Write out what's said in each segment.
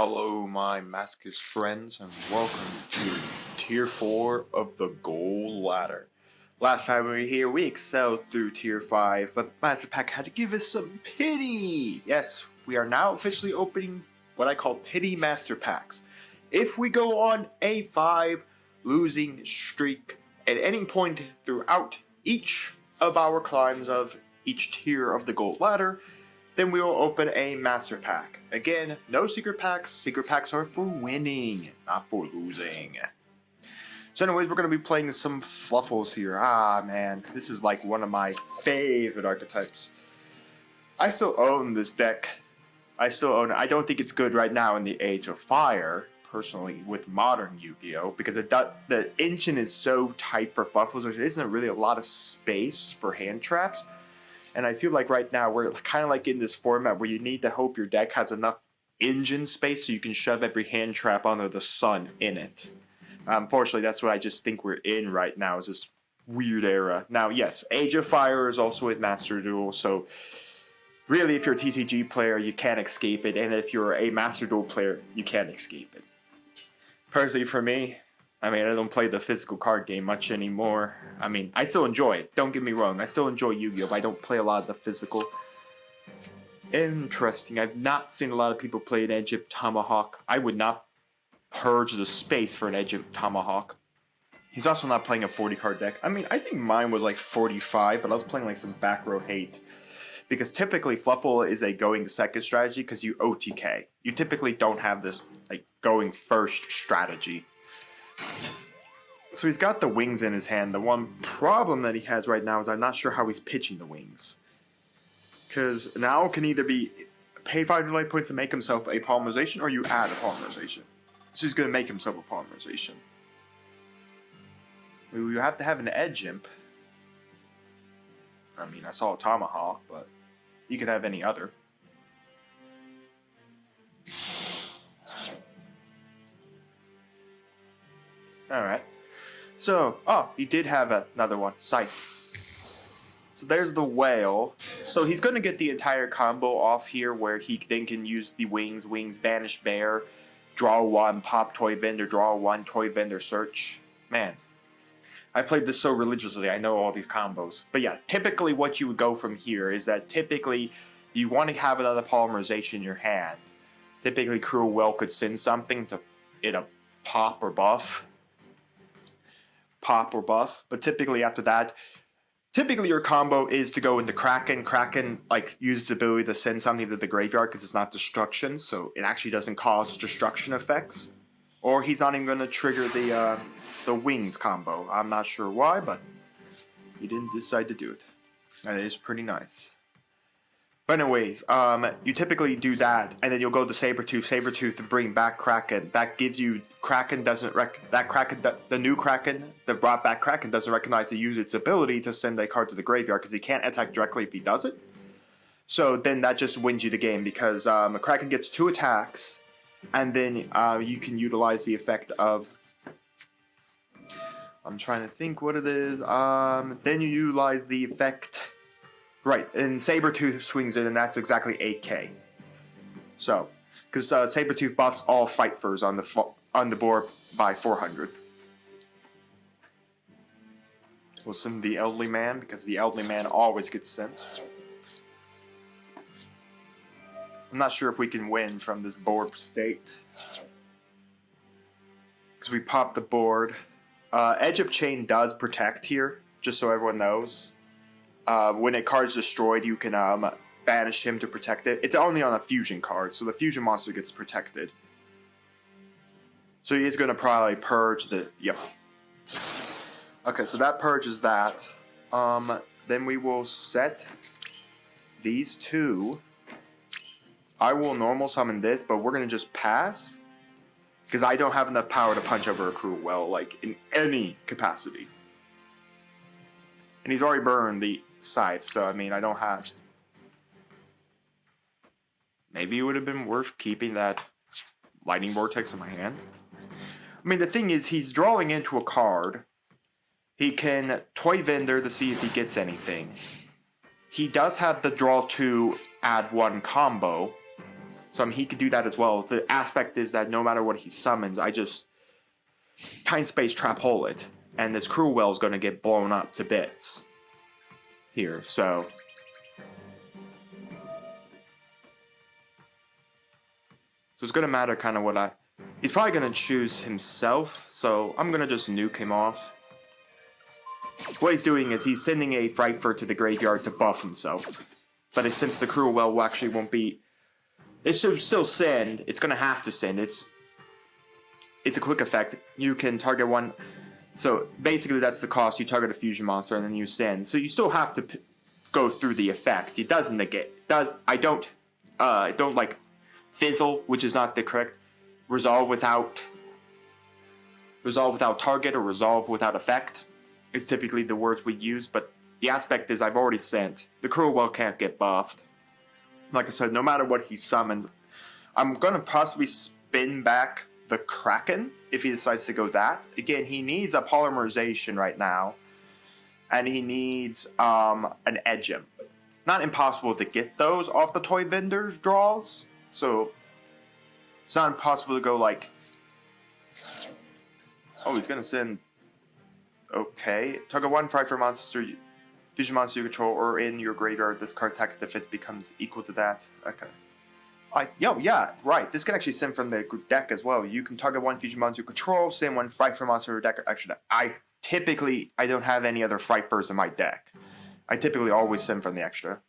Hello, my masochist friends, and welcome to Tier 4 of the Gold Ladder. Last time we were here, we excelled through Tier 5, but Master Pack had to give us some pity! Yes, we are now officially opening what I call Pity Master Packs. If we go on a 5 losing streak at any point throughout each of our climbs of each tier of the Gold Ladder, then we will open a Master Pack. Again, no Secret Packs. Secret Packs are for winning, not for losing. So anyways, we're going to be playing some Fluffles here. Ah, man. This is like one of my favorite archetypes. I still own this deck. I still own it. I don't think it's good right now in the Age of Fire, personally, with modern Yu-Gi-Oh! Because the engine is so tight for Fluffles, there isn't really a lot of space for hand traps. And I feel like right now we're kind of like in this format where you need to hope your deck has enough engine space so you can shove every hand trap under the sun in it. Unfortunately, that's what I just think we're in right now, is this weird era. Now, yes, Age of Fire is also with Master Duel, so really if you're a TCG player, you can't escape it. And if you're a Master Duel player, you can't escape it. Personally, for me, I mean, I don't play the physical card game much anymore. I mean, I still enjoy it. Don't get me wrong. I still enjoy Yu-Gi-Oh! But I don't play a lot of the physical. Interesting. I've not seen a lot of people play an Egypt Tomahawk. I would not purge the space for an Egypt Tomahawk. He's also not playing a 40-card deck. I mean, I think mine was like 45, but I was playing like some back row hate. Because typically, Fluffle is a going second strategy because you OTK. You typically don't have this like going first strategy. So he's got the wings in his hand. The one problem that he has right now is I'm not sure how he's pitching the wings. Because now can either be pay 5 light points to make himself a polymerization, or you add a polymerization. So he's going to make himself a polymerization. You have to have an edge imp. I mean, I saw a tomahawk, but you could have any other. Alright. So, he did have another one. Sight. So there's the whale. So he's going to get the entire combo off here where he then can use the wings, banish bear, draw one, pop toy vendor, draw one, toy vendor search. Man, I played this so religiously, I know all these combos. But yeah, typically what you would go from here is that typically you want to have another polymerization in your hand. Typically Cruel Whale could send something to it a pop or buff. But typically after that, typically your combo is to go into Kraken. Kraken like uses the ability to send something to the graveyard because it's not destruction, so it actually doesn't cause destruction effects. Or he's not even going to trigger the wings combo. I'm not sure why, but he didn't decide to do it. That is pretty nice. But anyways, you typically do that, and then you'll go to Sabertooth to bring back Kraken. That gives you Kraken doesn't the new Kraken, the brought back Kraken doesn't recognize to use its ability to send a card to the graveyard because he can't attack directly if he does it. So then that just wins you the game because Kraken gets 2 attacks, and then you can utilize the effect of. I'm trying to think what it is. Then you utilize the effect. Right, and Sabertooth swings in, and that's exactly 8k. So, because Sabertooth buffs all fight furs on the board by 400. We'll send the Elderly Man, because the Elderly Man always gets sent. I'm not sure if we can win from this board state. Because we pop the board. Edge of Chain does protect here, just so everyone knows. When a card is destroyed, you can banish him to protect it. It's only on a fusion card, so the fusion monster gets protected. So he is going to probably purge the... Yep. Okay, so that purges that. Then we will set these 2. I will normal summon this, but we're going to just pass. Because I don't have enough power to punch over a Cruel Whale, like, in any capacity. And he's already burned the scythe, so I mean, I don't have. Maybe it would have been worth keeping that Lightning Vortex in my hand. I mean, the thing is, he's drawing into a card. He can Toy Vendor to see if he gets anything. He does have the draw 2, add 1 combo. So he could do that as well. The aspect is that no matter what he summons, I just time space trap hole it, and this Cruel Well is going to get blown up to bits here. So it's going to matter kind of what I. He's probably going to choose himself, so I'm going to just nuke him off. What he's doing is he's sending a Frightfur to the graveyard to buff himself. But since the Cruel Well actually won't be... It should still send. It's going to have to send. It's a quick effect. You can target one... So basically that's the cost. You target a fusion monster and then you send. So you still have to go through the effect. It doesn't negate... I don't like fizzle, which is not the correct... Resolve without target or resolve without effect is typically the words we use, but the aspect is I've already sent. The Cruel Well can't get buffed. Like I said, no matter what he summons, I'm going to possibly spin back the Kraken if he decides to go that. Again, he needs a polymerization right now, and he needs an edge imp. Not impossible to get those off the toy vendor's draws, so it's not impossible to go like... Oh, he's going to send... Okay. Target one Frightfur monster, fusion monster you control, or in your graveyard. This card text defense becomes equal to that. Okay. Yeah, right. This can actually send from the deck as well. You can target one fusion monster you control, send one Frightfur monster deck. Actually, I don't have any other Frightfurs in my deck. I typically always send from the extra.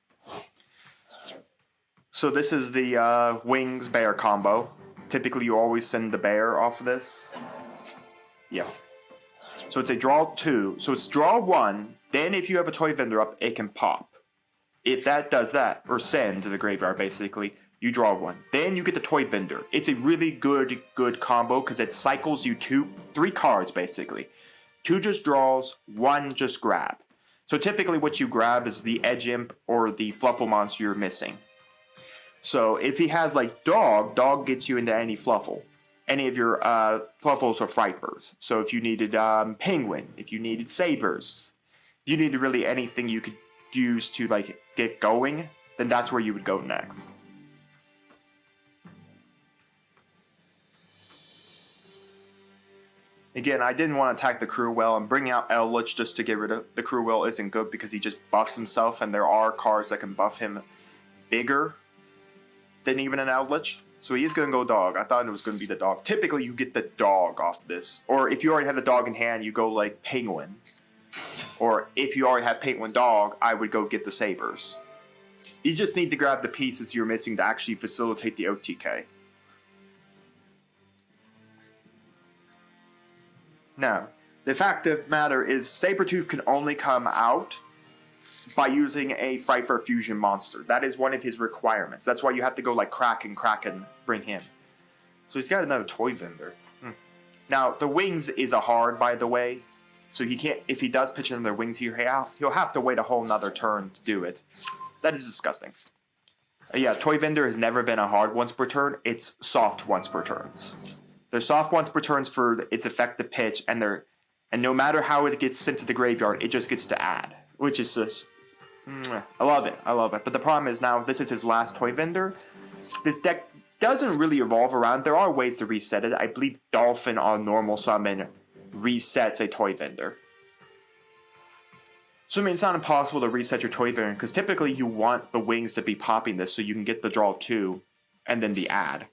So this is the Wings Bear combo. Typically, you always send the bear off of this. Yeah. So it's a draw 2. So it's draw 1. Then if you have a toy vendor up, it can pop. If that does that, or send to the graveyard, basically, you draw 1. Then you get the toy vendor. It's a really good combo because it cycles you 3 cards, basically. 2 just draws, 1 just grab. So typically what you grab is the Edge Imp or the Fluffle monster you're missing. So if he has like Dog gets you into any Fluffle. Any of your Fluffles or Frightfurs. So if you needed Penguin, if you needed Sabers, if you needed really anything you could use to like get going, then that's where you would go next. Again, I didn't want to attack the Cruel Well, and bringing out Eldritch just to get rid of the Cruel Well isn't good because he just buffs himself, and there are cards that can buff him bigger than even an Eldritch. So he is going to go Dog. I thought it was going to be the Dog. Typically, you get the Dog off this. Or if you already have the Dog in hand, you go like Penguin. Or if you already have Penguin Dog, I would go get the Sabers. You just need to grab the pieces you're missing to actually facilitate the OTK. Now, the fact of the matter is Sabertooth can only come out by using a Frightfur Fusion monster. That is one of his requirements. That's why you have to go like Kraken, bring him. So he's got another toy vendor. Now, the Wings is a hard, by the way. So he can't, if he does pitch in their Wings here, he'll have to wait a whole nother turn to do it. That is disgusting. Yeah, toy vendor has never been a hard once per turn. It's soft once per turns. They're soft once per turns for its effect to pitch, and no matter how it gets sent to the graveyard, it just gets to add. Which is just... I love it. But the problem is now, this is his last toy vendor. This deck doesn't really evolve around. There are ways to reset it. I believe Dolphin on normal summon resets a toy vendor. So I mean, it's not impossible to reset your toy vendor, because typically you want the Wings to be popping this so you can get the draw 2 and then the add.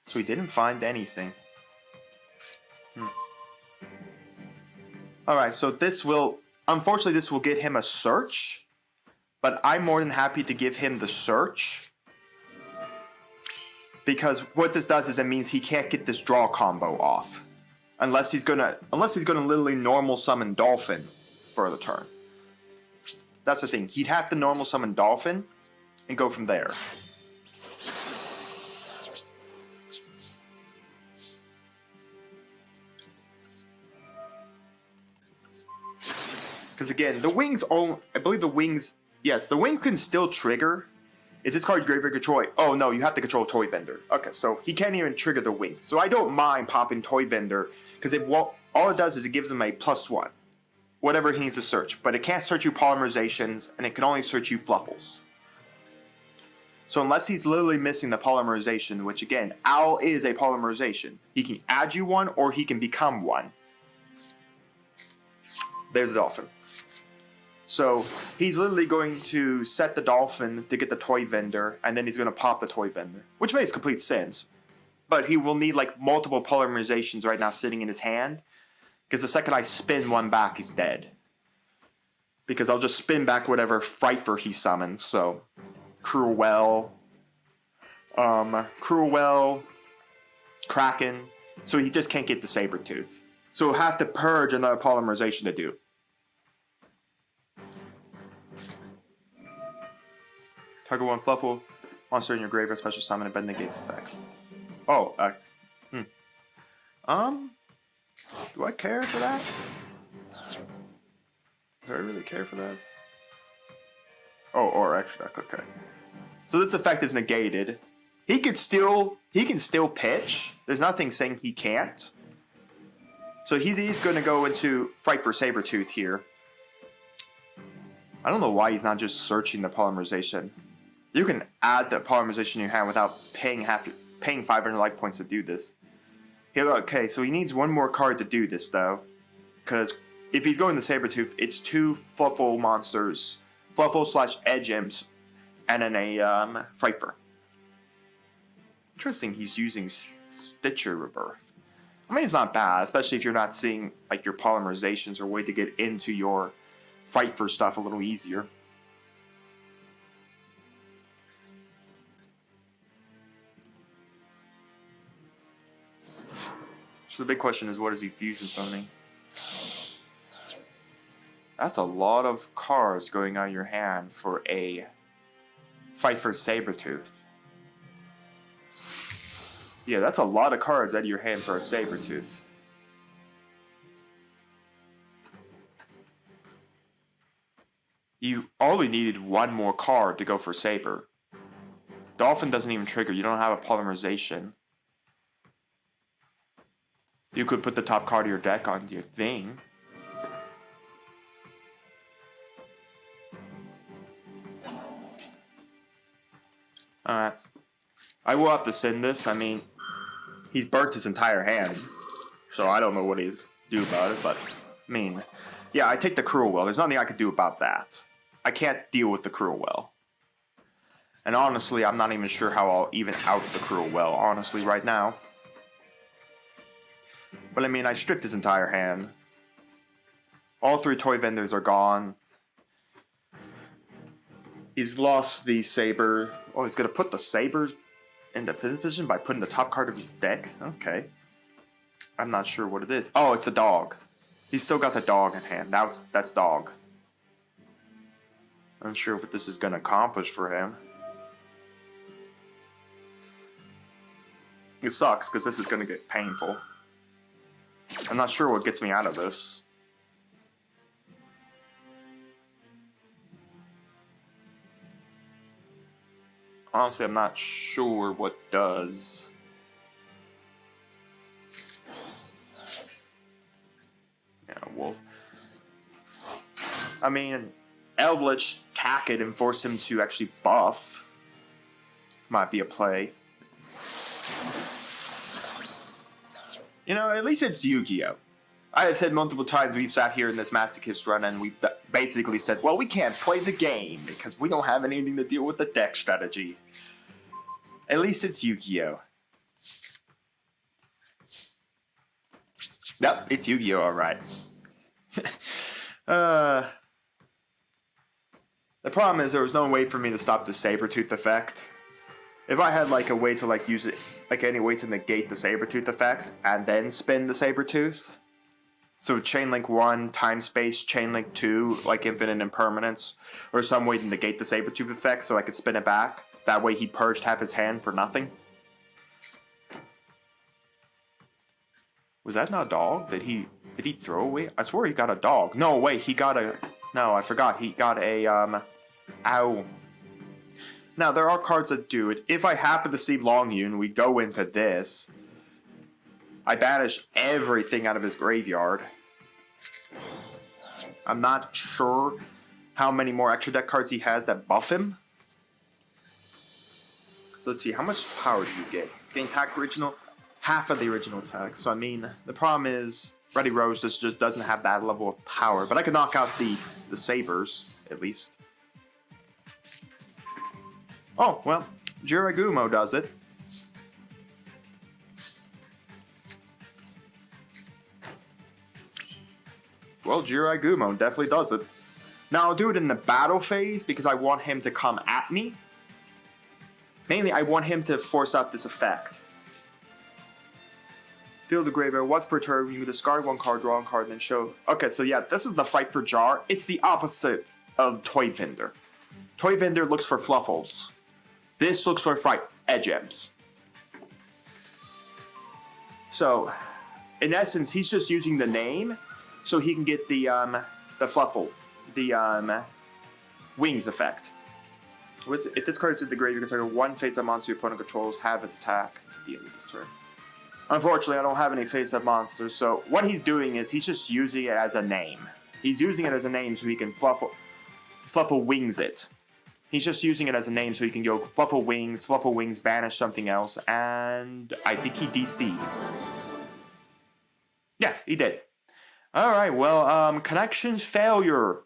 So he didn't find anything. Alright, so this will... Unfortunately, this will get him a search. But I'm more than happy to give him the search. Because what this does is it means he can't get this draw combo off. Unless he's gonna literally normal summon Dolphin for the turn. That's the thing. He'd have to normal summon Dolphin and go from there. Because again, the Wings I believe the Wings... Yes, the Wings can still trigger. If this card graveyard control... Oh no, you have to control Toy Vendor. Okay, so he can't even trigger the Wings. So I don't mind popping Toy Vendor, because all it does is it gives him a +1. Whatever he needs to search. But it can't search you polymerizations, and it can only search you fluffles. So unless he's literally missing the polymerization, which again, Owl is a polymerization. He can add you one or he can become one. There's the dolphin. So he's literally going to set the dolphin to get the toy vendor, and then he's going to pop the toy vendor, which makes complete sense. But he will need like multiple polymerizations right now sitting in his hand, because the second I spin one back, he's dead. Because I'll just spin back whatever Frightfur he summons. So Cruel, Kraken. So he just can't get the Sabertooth. So he'll have to purge another polymerization to do. Target one Fluffle monster in your graveyard special summon and bend negates effects. Oh, do I care for that? Do I really care for that? Oh, or actually, okay. So this effect is negated. He can still pitch. There's nothing saying he can't. So he's going to go into Frightfur Sabertooth here. I don't know why he's not just searching the polymerization. You can add the polymerization in your hand without paying 500 life points to do this. Okay, so he needs one more card to do this though, because if he's going to Sabertooth, it's 2 Fluffle monsters, Fluffle/Edge Imps, and then a Frightfur. Interesting, he's using Stitcher Rebirth. I mean, it's not bad, especially if you're not seeing like your polymerizations or a way to get into your Frightfur stuff a little easier. So the big question is, what is he fusion summoning? That's a lot of cards going out of your hand for a Frightfur Sabertooth. Yeah, that's a lot of cards out of your hand for a Sabertooth. You only needed one more card to go for Saber. Dolphin doesn't even trigger. You don't have a polymerization. You could put the top card of your deck on your thing. Alright. I will have to send this. I mean, he's burnt his entire hand. So I don't know what he's do about it, but I mean, yeah, I take the Cruel Well. There's nothing I could do about that. I can't deal with the Cruel Well. And honestly, I'm not even sure how I'll even out the Cruel Well, honestly, right now. But I mean, I stripped his entire hand. All 3 toy vendors are gone. He's lost the Saber. Oh, he's going to put the Saber in the fifth position by putting the top card of his deck? Okay. I'm not sure what it is. Oh, it's a dog. He's still got the dog in hand. That's dog. I'm not sure what this is going to accomplish for him. It sucks, because this is going to get painful. I'm not sure what gets me out of this. Honestly, I'm not sure what does. Yeah, Wolf. I mean, Eldritch tack it and force him to actually buff. Might be a play. You know, at least it's YuGiOh. I had said multiple times we've sat here in this Masochist run and we've basically said, well, we can't play the game because we don't have anything to deal with the deck strategy. At least it's YuGiOh. Yep, it's YuGiOh, alright. The problem is there was no way for me to stop the Sabertooth effect. If I had like a way to like use it, like any way to negate the Sabertooth effect and then spin the Sabertooth. So Chain Link 1, Time Space, Chain Link 2, like Infinite Impermanence, or some way to negate the Sabertooth effect so I could spin it back. That way he purged half his hand for nothing. Was that not a dog? Did he throw away? I swear he got a dog. No, wait, he got a... No, I forgot. He got a, Ow. Now, there are cards that do it. If I happen to see Longyun, we go into this. I banish everything out of his graveyard. I'm not sure how many more extra deck cards he has that buff him. So let's see, how much power do you get? Gain attack original, half of the original attack. So I mean, the problem is Ready Rose just doesn't have that level of power. But I could knock out the sabers, at least. Oh, well, YuGiOh does it. Well, YuGiOh definitely does it. Now, I'll do it in the battle phase because I want him to come at me. Mainly, I want him to force out this effect. Fill the graveyard once per turn. You discard one card, draw one card, then show. Okay, so yeah, this is the fight for Jar. It's the opposite of Toy Vendor. Toy Vendor looks for Fluffles. This looks for fight Edgems. So, in essence, he's just using the name so he can get the Fluffle, the Wings effect. If this card is in the grave, you can target one face-up monster your opponent controls, have its attack at the end of this turn. Unfortunately, I don't have any face-up monsters, so what he's doing is he's just using it as a name. He's using it as a name so he can Fluffle Wings it. He's just using it as a name so he can go Fluffle Wings, banish something else, and I think he DC'd. Yes, he did. Alright, well, connection failure.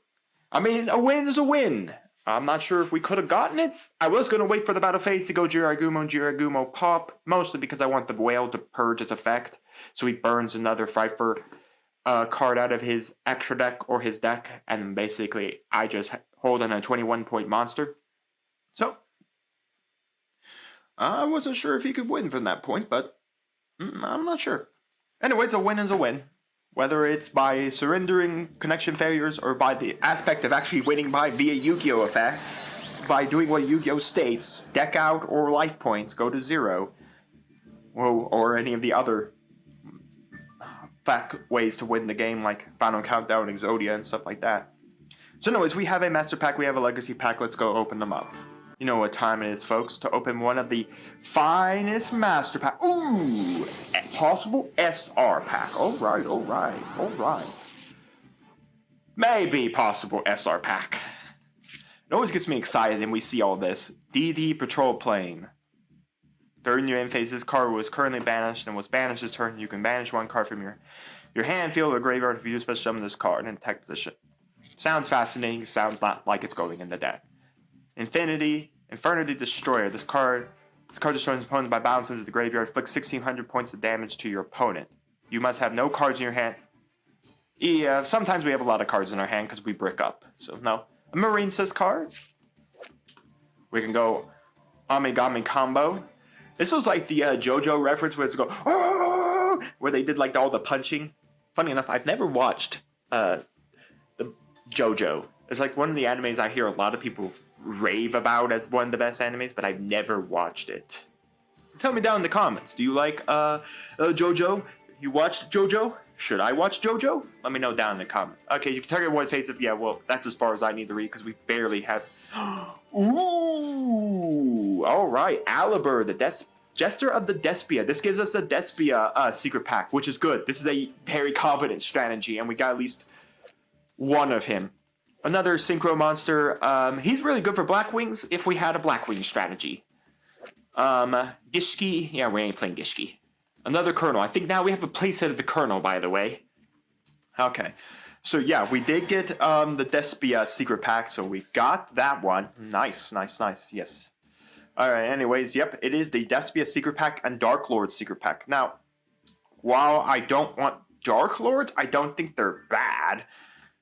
I mean, a win is a win. I'm not sure if we could have gotten it. I was going to wait for the battle phase to go YuGiOh pop, mostly because I want the whale to purge its effect, so he burns another Pfeiffer card out of his extra deck or his deck, and basically I just hold in a 21-point monster. So, I wasn't sure if he could win from that point, but I'm not sure. Anyways, a win is a win. Whether it's by surrendering connection failures or by the aspect of actually winning via YuGiOh effect, by doing what YuGiOh states, deck out or life points go to 0, or any of the other back ways to win the game like Final Countdown, Exodia, and stuff like that. So anyways, we have a Master Pack, we have a Legacy Pack, let's go open them up. You know what time it is, folks, to open one of the finest Master Pack. Ooh! Possible SR Pack. Alright. Maybe possible SR Pack. It always gets me excited when we see all this. DD Patrol Plane. During your end phase, this card was currently banished and was banished this turn. You can banish one card from your hand, field, or graveyard if you do special summon this card in attack position. Sounds fascinating, sounds not like it's going in the deck. Infernity Destroyer. This card destroys an opponent by bouncing into the graveyard. Inflicts 1,600 points of damage to your opponent. You must have no cards in your hand. Yeah, sometimes we have a lot of cards in our hand because we brick up. So, no. A Marine Says card. We can go Amigami Combo. This was like the JoJo reference where it's go, oh! Where they did like all the punching. Funny enough, I've never watched the JoJo. It's like one of the animes I hear a lot of people rave about as one of the best animes, but I've never watched it. Tell me down in the comments. Do you like JoJo? You watched JoJo? Should I watch JoJo? Let me know down in the comments. Okay, you can target one face up. Yeah, well, that's as far as I need to read because we barely have. Ooh, all right. Alibur, the Jester of the Despia. This gives us a Despia secret pack, which is good. This is a very competent strategy, and we got at least one of him. Another Synchro monster. He's really good for Black Wings if we had a Black Wing strategy. Gishki. Yeah, we ain't playing Gishki. Another Colonel. I think now we have a playset of the Colonel, by the way. Okay. So, yeah, we did get the Despia secret pack, so we got that one. Nice. Yes. Alright, anyways, yep, it is the Despia secret pack and Dark Lord secret pack. Now, while I don't want Dark Lords, I don't think they're bad.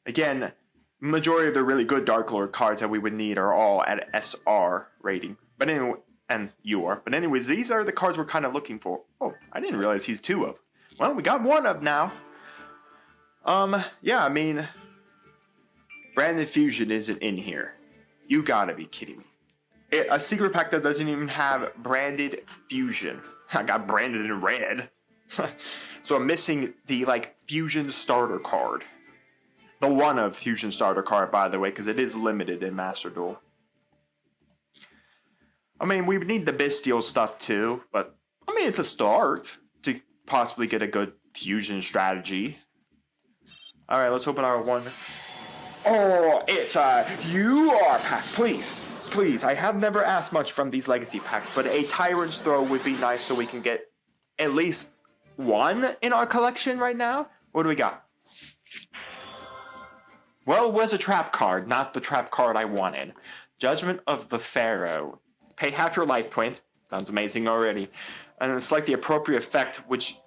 Again, majority of the really good Dark Lord cards that we would need are all at SR rating. But anyway, and UR. But anyways, these are the cards we're kind of looking for. Oh, I didn't realize he's 2 of. Well, we got 1 of now. Yeah, I mean, Branded Fusion isn't in here. You gotta be kidding me. A secret pack that doesn't even have Branded Fusion. I got branded in red. So I'm missing the, Fusion starter card. The one of Fusion starter card, by the way, because it is limited in Master Duel. I mean, we need the Bestial stuff too, but, I mean, it's a start to possibly get a good Fusion strategy. Alright, let's open our one. Oh, it's a UR pack, please. Please, I have never asked much from these legacy packs, but a Tyrant's Throw would be nice so we can get at least one in our collection right now. What do we got? Well, it was a trap card, not the trap card I wanted. Judgment of the Pharaoh. Pay half your life points. Sounds amazing already. And select the appropriate effect which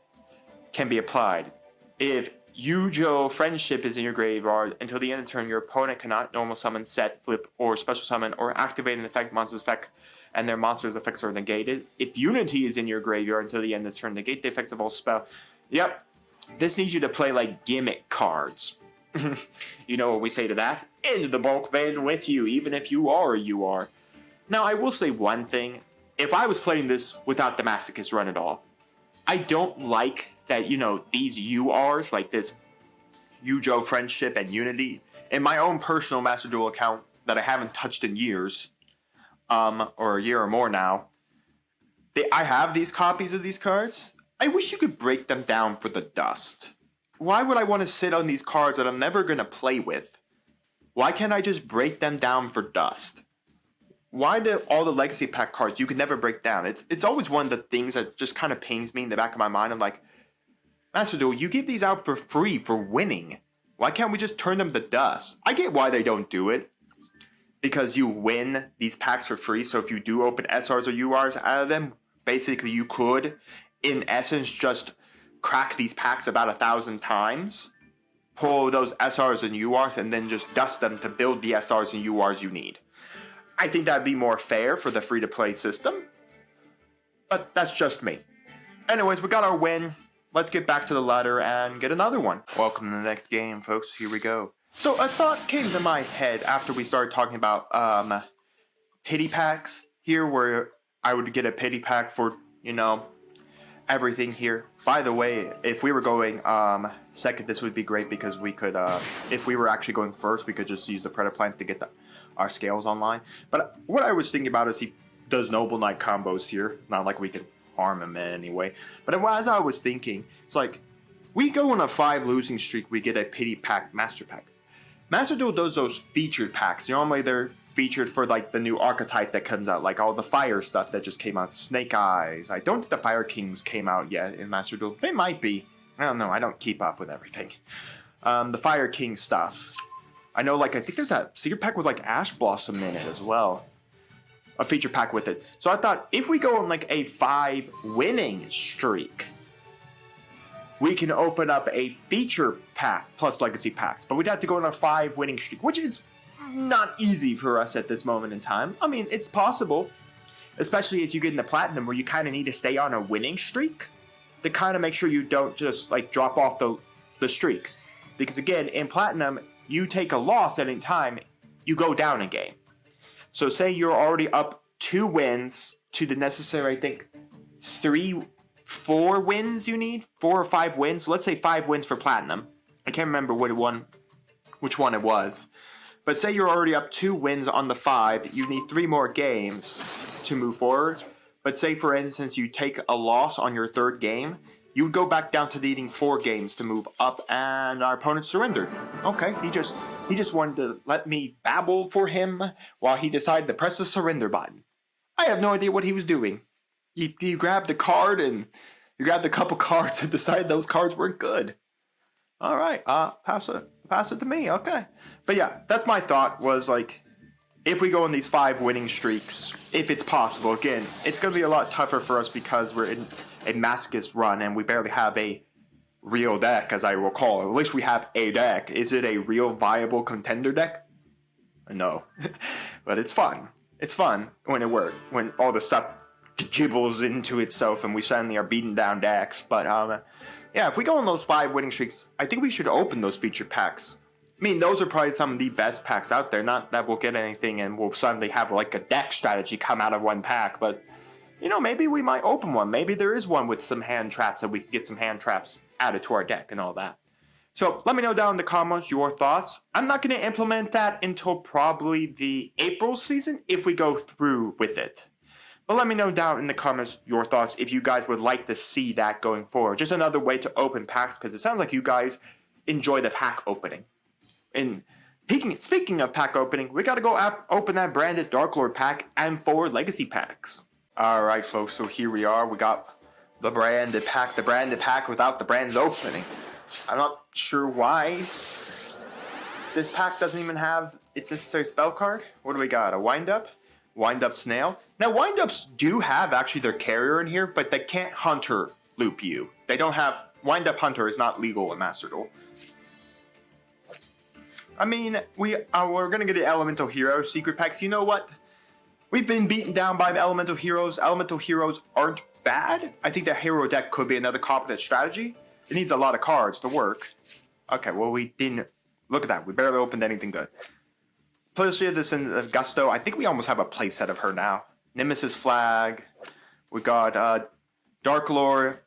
can be applied. If YuGiOh Friendship is in your graveyard, until the end of the turn, your opponent cannot normal summon, set, flip, or special summon, or activate an effect monster's effect, and their monster's effects are negated. If Unity is in your graveyard until the end of the turn, negate the effects of all spell. Yep, this needs you to play like gimmick cards. You know what we say to that? Into the bulk bin with you, even if you are. Now, I will say one thing. If I was playing this without the Masochist run at all, I don't like that, you know, these URs, like this YuGiOh Friendship and Unity, in my own personal Master Duel account that I haven't touched in years, or a year or more now, I have these copies of these cards. I wish you could break them down for the dust. Why would I want to sit on these cards that I'm never going to play with? Why can't I just break them down for dust? Why do all the legacy pack cards you can never break down? It's always one of the things that just kind of pains me in the back of my mind. I'm like, Master Duel, you give these out for free for winning. Why can't we just turn them to dust? I get why they don't do it. Because you win these packs for free, so if you do open SRs or URs out of them, basically you could, in essence, just crack these packs about 1,000 times, pull those SRs and URs, and then just dust them to build the SRs and URs you need. I think that'd be more fair for the free-to-play system, but that's just me. Anyways, we got our win. Let's get back to the ladder and get another one. Welcome to the next game, folks. Here we go. So a thought came to my head after we started talking about pity packs here, where I would get a pity pack for, you know, everything here. By the way, if we were going second, this would be great because we could, if we were actually going first, we could just use the Predator Plant to get our scales online. But what I was thinking about is he does Noble Knight combos here. Not like we could harm him in any way. But as I was thinking, it's like, we go on a 5 losing streak, we get a pity pack master pack. Master Duel does those featured packs. Normally they're featured for like the new archetype that comes out, like all the fire stuff that just came out. Snake Eyes. I don't think the Fire Kings came out yet in Master Duel. They might be. I don't know. I don't keep up with everything. The Fire King stuff. I know, like, I think there's a secret pack with like Ash Blossom in it as well. A feature pack with it. So I thought if we go on like a 5 winning streak, we can open up a feature pack plus legacy packs. But we'd have to go on a 5 winning streak, which is not easy for us at this moment in time. I mean, it's possible, especially as you get into Platinum, where you kind of need to stay on a winning streak to kind of make sure you don't just like drop off the streak. Because again, in Platinum, you take a loss at any time, you go down a game. So say you're already up 2 wins to the necessary, I think, 4 wins you need? 4 or 5 wins? Let's say 5 wins for Platinum. I can't remember which one it was. But say you're already up 2 wins on the 5, you need 3 more games to move forward. But say, for instance, you take a loss on your 3rd game, you would go back down to needing 4 games to move up, and our opponent surrendered. Okay, he just wanted to let me babble for him while he decided to press the surrender button. I have no idea what he was doing. He grabbed the card, and you grabbed a couple cards and decided those cards weren't good. All right, pass it to me, okay. But yeah, that's my thought, was like, if we go on these 5 winning streaks, if it's possible, again, it's going to be a lot tougher for us because we're in a Masochist run and we barely have a real deck, as I recall. At least we have a deck. Is it a real viable contender deck? No. But it's fun. It's fun when it works, when all the stuff gibbles into itself and we suddenly are beating down decks. But yeah, if we go on those 5 winning streaks, I think we should open those feature packs. I mean, those are probably some of the best packs out there. Not that we'll get anything and we'll suddenly have like a deck strategy come out of one pack, but you know, maybe we might open one. Maybe there is one with some hand traps that we can get some hand traps added to our deck and all that. So let me know down in the comments your thoughts. I'm not going to implement that until probably the April season if we go through with it. But let me know down in the comments your thoughts if you guys would like to see that going forward. Just another way to open packs, because it sounds like you guys enjoy the pack opening. And Speaking of pack opening, we gotta go open that branded Dark Lord pack and 4 legacy packs. Alright folks, so here we are. We got the branded pack without the branded opening. I'm not sure why this pack doesn't even have its necessary spell card. What do we got? A Wind Up Snail. Now Wind Ups do have actually their carrier in here, but they can't Hunter loop you. They don't have... Wind Up Hunter is not legal in Master Duel. I mean, we're gonna get the Elemental Hero secret packs. You know what? We've been beaten down by the Elemental Heroes. Elemental Heroes aren't bad. I think the hero deck could be another competent strategy. It needs a lot of cards to work. Okay, well we didn't... Look at that. We barely opened anything good. Plus we have this in Gusto. I think we almost have a playset of her now. Nemesis Flag. We got Dark Lord,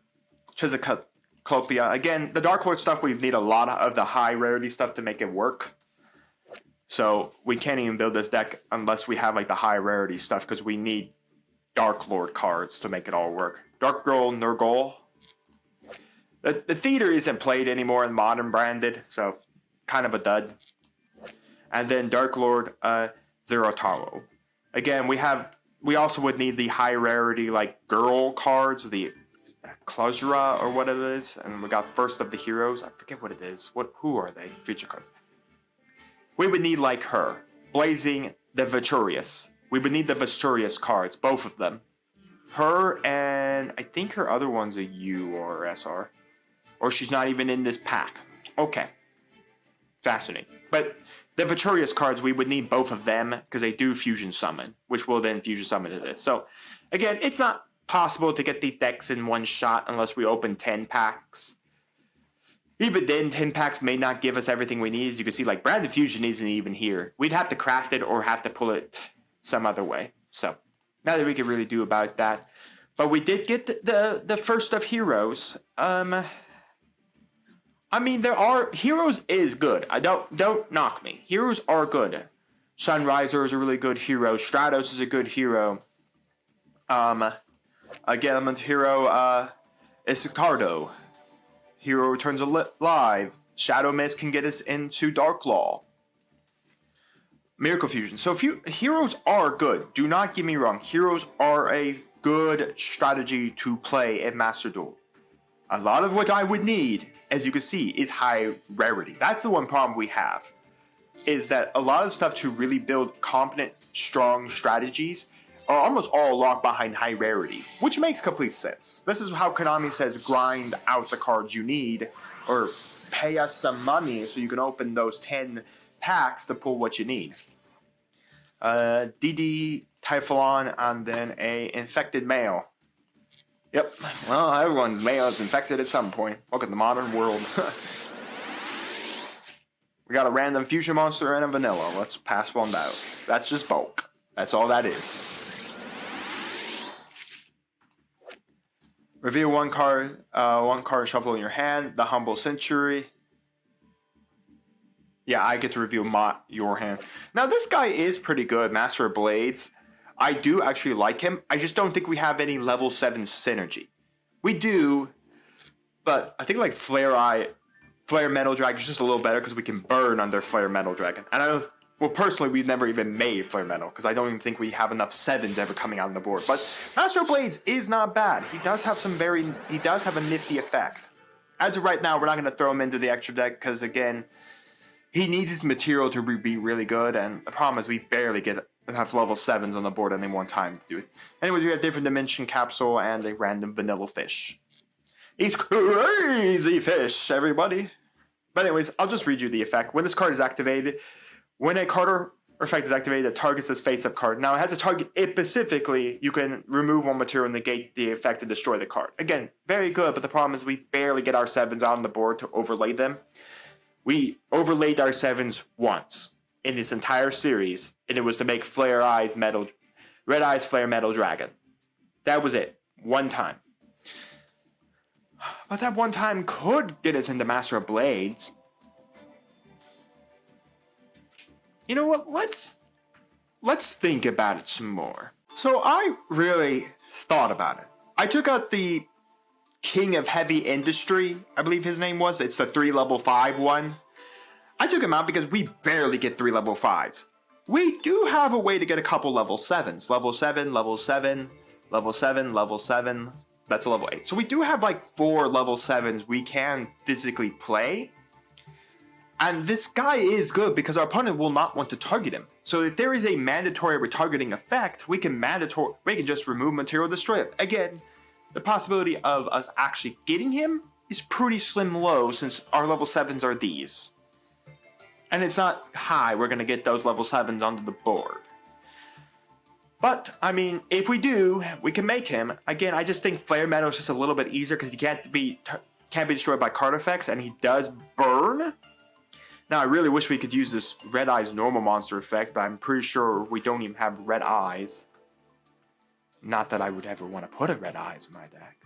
Chisicopia. Again, the Dark Lord stuff, we need a lot of the high rarity stuff to make it work. So we can't even build this deck unless we have like the high rarity stuff, because we need Dark Lord cards to make it all work. Dark Girl Nurgle. The theater isn't played anymore in modern branded, so kind of a dud. And then Dark Lord Zerotaro. Again, we also would need the high rarity like girl cards, the Klazura or what it is, and we got First of the Heroes. I forget what it is. Who are they? Feature cards. We would need like her, Blazing the Viturious. We would need the Viturious cards, both of them. Her and I think her other one's a U or SR, or she's not even in this pack. Okay, fascinating. But the Viturious cards, we would need both of them because they do fusion summon, which will then fusion summon to this. So again, it's not possible to get these decks in one shot unless we open 10 packs. Even then, 10 packs may not give us everything we need. As you can see, like, Branded Fusion isn't even here. We'd have to craft it or have to pull it some other way. So, nothing we can really do about that. But we did get the First of Heroes. I mean, there are... Heroes is good. Don't knock me. Heroes are good. Sunriser is a really good hero. Stratos is a good hero. Again, Elemental Hero, Isicardo. Hero returns alive. Shadow Mist can get us into Dark Law. Miracle Fusion. So heroes are good. Do not get me wrong. Heroes are a good strategy to play in Master Duel. A lot of what I would need, as you can see, is high rarity. That's the one problem we have. Is that a lot of stuff to really build competent, strong strategies are almost all locked behind high rarity, which makes complete sense. This is how Konami says grind out the cards you need, or pay us some money so you can open those 10 packs to pull what you need. DD, Typhon, and then a infected male. Yep, well, everyone's male is infected at some point. Look at the modern world. We got a random fusion monster and a vanilla. Let's pass one out. That's just bulk. That's all that is. Reveal one card shuffle in your hand. The Humble Century. Yeah, I get to reveal your hand. Now, this guy is pretty good, Master of Blades. I do actually like him. I just don't think we have any level 7 synergy. We do, but I think like Flare Metal Dragon is just a little better because we can burn under Flare Metal Dragon. And I don't... Well, personally, we've never even made Flare Metal, because I don't even think we have enough 7s ever coming out on the board. But Master of Blades is not bad. He does have he does have a nifty effect. As of right now, we're not going to throw him into the extra deck, because again, he needs his material to be really good, and the problem is we barely get enough level 7s on the board at any one time to do it. Anyways, we have Different Dimension Capsule and a random vanilla fish. He's crazy fish, everybody. But anyways, I'll just read you the effect. When this card is activated... When a card or effect is activated, it targets this face-up card. Now, it has a target. It specifically, you can remove one material and negate the effect to destroy the card. Again, very good, but the problem is we barely get our 7s out on the board to overlay them. We overlaid our 7s once in this entire series, and it was to make Red Eyes Flare Metal Dragon. That was it. One time. But that one time could get us into Master of Blades. You know what? Let's think about it some more. So I really thought about it. I took out the King of Heavy Industry, I believe his name was. It's the 3 level 5 one. I took him out because we barely get 3 level 5s. We do have a way to get a couple level 7s. Level 7, level 7, level 7, level 7. That's a level 8. So we do have like 4 level 7s we can physically play. And this guy is good because our opponent will not want to target him. So if there is a mandatory retargeting effect, we can just remove material, destroy it. Again, the possibility of us actually getting him is pretty slim low since our level 7s are these. And it's not high, we're going to get those level 7s onto the board. But, I mean, if we do, we can make him. Again, I just think Flare Metal is just a little bit easier because he can't be destroyed by card effects, and he does burn. Now, I really wish we could use this Red Eyes normal monster effect, but I'm pretty sure we don't even have Red Eyes. Not that I would ever want to put a Red Eyes in my deck.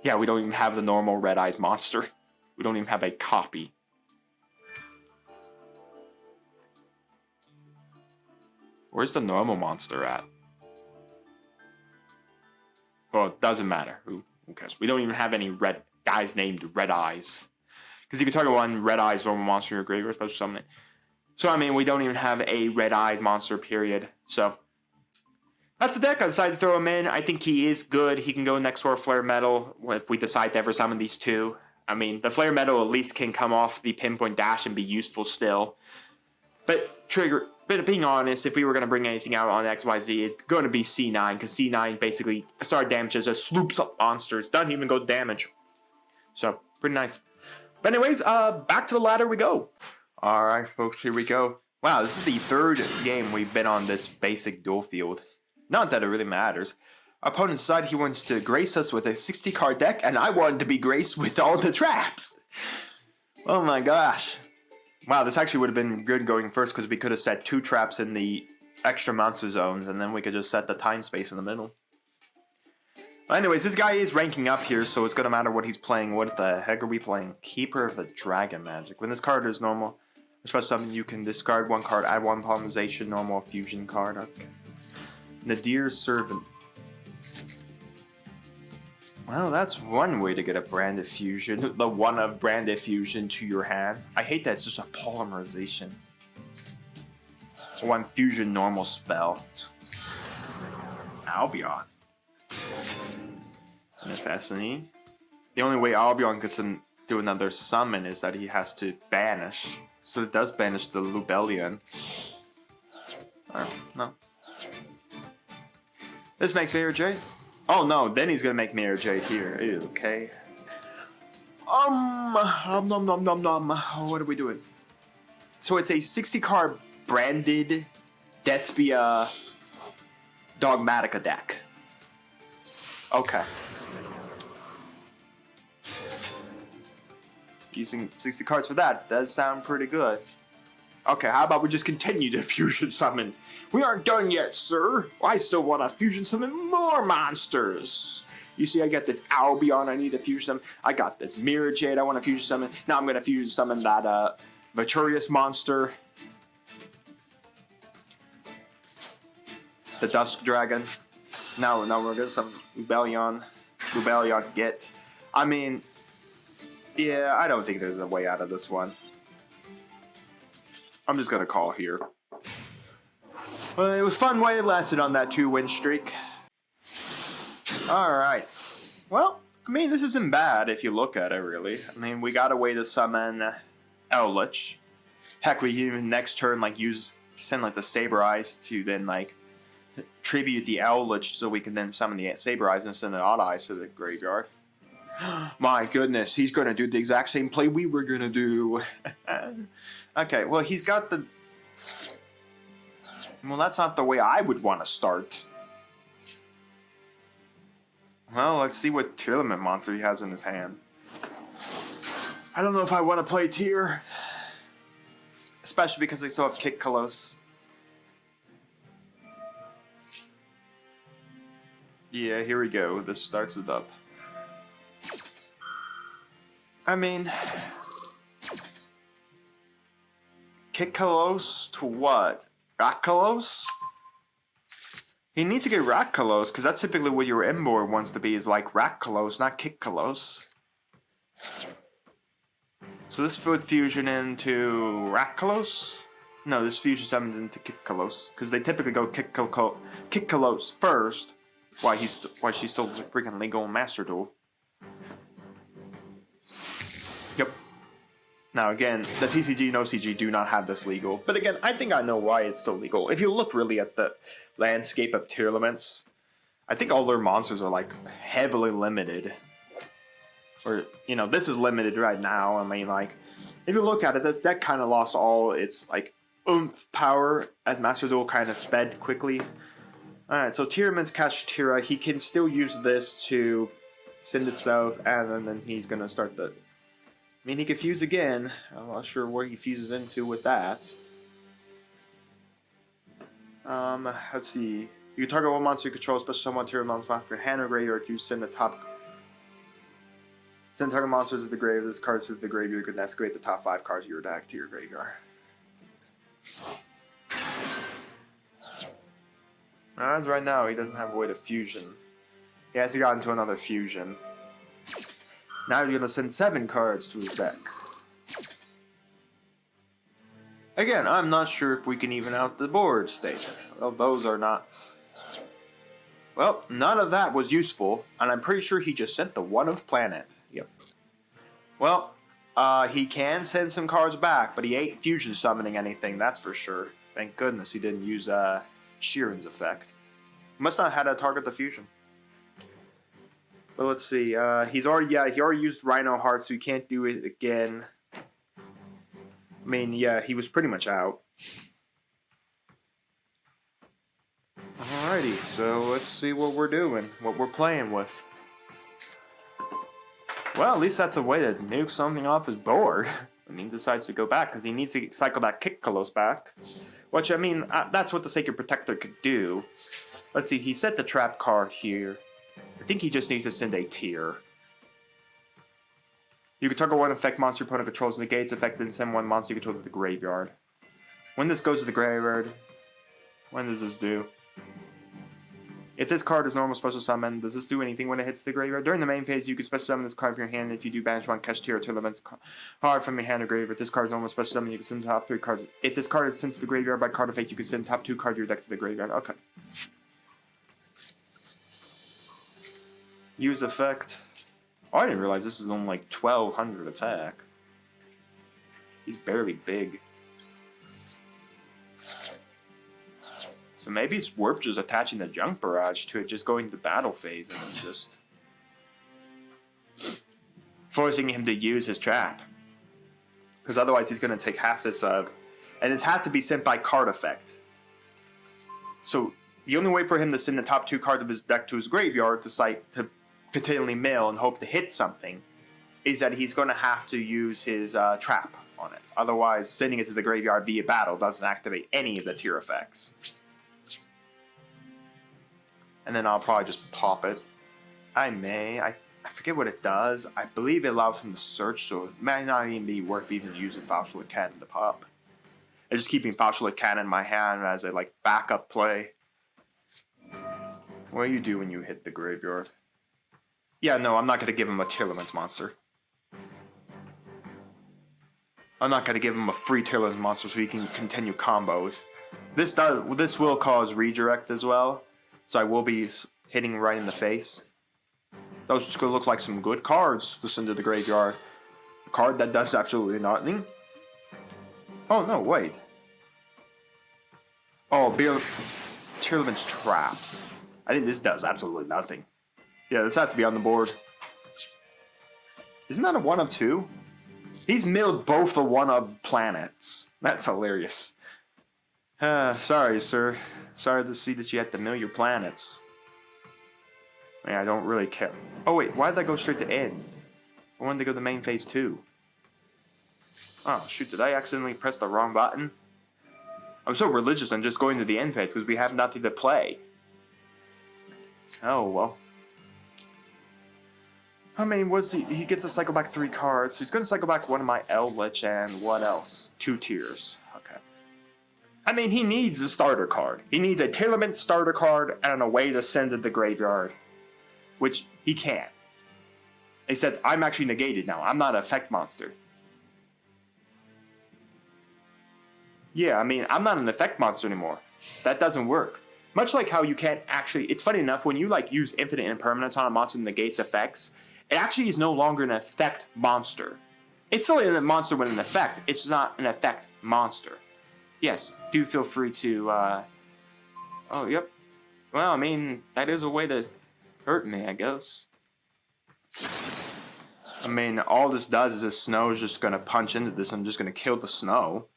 Yeah, we don't even have the normal Red Eyes monster. We don't even have a copy. Where's the normal monster at? Well, it doesn't matter. Who cares? We don't even have any red guys named Red Eyes. Because you can target one Red Eyes normal monster in your graveyard, special summon it. So, I mean, we don't even have a Red Eyed monster, period. So, that's the deck. I decided to throw him in. I think he is good. He can go next to our Flare Metal if we decide to ever summon these two. I mean, the Flare Metal at least can come off the Pinpoint Dash and be useful still. But being honest, if we were going to bring anything out on XYZ, it's going to be C9, because C9 basically started damages, just sloops up monsters, doesn't even go damage. So, pretty nice. But anyways, back to the ladder we go. Alright, folks, here we go. Wow, this is the 3rd game we've been on this basic duel field. Not that it really matters. Our opponent decided he wants to grace us with a 60-card deck, and I wanted to be graced with all the traps. Oh my gosh. Wow, this actually would have been good going first because we could have set 2 traps in the extra monster zones and then we could just set the time space in the middle. But anyways, this guy is ranking up here, so it's going to matter what he's playing. What the heck are we playing? Keeper of the Dragon Magic. When this card is normal, especially something you can discard 1 card, add 1 polymerization, normal fusion card. Okay. Nadir Servant. Well, that's one way to get a branded fusion. The one of branded fusion to your hand. I hate that it's just a polymerization. 1 fusion normal spell. Albion. Fascinating. The only way Albion gets to do another summon is that he has to banish. So it does banish the Lubellion. Oh, no. This makes Mirror Jade. Oh no, then he's gonna make Mirror Jade here. Ew, okay. Nom nom nom nom. What are we doing? So it's a 60-card branded Despia Dogmatica deck. Okay. Using 60 cards for that does sound pretty good. Okay, how about we just continue to fusion summon? We aren't done yet, sir. I still want to fusion summon more monsters. You see, I got this Albion I need to fusion summon. I got this Mirror Jade I want to fusion summon. Now I'm going to fusion summon that Viturious monster. The Dusk Dragon. Now we're going to summon Lubellion. Get. I mean, yeah, I don't think there's a way out of this one. I'm just going to call here. Well, it was fun while it lasted on that 2-win streak. Alright. Well, I mean, this isn't bad if you look at it, really. I mean, we got a way to summon Eldritch. Heck, we even next turn, like, send, like, the Saber Eyes to then, like, tribute the Eldritch so we can then summon the Saber Eyes and send an Odd Eyes to the graveyard. My goodness, he's going to do the exact same play we were going to do. Okay, well, he's got the... Well, that's not the way I would want to start. Well, let's see what Tier Limit monster he has in his hand. I don't know if I want to play Tier. Especially because they still have Kick Kalos. Yeah, here we go. This starts it up. I mean... Kick Kalos to what? Rakkalos? He needs to get Rakkalos, because that's typically what your M-board wants to be, is like Rakkalos, not Kick Kalos. So this would fusion into Rakkalos? No, this fusion summons into Kikkalos, because they typically go Kikkalos first, why she still does a freaking legal Master Duel. Yep. Now again, the TCG and OCG do not have this legal, but again, I think I know why it's still legal. If you look really at the landscape of tier limits, I think all their monsters are like heavily limited. Or, you know, this is limited right now. I mean, like, if you look at it, this deck kind of lost all its, like, oomph power as Master Duel kind of sped quickly. Alright, so Tiramin's catch Tira, he can still use this to send it south, and then he's going to start the... I mean, he could fuse again. I'm not sure where he fuses into with that. Let's see. You target one monster you control, special summon Tiramin's monster from your hand or graveyard, you send the top... Send target monsters to the grave. This card sits to the graveyard. You can escalate the top 5 cards of your deck to your graveyard. As right now, he doesn't have a way to fusion. He hasn't gotten to another fusion. Now he's going to send 7 cards to his deck. Again, I'm not sure if we can even out the board state. Well, those are not... Well, none of that was useful, and I'm pretty sure he just sent the one of planet. Yep. Well, he can send some cards back, but he ain't fusion summoning anything, that's for sure. Thank goodness he didn't use Sheeran's effect. Must not have had a target the fusion. But let's see, he already used Rhino Heart, so he can't do it again. I mean, yeah, he was pretty much out. Alrighty, so let's see what we're doing, what we're playing with. Well, at least that's a way to nuke something off his board when he decides to go back, because he needs to cycle that Kikkalos back. Which, I mean, that's what the Sacred Protector could do. Let's see, he set the trap card here. I think he just needs to send a tier. You can target one effect monster your opponent controls, negates effect, and send one monster you control to the graveyard. When this goes to the graveyard, when does this do? If this card is normal special summon, does this do anything when it hits the graveyard? During the main phase, you can special summon this card from your hand. If you do, banish one catch tier or Tiramin's card from your hand or graveyard. If this card is normal special summon, you can send the top 3 cards. If this card is sent to the graveyard by card effect, you can send top 2 cards of your deck to the graveyard. Okay. Use effect. Oh, I didn't realize this is only like 1200 attack. He's barely big. So maybe it's worth just attaching the Junk Barrage to it, just going to battle phase and just forcing him to use his trap. Because otherwise he's going to take half this, and this has to be sent by card effect. So the only way for him to send the top 2 cards of his deck to his graveyard to continually mill and hope to hit something is that he's going to have to use his trap on it. Otherwise, sending it to the graveyard via battle doesn't activate any of the tier effects. And then I'll probably just pop it. I forget what it does. I believe it allows him to search, so it might not even be worth even using Fauchelet Cannon to pop. I'm just keeping Fauchelet Cannon in my hand as a like backup play. What do you do when you hit the graveyard? Yeah, no, I'm not going to give him a Tiramin's monster. I'm not going to give him a free Tiramin's monster so he can continue combos. This will cause redirect as well. So I will be hitting right in the face. Those are going to look like some good cards to send to the graveyard. A card that does absolutely nothing. Oh, no, wait. Oh, Tiramin's Traps. I think this does absolutely nothing. Yeah, this has to be on the board. Isn't that a 1 of 2? He's milled both the 1 of planets. That's hilarious. Sorry, sir. Sorry to see that you had to mill your planets. I mean, I don't really care. Oh wait, why did I go straight to end? I wanted to go to main phase 2. Oh shoot, did I accidentally press the wrong button? I'm so religious on just going to the end phase because we have nothing to play. Oh well. I mean, what's he gets to cycle back 3 cards, so he's going to cycle back one of my Eldritch and what else? 2 tiers. Okay. I mean, he needs a starter card. He needs a Tiramin starter card and a way to send to the graveyard. Which he can't. He said, I'm actually negated now. I'm not an effect monster. Yeah, I mean, I'm not an effect monster anymore. That doesn't work. Much like how you can't actually... It's funny enough, when you like use infinite impermanence on a monster that negates effects, it actually is no longer an effect monster. It's still a monster with an effect. It's just not an effect monster. Yes, do feel free to... Oh, yep. Well, I mean, that is a way to hurt me, I guess. I mean, all this does is this snow is just going to punch into this. I'm just going to kill the snow.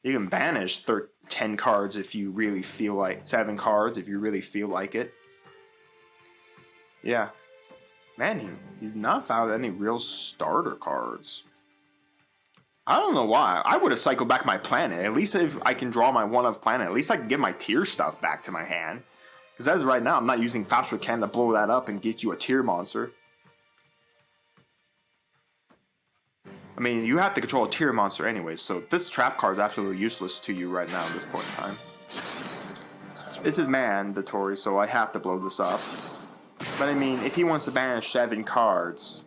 You can banish 10 cards if you really feel like... 7 cards if you really feel like it. Yeah. Man, he's not found any real starter cards. I don't know why. I would have cycled back my planet. At least if I can draw my one-of planet, at least I can get my tier stuff back to my hand. Because as of right now, I'm not using Faster Can to blow that up and get you a tier monster. I mean, you have to control a tier monster anyways, so this trap card is absolutely useless to you right now at this point in time. This is mandatory, so I have to blow this up. But I mean, if he wants to banish 7 cards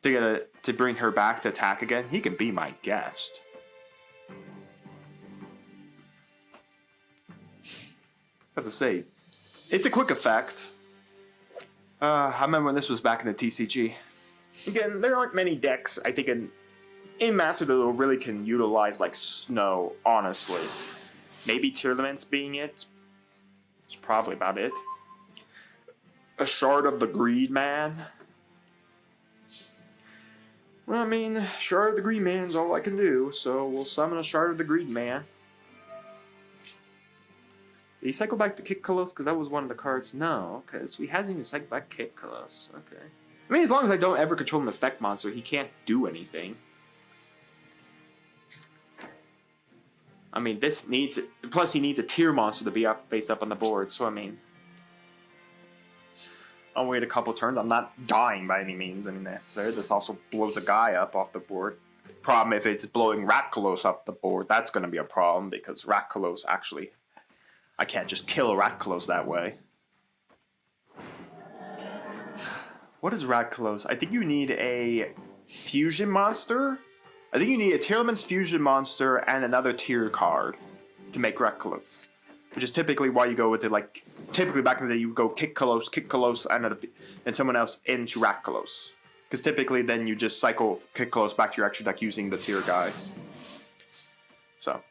to bring her back to attack again, he can be my guest. I have to say, it's a quick effect. I remember when this was back in the TCG. Again, there aren't many decks, I think, in Master Duel really can utilize, like, Snow, honestly. Maybe Tearlaments being it. It's probably about it. A Shard of the Greed Man. Well, I mean, Shard of the Greed Man's all I can do, so we'll summon a Shard of the Greed Man. Did he cycle back to Kick Colossus? Because that was one of the cards. No, okay, so he hasn't even cycled back Kick Colossus. Okay. I mean, as long as I don't ever control an effect monster, he can't do anything. I mean, this needs... Plus, he needs a tier monster to be up, based up on the board, so I mean... I'll wait a couple turns. I'm not dying by any means. I mean, this also blows a guy up off the board. Problem if it's blowing Ratkalos up the board, that's going to be a problem, because Ratkalos actually... I can't just kill a Ratkalos that way. What is Ratkalos? I think you need a fusion monster. I think you need a Tearlaments fusion monster and another tier card to make Ratkalos. Which is typically why you go with it, like, typically back in the day you go Kick Colossus, and someone else into Ratkalos. Because typically then you just cycle Kick Colossus back to your extra deck using the tier guys. So.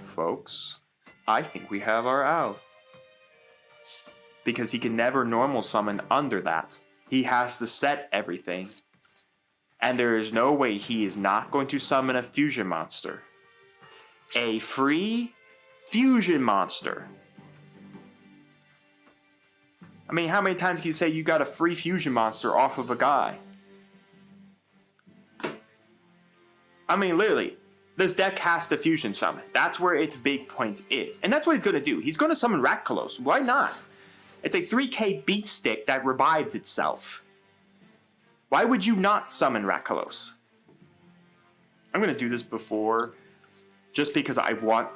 Folks, I think we have our out. Because he can never normal summon under that. He has to set everything. And there is no way he is not going to summon a fusion monster. A free fusion monster. I mean, how many times can you say you got a free fusion monster off of a guy? I mean, literally, this deck has to fusion summon. That's where its big point is. And that's what he's going to do. He's going to summon Ratkalos. Why not? It's a 3k beat stick that revives itself. Why would you not summon Ratkalos? I'm going to do this before, just because I want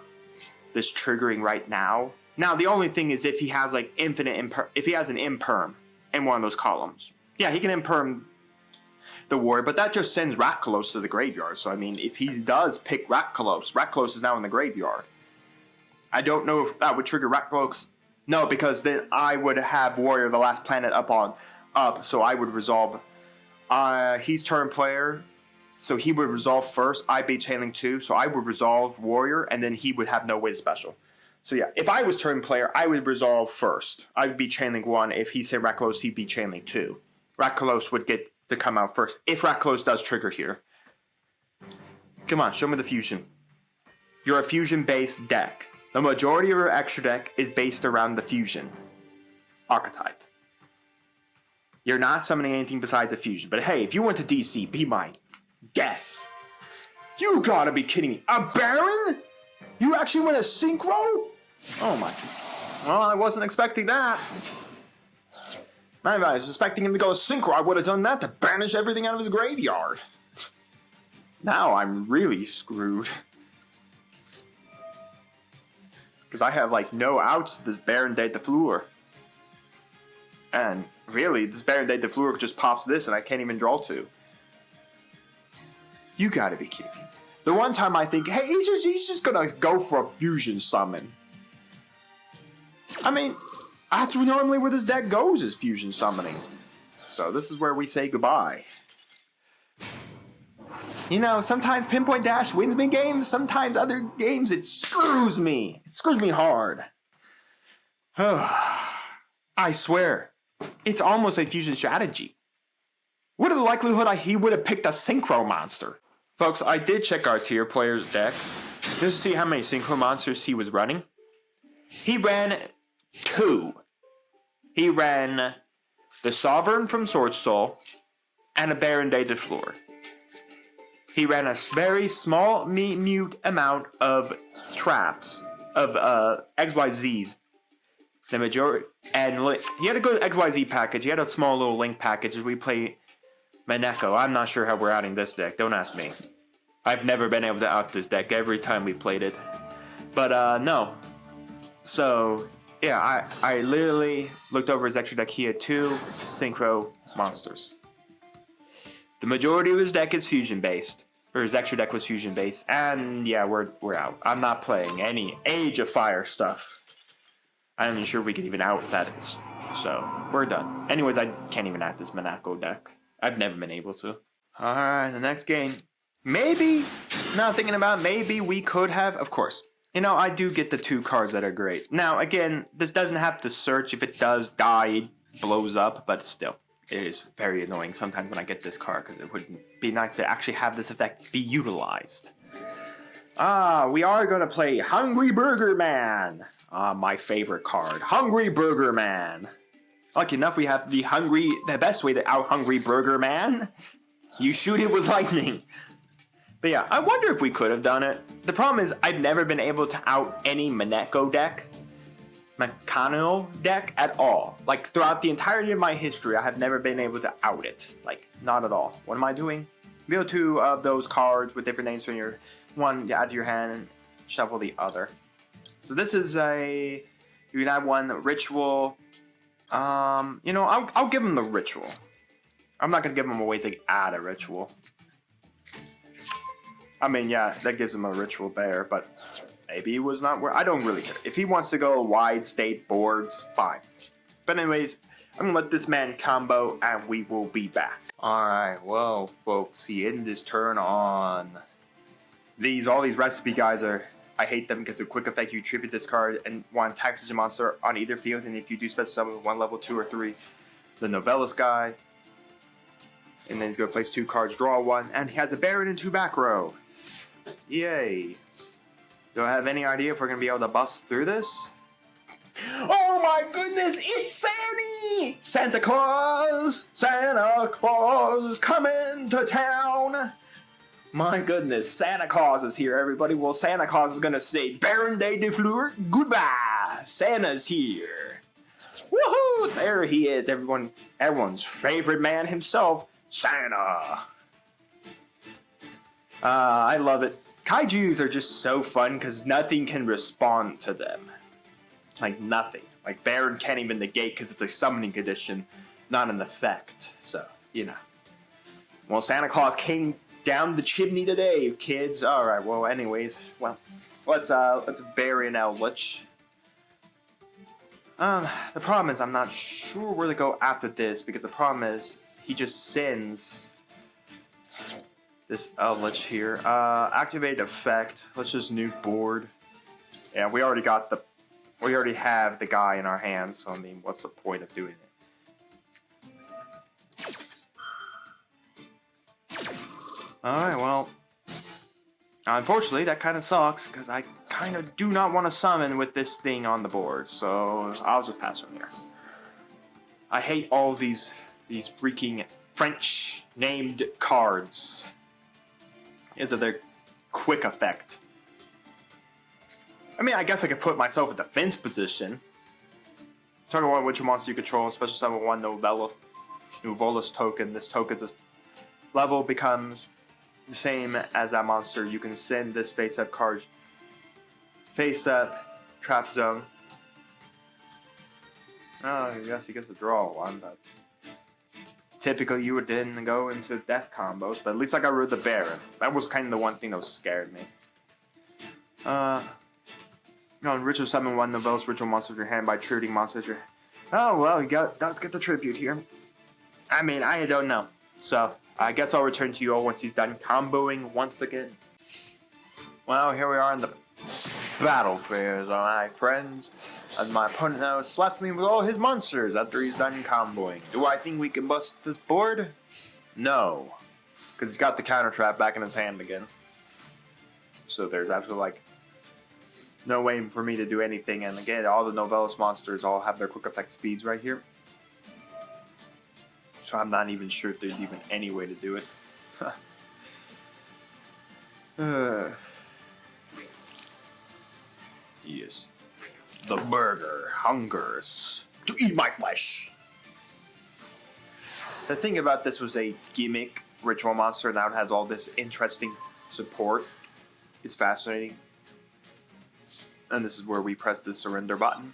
this triggering right now. Now, the only thing is if he has like if he has an imperm in one of those columns. Yeah, he can imperm the warrior, but that just sends Ratkalos to the graveyard. So, I mean, if he does pick Ratkalos, Ratkalos is now in the graveyard. I don't know if that would trigger Ratkalos. No, because then I would have Warrior, the last planet, up, so I would resolve. He's turn player, so he would resolve first. I'd be chaining 2, so I would resolve Warrior, and then he would have no way to special. So yeah, if I was turn player, I would resolve first. I would be chaining 1. If he said Ratkalos, he'd be chaining 2. Ratkalos would get to come out first, if Ratkalos does trigger here. Come on, show me the fusion. You're a fusion-based deck. The majority of your extra deck is based around the fusion archetype. You're not summoning anything besides a fusion. But hey, if you went to DC, be my guest. You gotta be kidding me. A Baron? You actually went a Synchro? Oh my. Well, I wasn't expecting that. If I was expecting him to go Synchro, I would have done that to banish everything out of his graveyard. Now I'm really screwed. Because I have, like, no outs to this Baron de Fleur. And, really, this Baron de Fleur just pops this and I can't even draw 2. You gotta be kidding. The one time I think, hey, he's just gonna go for a fusion summon. I mean, that's normally where this deck goes, is fusion summoning. So this is where we say goodbye. You know, sometimes Pinpoint Dash wins me games, sometimes other games it screws me. It screws me hard. I swear, it's almost a fusion strategy. What are the likelihood he would have picked a Synchro Monster? Folks, I did check our tier player's deck just to see how many Synchro Monsters he was running. He ran 2. He ran the Sovereign from Sword Soul and a Baron de Fleur. He ran a very small, minute amount of traps, of XYZs. The majority, and he had a good XYZ package. He had a small little Link package as we play Maneko. I'm not sure how we're outing this deck. Don't ask me. I've never been able to out this deck every time we played it. But no. So yeah, I literally looked over his extra deck. He had 2 Synchro Monsters. The majority of his deck is fusion based. Or his extra deck was fusion based. And yeah, we're out. I'm not playing any Age of Fire stuff. I'm not even sure we could even out that is. So we're done. Anyways, I can't even act this Maneko deck. I've never been able to. Alright, the next game. Maybe, now thinking about it, maybe we could have, of course. You know, I do get the 2 cards that are great. Now, again, this doesn't have to search. If it does die, it blows up, but still. It is very annoying sometimes when I get this card, because it would be nice to actually have this effect be utilized. We are going to play Hungry Burger Man. My favorite card. Hungry Burger Man. Lucky enough, we have the best way to out Hungry Burger Man. You shoot it with lightning. But yeah, I wonder if we could have done it. The problem is, I've never been able to out any Maneko deck. Mecano deck at all. Like, throughout the entirety of my history, I have never been able to out it. Like, not at all. What am I doing? Reveal 2 of those cards with different names from your one out of your hand and shuffle the other. So this is you can add 1 ritual. You know, I'll give him the ritual. I'm not gonna give him a way to add a ritual. I mean, yeah, that gives him a ritual there, but maybe it was not where. I don't really care. If he wants to go wide state boards, fine. But anyways, I'm gonna let this man combo, and we will be back. All right, well, folks, he ended his turn on all these recipe guys are. I hate them because of quick effect. You tribute this card and one attack a monster on either field, and if you do special summon 1 level 2 or 3, the Novellus guy. And then he's gonna place 2 cards, draw 1, and he has a Baron and 2 back row. Yay! Do I have any idea if we're gonna be able to bust through this? Oh my goodness, it's Sandy! Santa Claus! Santa Claus is coming to town! My goodness, Santa Claus is here, everybody. Well, Santa Claus is gonna say, Baron de Fleur, goodbye! Santa's here! Woohoo! There he is, everyone's favorite man himself, Santa! I love it. Kaijus are just so fun because nothing can respond to them. Like, nothing. Like, Baron can't even negate because it's a summoning condition, not an effect. So, you know. Well, Santa Claus came down the chimney today, kids. Alright, well, anyways. Well, let's bury an Eldritch. The problem is I'm not sure where to go after this because the problem is he just sends this Eldritch here. Activate effect. Let's just nuke board. Yeah, we already have the guy in our hands, so I mean, what's the point of doing it? Alright, well, unfortunately, that kind of sucks, because I kind of do not want to summon with this thing on the board, so I'll just pass from here. I hate all these freaking French-named cards. Is it their quick effect? I mean, I guess I could put myself in defense position. Talk about which monster you control, special summon 1 Novellus token. This token's level becomes the same as that monster. You can send this face-up card, face-up trap zone. Oh, I guess he gets to draw 1, but Typically, you didn't go into death combos, but at least I got rid of the Baron. That was kind of the one thing that scared me. Ritual summon one Novelle's ritual monster of your hand by treating monsters. Oh well, let's get the tribute here. I mean, I don't know. So I guess I'll return to YuGiOh once he's done comboing once again. Well, here we are in the battlefield, my friends. And my opponent now slaps me with all his monsters after he's done comboing. Do I think we can bust this board? No. Because he's got the counter trap back in his hand again. So there's absolutely like no way for me to do anything. And again, all the Novellis monsters all have their quick effect speeds right here. So I'm not even sure if there's even any way to do it. Yes. The burger hungers to eat my flesh. The thing about this was a gimmick ritual monster. Now it has all this interesting support. It's fascinating. And this is where we press the surrender button.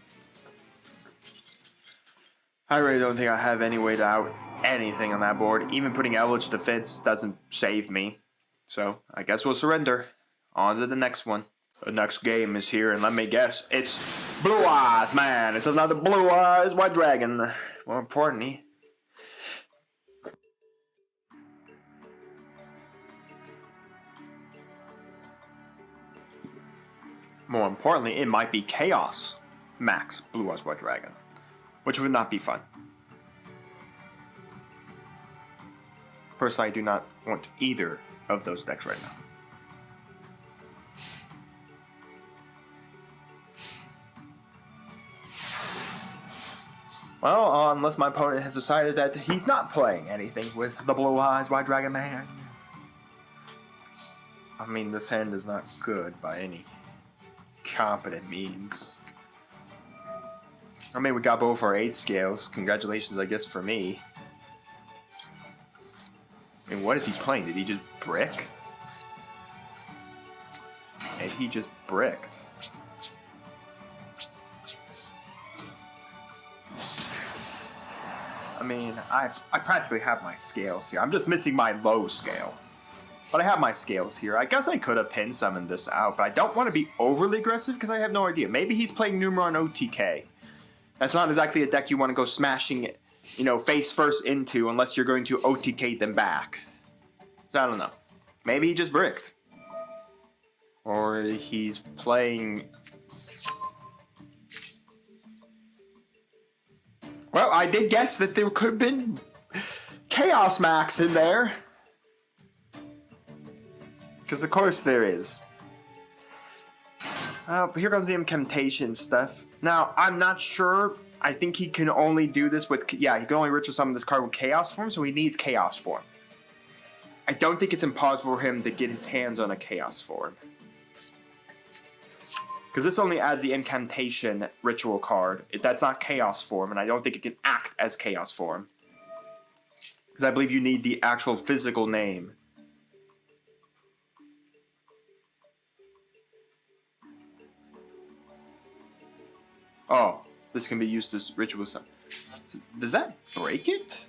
I really don't think I have any way to out anything on that board. Even putting Eldritch Defense doesn't save me. So I guess we'll surrender. On to the next one. The next game is here, and let me guess, it's Blue Eyes, man. It's another Blue Eyes White Dragon. More importantly, it might be Chaos Max Blue Eyes White Dragon, which would not be fun. Personally, I do not want either of those decks right now. Well, unless my opponent has decided that he's not playing anything with the Blue Eyes White Dragon Man. I mean, this hand is not good by any competent means. I mean, we got both our 8 scales. Congratulations, I guess, for me. I mean, what is he playing? Did he just brick? And he just bricked. I mean, I practically have my scales here. I'm just missing my low scale. But I have my scales here. I guess I could have pin summoned this out, but I don't want to be overly aggressive because I have no idea. Maybe he's playing Numeron OTK. That's not exactly a deck you want to go smashing it, face first into unless you're going to OTK them back. So I don't know. Maybe he just bricked. Or he's playing... Well, I did guess that there could have been Chaos Max in there. Because of course there is. Here comes the incantation stuff. Now, I'm not sure. I think he can only do this with... Yeah, he can only ritual summon this card with Chaos form, so he needs Chaos form. I don't think it's impossible for him to get his hands on a Chaos form. Because this only adds the incantation ritual card. That's not Chaos form, and I don't think it can act as Chaos form. Because I believe you need the actual physical name. Oh, this can be used as ritual summon. Does that break it?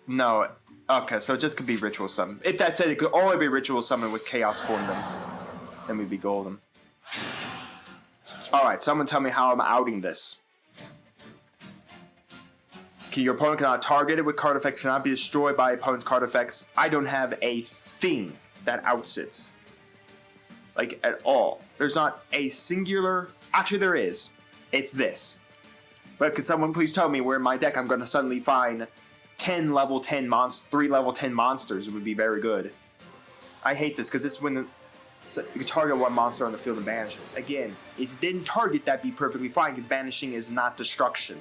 No. Okay, so it just could be ritual summon. If that said it could only be ritual summon with chaos form, then we'd be golden. Alright, someone tell me how I'm outing this. Okay, your opponent cannot target it with card effects, cannot be destroyed by opponent's card effects. I don't have a thing that outs it. Like, at all. There's not a singular... Actually, there is. It's this. But could someone please tell me where in my deck I'm going to suddenly find 3 level 10 monsters? It would be very good. I hate this, because this is when you can target one monster on the field and banish it. Again, if you didn't target, that'd be perfectly fine, because banishing is not destruction.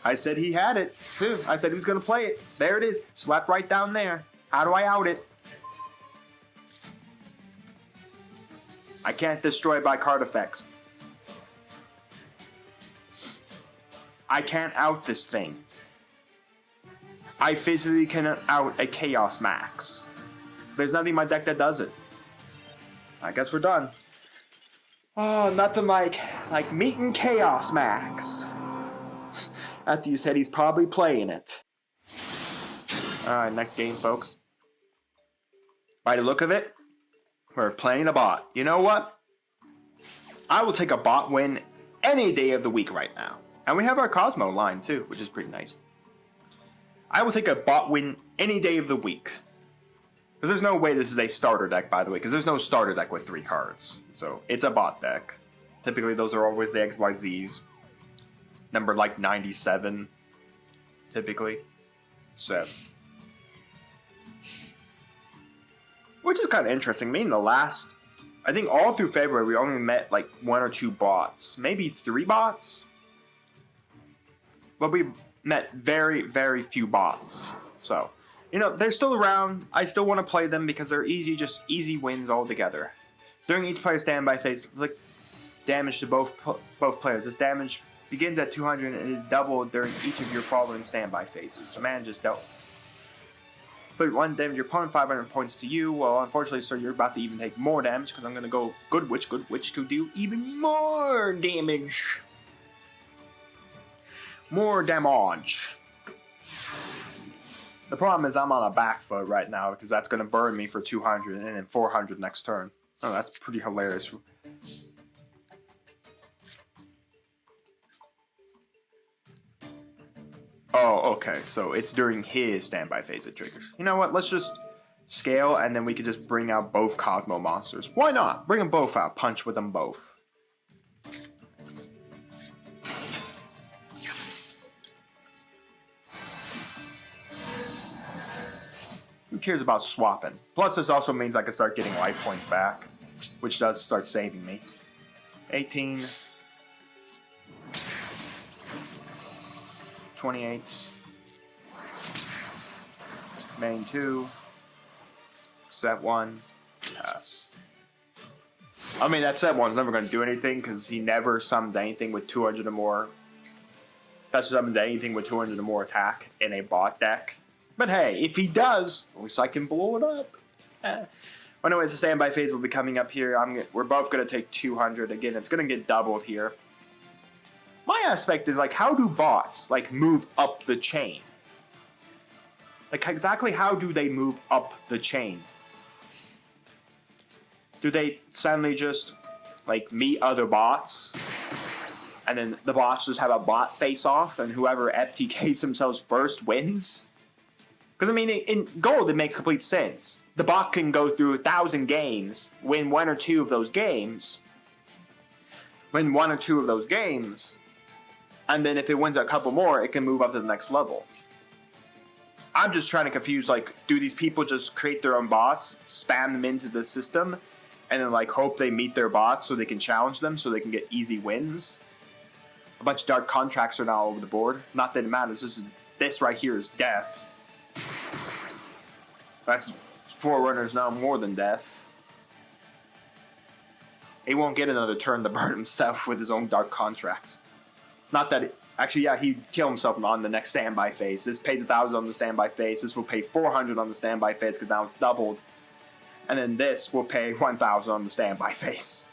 I said he had it, too. I said he was going to play it. There it is. Slapped right down there. How do I out it? I can't destroy by card effects. I can't out this thing. I physically cannot out a Chaos Max. There's nothing in my deck that does it. I guess we're done. Oh, nothing like meeting Chaos Max. After you said he's probably playing it. Alright, next game, folks. By the look of it, we're playing a bot. You know what? I will take a bot win any day of the week right now. And we have our Cosmo line too, which is pretty nice. I will take a bot win any day of the week. Because there's no way this is a starter deck, by the way, because there's no starter deck with 3 cards. So, it's a bot deck. Typically, those are always the XYZs. Numbered like 97, typically. So. Which is kind of interesting. Meaning I think all through February, we only met like 1 or 2 bots. Maybe 3 bots? But we met very, very few bots. So. You know, they're still around. I still want to play them because they're easy, just easy wins altogether. During each player's standby phase, inflict damage to both players. This damage begins at 200 and is doubled during each of your following standby phases. So man, just don't. Put 1 damage your opponent, 500 points to you. Well, unfortunately, sir, you're about to even take more damage because I'm going to go Good Witch to do even more damage. More damage. The problem is I'm on a back foot right now because that's going to burn me for 200 and then 400 next turn. Oh, that's pretty hilarious. Oh, okay. So it's during his standby phase it triggers. You know what? Let's just scale and then we can just bring out both Cosmo monsters. Why not? Bring them both out. Punch with them both. Who cares about swapping? Plus, this also means I can start getting life points back, which does start saving me. 18. 28. Main 2. Set 1. Pass. I mean, that set 1's never going to do anything because he never summons anything with 200 or more. That summons anything with 200 or more attack in a bot deck. But hey, if he does, at least I can blow it up. Well, anyways, the standby phase will be coming up here. We're both going to take 200. Again, it's going to get doubled here. My aspect is, like, how do bots, like, move up the chain? Like, exactly how do they move up the chain? Do they suddenly just, like, meet other bots? And then the bots just have a bot face-off, and whoever FTKs themselves first wins? Because, I mean, in Gold, it makes complete sense. The bot can go through 1,000 games, win 1 or 2 of those games, and then if it wins a couple more, it can move up to the next level. I'm just trying to confuse, like, do these people just create their own bots, spam them into the system, and then, like, hope they meet their bots so they can challenge them so they can get easy wins? A bunch of dark contracts are now all over the board. Not that it matters. This right here is death. That's Forerunners now more than death. He won't get another turn to burn himself with his own dark contracts. Not that actually, yeah, he'd kill himself on the next standby phase. This pays 1,000 on the standby phase. This will pay 400 on the standby phase because now it's doubled. And then this will pay 1,000 on the standby phase.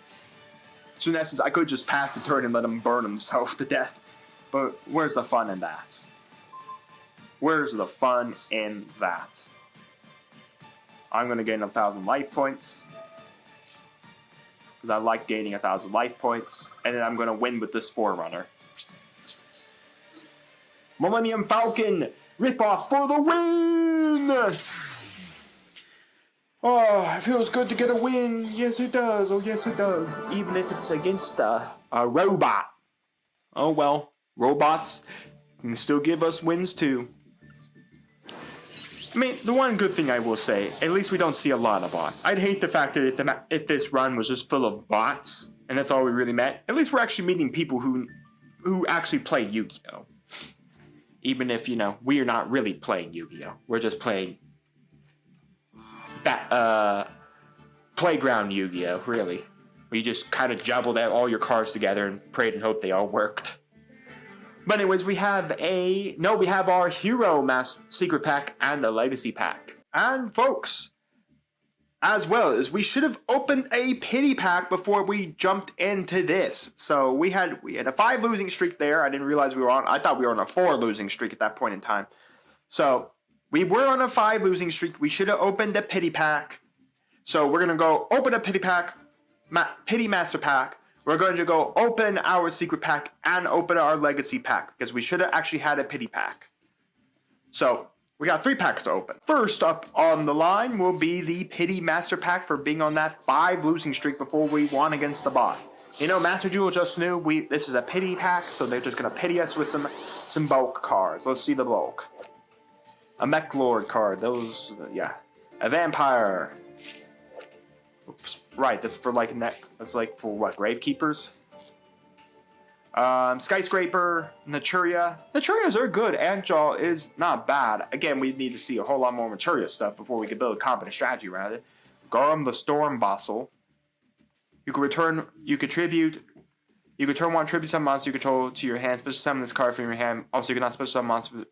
So in essence, I could just pass the turn and let him burn himself to death. But where's the fun in that? Where's the fun in that? I'm going to gain 1,000 life points. Because I like gaining 1,000 life points. And then I'm going to win with this Forerunner. Millennium Falcon! Ripoff for the win! Oh, it feels good to get a win. Yes, it does. Oh, yes, it does. Even if it's against a robot. Oh, well. Robots can still give us wins, too. I mean, the one good thing I will say, at least we don't see a lot of bots. I'd hate the fact that if this run was just full of bots, and that's all we really met, at least we're actually meeting people who actually play YuGiOh. Even if, you know, we are not really playing YuGiOh. We're just playing playground YuGiOh, really. Where you just kind of jumbled all your cards together and prayed and hoped they all worked. But anyways, we have our Hero Secret Pack and a Legacy Pack. And folks, as well as we should have opened a pity pack before we jumped into this. So we had a 5 losing streak there. I didn't realize we were on. I thought we were on a 4 losing streak at that point in time. So we were on a 5 losing streak. We should have opened a pity pack. So we're gonna go open a pity pack, pity master pack. We're going to go open our secret pack and open our legacy pack because we should have actually had a pity pack. So we got 3 packs to open. First up on the line will be the Pity Master Pack for being on that 5 losing streak before we won against the bot. You know, Master Duel just knew this is a pity pack, so they're just gonna pity us with some bulk cards. Let's see the bulk. A Mech Lord card. Those, yeah. A Vampire. Oops. Right, that's for like That's like for what? Gravekeepers. Skyscraper, Naturia. Naturias are good. Antjaw is not bad. Again, we need to see a whole lot more Naturia stuff before we can build a competent strategy around it. Garum the Storm Bossel. You can turn 1 tribute summon monster you control to your hand. Special summon this card from your hand. Also, you cannot special summon monster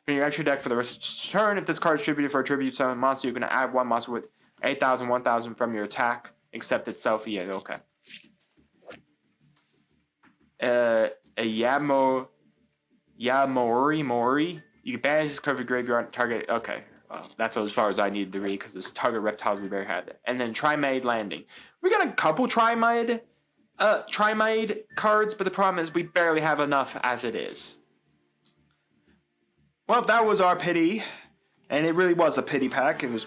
from your extra deck for the rest of the turn. If this card is tributed for a tribute summon monster, you can add 1 monster with 8,000, 1,000 from your attack, except itself. Yeah, okay. A Mori. You can banish this card from your graveyard target. Okay, that's as far as I need to read because this target reptiles we very had. And then Trimade Landing. We got a couple Trimade cards, but the problem is we barely have enough as it is. Well, that was our pity, and it really was a pity pack. It was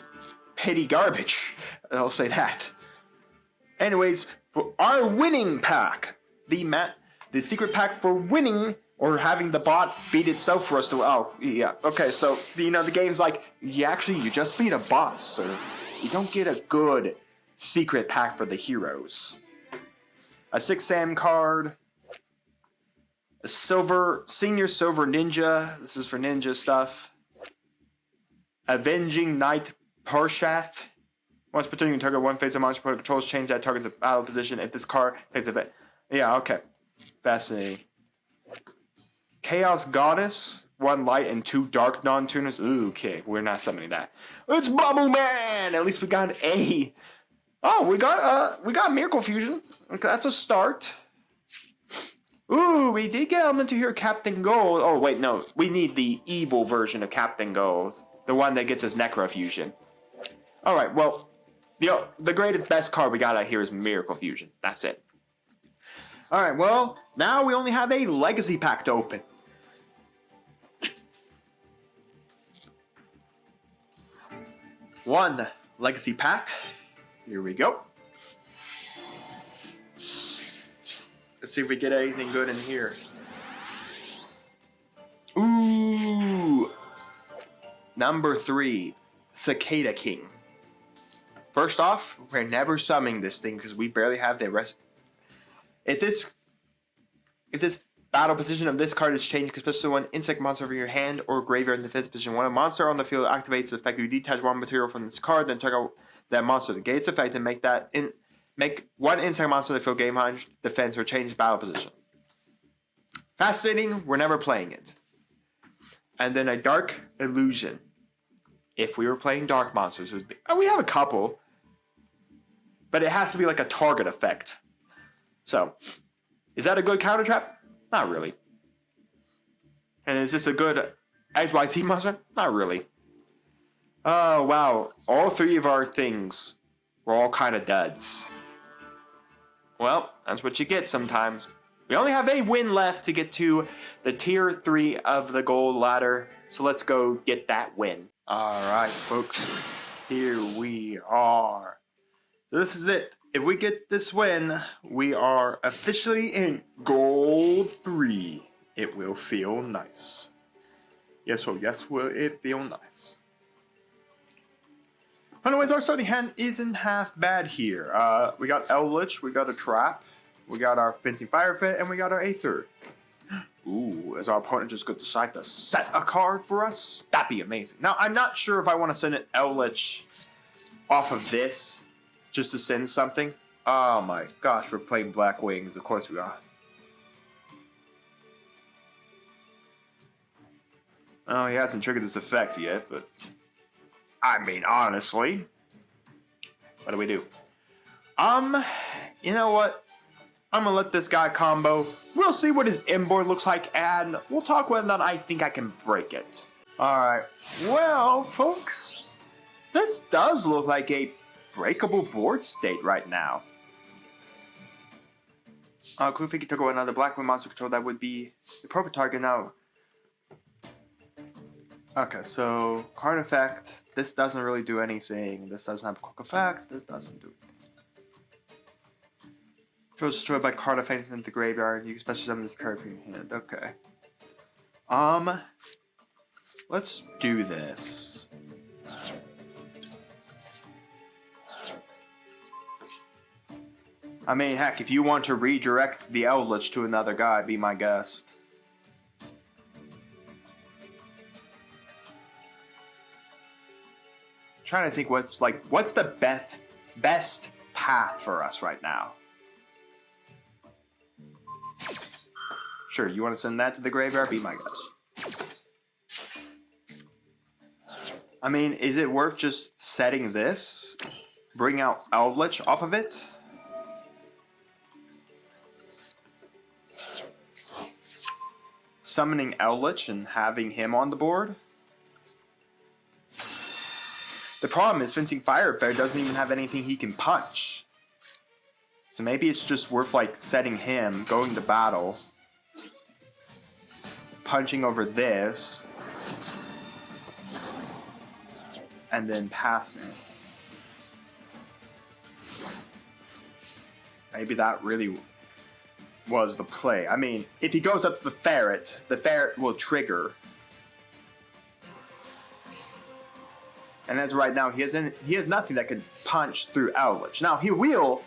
pity garbage. I'll say that. Anyways, for our winning pack, the secret pack for winning or having the bot beat itself for us to. Oh, yeah. Okay, so the game's like, you just beat a bot, sir. You don't get a good secret pack for the heroes. A 6 Sam card. A Senior Silver Ninja. This is for ninja stuff. Avenging Knight Parshath. Once per turn, you can target 1 face of monster opponent controls. Change that target to battle position if this card takes effect. Yeah, okay. Fascinating. Chaos Goddess. 1 light and 2 dark non-tuners. Ooh, okay. We're not summoning that. It's Bubble Man! At least we got a... Oh, we got Miracle Fusion. Okay, that's a start. Ooh, we did get Elemental Hero Captain Gold. Oh, wait, no. We need the evil version of Captain Gold. The one that gets us Necro Fusion. Alright, well, the greatest best card we got out here is Miracle Fusion. That's it. Alright, well, now we only have a Legacy Pack to open. One Legacy Pack. Here we go. Let's see if we get anything good in here. Ooh. Number 3, Cicada King. First off, we're never summoning this thing because we barely have the rest. If this battle position of this card is changed, because special 1 insect monster from your hand or graveyard in the defense position. When a monster on the field activates the effect, you detach 1 material from this card, then target that monster to gain its effect and make 1 insect monster in the field gain behind defense or change battle position. Fascinating, we're never playing it. And then a Dark Illusion. If we were playing dark monsters, it would be, we have a couple, but it has to be like a target effect. So, is that a good counter trap? Not really. And is this a good XYZ monster? Not really. Oh, wow. All 3 of our things were all kind of duds. Well, that's what you get sometimes. We only have a win left to get to the tier 3 of the gold ladder. So let's go get that win. Alright, folks. Here we are. So this is it. If we get this win, we are officially in gold 3. It will feel nice. Yes, oh yes, will it feel nice. Anyways, our starting hand isn't half bad here. We got Eldritch, we got a Trap, we got our Fencing Fire Fit, and we got our Aether. Ooh, is our opponent just going to decide to set a card for us? That'd be amazing. Now, I'm not sure if I want to send an Eldritch off of this just to send something. Oh my gosh, we're playing Black Wings. Of course we are. Oh, he hasn't triggered this effect yet, but I mean, honestly, What do we do? You know what? I'm gonna let this guy combo. We'll see what his inboard looks like, and we'll talk whether or not I think I can break it. Alright, well, folks, this does look like a breakable board state right now. Cool, if he took away another black with monster control, that would be the appropriate target now. Okay, so card effect. This doesn't really do anything. This doesn't have a quick effect. This doesn't do it. Controls destroyed by card effects into the graveyard. You can special summon this card from your hand. Okay. Let's do this. I mean, heck, if you want to redirect the Eldritch to another guy, be my guest. Trying to think what's the best path for us right now. Sure, you want to send that to the graveyard? Be my guest. I mean, is it worth just setting this? Bring out Eldritch off of it? Summoning Eldritch and having him on the board? The problem is Fencing Firefair doesn't even have anything he can punch. So maybe it's just worth like setting him, going to battle, punching over this, and then passing. Maybe that really was the play. I mean, if he goes up to the ferret will trigger. And as of right now, he has nothing that could punch through Eldritch. Now he will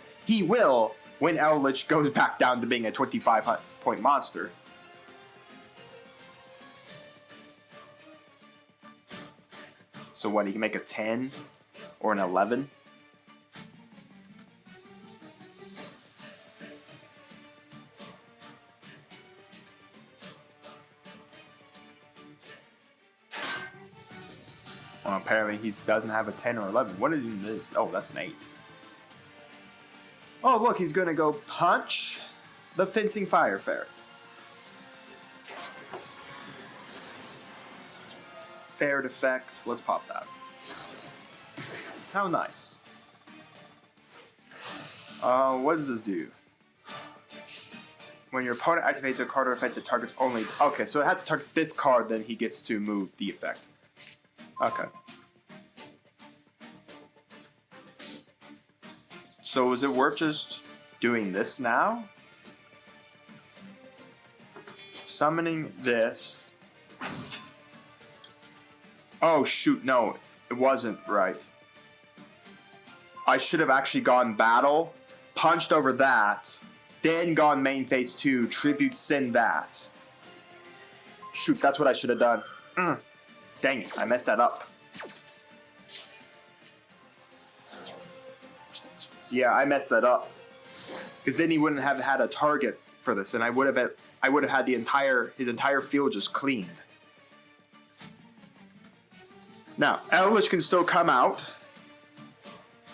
when Eldritch goes back down to being a 25-point monster. So what, he can make a 10 or an 11? Well, apparently he doesn't have a 10 or 11. What is this? Oh, that's an 8. Oh, look, he's going to go punch the Fencing Firefair. Fair effect. Let's pop that. How nice. What does this do? When your opponent activates a card or effect that targets only... Okay, so it has to target this card, then he gets to move the effect. Okay. So is it worth just doing this now? Summoning this. Oh shoot, no. It wasn't right. I should have actually gone battle, punched over that, then gone main phase 2, tribute send that. Shoot, that's what I should have done. Dang it, I messed that up. Yeah, I messed that up. Because then he wouldn't have had a target for this, and I would have had his entire field just cleaned. Now, Eldritch can still come out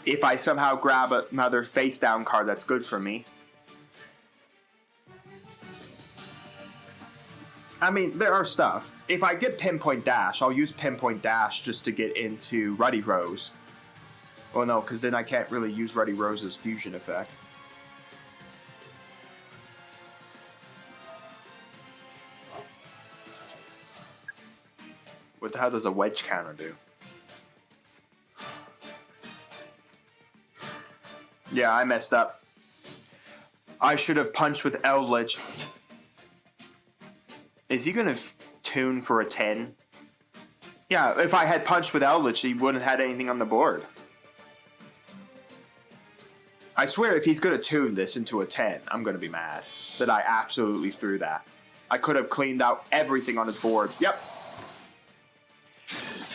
if I somehow grab another face down card that's good for me. I mean, there are stuff. If I get Pinpoint Dash, I'll use Pinpoint Dash just to get into Ruddy Rose. Well, no, because then I can't really use Ruddy Rose's fusion effect. What the hell does a wedge counter do? Yeah, I messed up. I should have punched with Eldritch. Is he going to tune for a 10? Yeah, if I had punched with Eldritch, he wouldn't have had anything on the board. I swear, if he's going to tune this into a 10, I'm going to be mad that I absolutely threw that. I could have cleaned out everything on his board. Yep.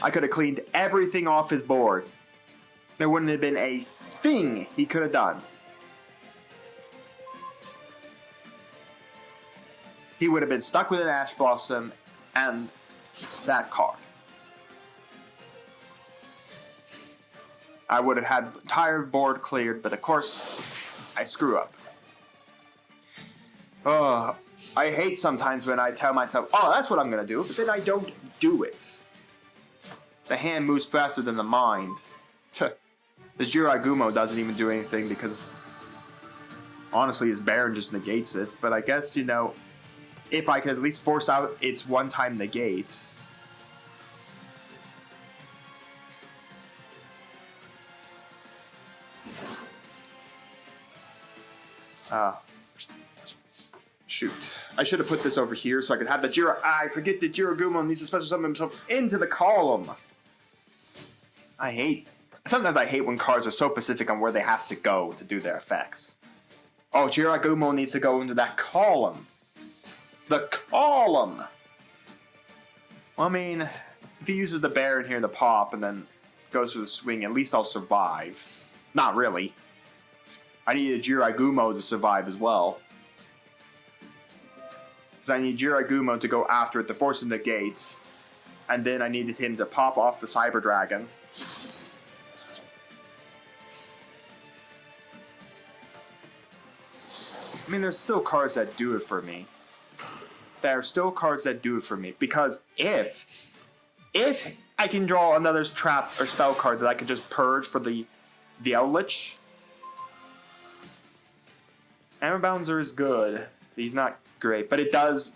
I could have cleaned everything off his board. There wouldn't have been a thing he could have done. He would have been stuck with an Ash Blossom and that card. I would have had the entire board cleared, but of course, I screw up. Oh, I hate sometimes when I tell myself, oh, that's what I'm going to do, but then I don't do it. The hand moves faster than the mind. This YuGiOh doesn't even do anything because, honestly, his Baron just negates it. But I guess, you know, if I could at least force out its one-time negate. Shoot. I should have put this over here so I could have the YuGiOh. I forget that YuGiOh needs to special summon himself into the column. Sometimes I hate when cards are so specific on where they have to go to do their effects. Oh, YuGiOh needs to go into that column. The column! Well, I mean, if he uses the Baron here to pop and then goes for the swing, at least I'll survive. Not really. I need a YuGiOh to survive as well. Because I need YuGiOh to go after it to force him to gate. And then I needed him to pop off the Cyber Dragon. I mean, there's still cards that do it for me. There are still cards that do it for me. Because if I can draw another trap or spell card that I can just purge for the Outlich, Hammer Bouncer is good. He's not great, but it does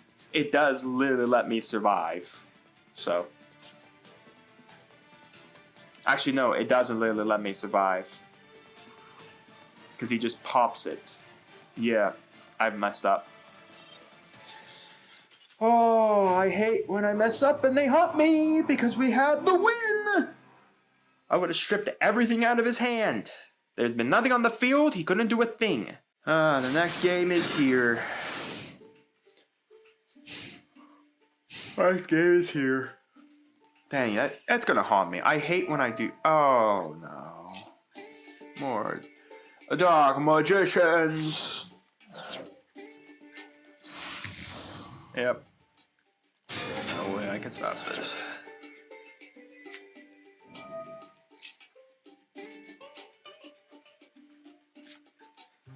literally let me survive. So, actually no, it doesn't literally let me survive because he just pops it. Yeah, I've messed up. Oh, I hate when I mess up and they hunt me because we had the win. I would have stripped everything out of his hand. There's been nothing on the field. He couldn't do a thing. The next game is here. Next game is here. Dang, that's gonna haunt me. I hate when I do. Oh no. More Dark Magicians. Yep. No way I can stop this.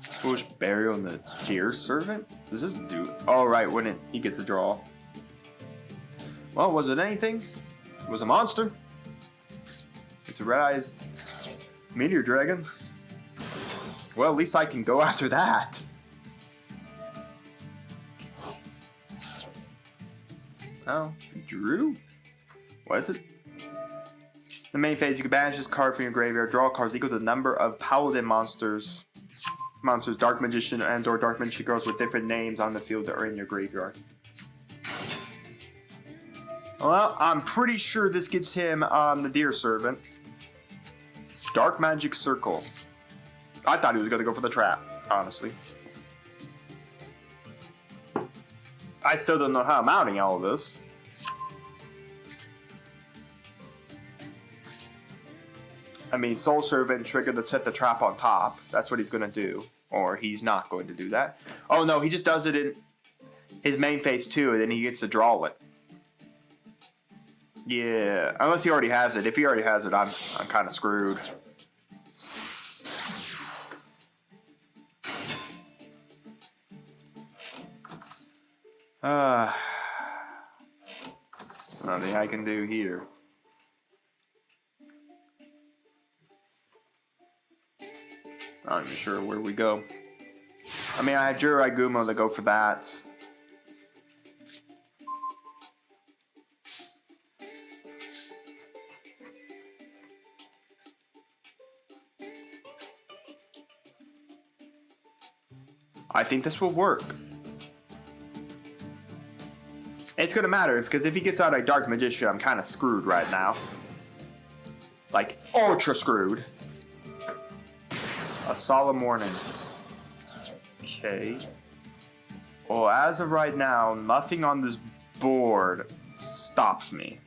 Foolish Burial in the Deer Servant? Does this do? Oh, right, when he gets a draw. Well, was it anything? It was a monster. It's a red-eyes Meteor Dragon. Well, at least I can go after that. Oh, drew? What is it? The main phase, you can banish this card from your graveyard. Draw cards equal to the number of Paladin monsters, Dark Magician and or Dark Magician cards with different names on the field that are in your graveyard. Well, I'm pretty sure this gets him the Deer Servant. Dark Magic Circle. I thought he was going to go for the trap, honestly. I still don't know how I'm mounting all of this. I mean, Soul Servant triggered to set the trap on top. That's what he's going to do. Or he's not going to do that. Oh no, he just does it in his main phase too, and then he gets to draw it. Yeah, unless he already has it. If he already has it, I'm kind of screwed. Nothing I can do here. Not even sure where we go. I mean, I had YuGiOh to go for that. I think this will work. It's gonna matter because if he gets out a Dark Magician, I'm kind of screwed right now. Like, ultra screwed. A Solemn Warning. Okay. Well, as of right now, nothing on this board stops me.